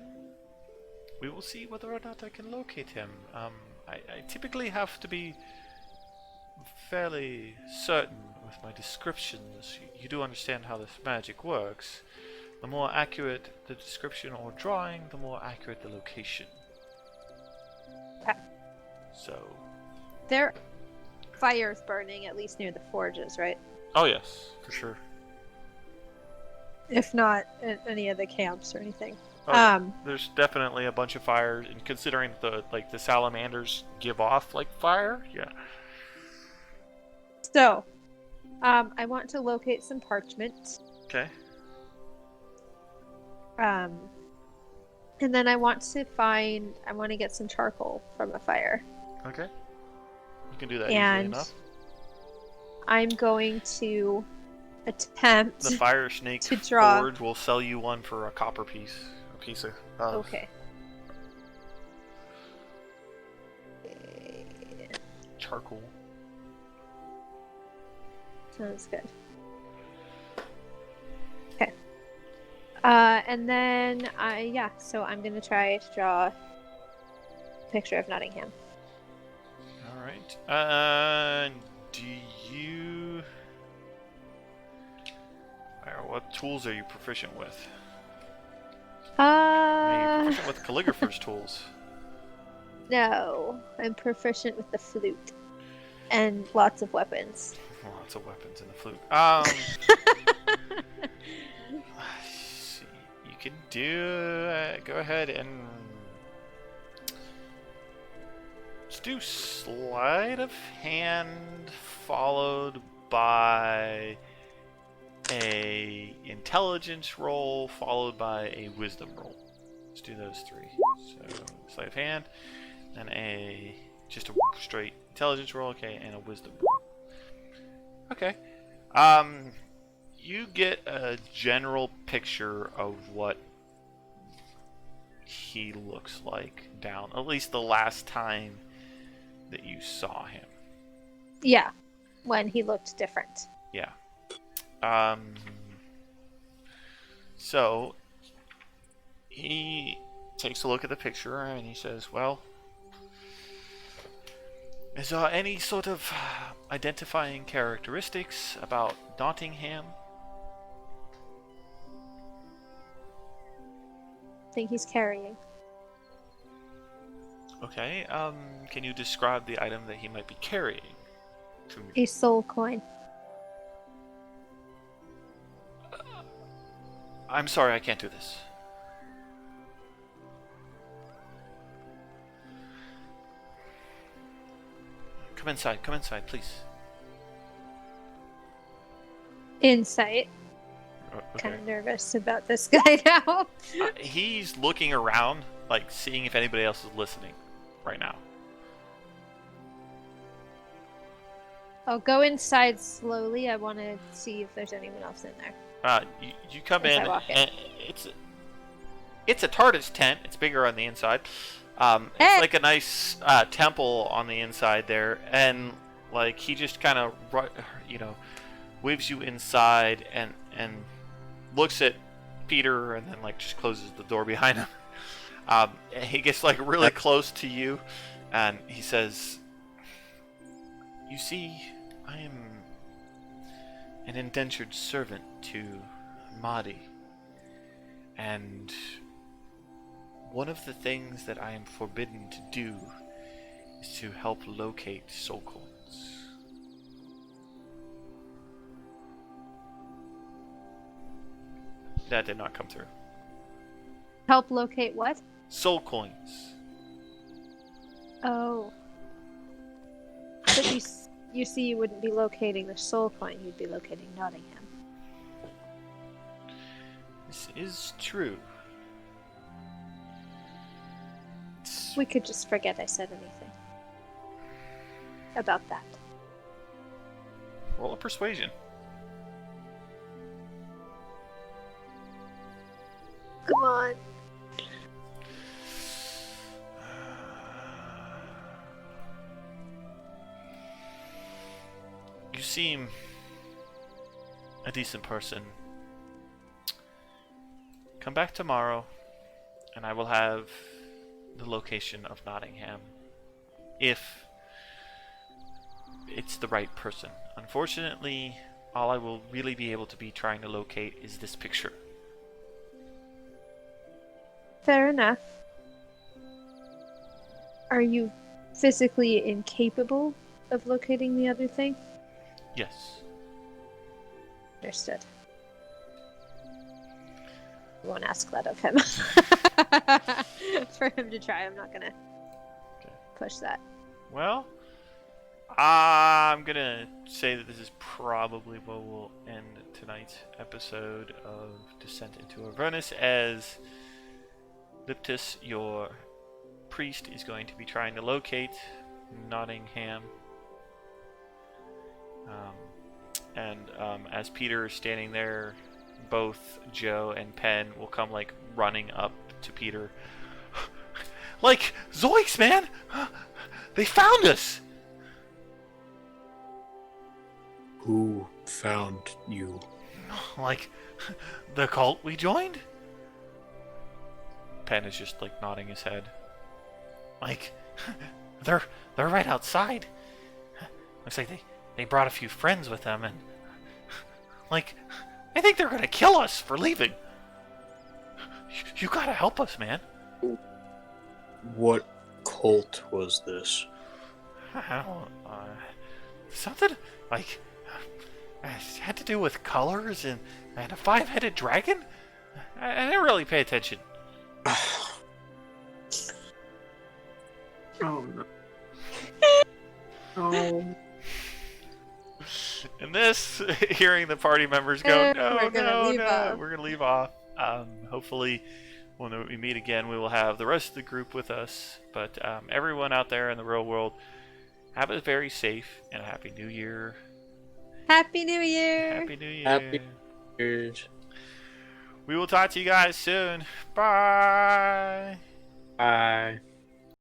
S1: we will see whether or not I can locate him. I typically have to be fairly certain with my descriptions. You do understand how this magic works. The more accurate the description or drawing, the more accurate the location.
S2: Okay.
S1: So.
S2: There are fires burning, at least near the forges, right?
S1: Oh yes, for sure.
S2: If not in any of the camps or anything.
S1: Oh, yeah. There's definitely a bunch of fires, and considering the salamanders give off like fire, yeah.
S2: So, I want to locate some parchment.
S1: Okay.
S2: And then I want to get some charcoal from a fire.
S1: Okay. You can do that easily
S2: And
S1: enough.
S2: I'm going to attempt
S1: The fire snake
S2: to draw.
S1: forge will sell you one for a copper piece. A piece of.
S2: Okay.
S1: Charcoal.
S2: Sounds good. Okay. And then so I'm gonna try to draw a picture of Nottingham.
S1: All right. Do you? What tools are you proficient with? Are you proficient with calligrapher's tools?
S2: No, I'm proficient with the flute and lots of weapons.
S1: Lots of weapons in the flute. Let's see. You can do. Go ahead and let's do sleight of hand followed by a intelligence roll followed by a wisdom roll. Let's do those three. So sleight of hand, then just a straight intelligence roll, okay, and a wisdom roll. Okay. You get a general picture of what he looks like down, at least the last time that you saw him.
S2: Yeah, when he looked different.
S1: Yeah. So he takes a look at the picture and he says, well, is there any sort of identifying characteristics about Nottingham?
S2: think he's carrying.
S1: Okay. Can you describe the item that he might be carrying to me?
S2: A soul coin.
S1: I'm sorry, I can't do this. Come inside, please.
S2: Insight.
S1: Okay.
S2: Kind of nervous about this guy now.
S1: He's looking around, like seeing if anybody else is listening right now.
S2: I'll go inside slowly. I want to see if there's anyone else in there.
S1: You come
S2: As
S1: in,
S2: I walk in.
S1: and it's a TARDIS tent. It's bigger on the inside.
S2: Hey!
S1: It's like a nice temple on the inside there, and like he just kind of waves you inside and looks at Peter, and then like just closes the door behind him. He gets like really close to you, and he says, "You see, I am an indentured servant to Mahdi, and one of the things that I am forbidden to do is to help locate soul coins." That did not come through.
S2: Help locate what?
S1: Soul coins.
S2: Oh. But you see, you wouldn't be locating the soul coin. You'd be locating Nottingham.
S1: This is true.
S2: We could just forget I said anything about that.
S1: Roll a persuasion.
S2: Come on.
S1: You seem a decent person. Come back tomorrow, and I will have the location of Nottingham, if it's the right person. Unfortunately, all I will really be able to be trying to locate is this picture.
S2: Fair enough. Are you physically incapable of locating the other thing?
S1: Yes.
S2: Understood. I won't ask that of him. For him to try, I'm not gonna push that.
S1: Well, I'm gonna say that this is probably what will end tonight's episode of Descent into Avernus, as Liptus, your priest, is going to be trying to locate Nottingham. As Peter is standing there, both Joe and Penn will come like running up to Peter. Like, Zoinks, man! They found us!
S4: Who found you?
S1: Like, the cult we joined? Penn is just like nodding his head. Like, they're right outside. Looks like they brought a few friends with them, and like, I think they're gonna kill us for leaving. You gotta help us, man.
S4: What cult was this?
S1: I don't, something like it had to do with colors and a five-headed dragon. I didn't really pay attention.
S3: Oh no. Oh.
S1: And this, hearing the party members go, no,
S2: we're gonna leave off.
S1: we're gonna leave off. Hopefully, when we meet again, we will have the rest of the group with us. But everyone out there in the real world, have a very safe and a happy New Year.
S2: Happy New Year!
S1: Happy New Year.
S4: Happy Year's.
S1: We will talk to you guys soon. Bye.
S4: Bye.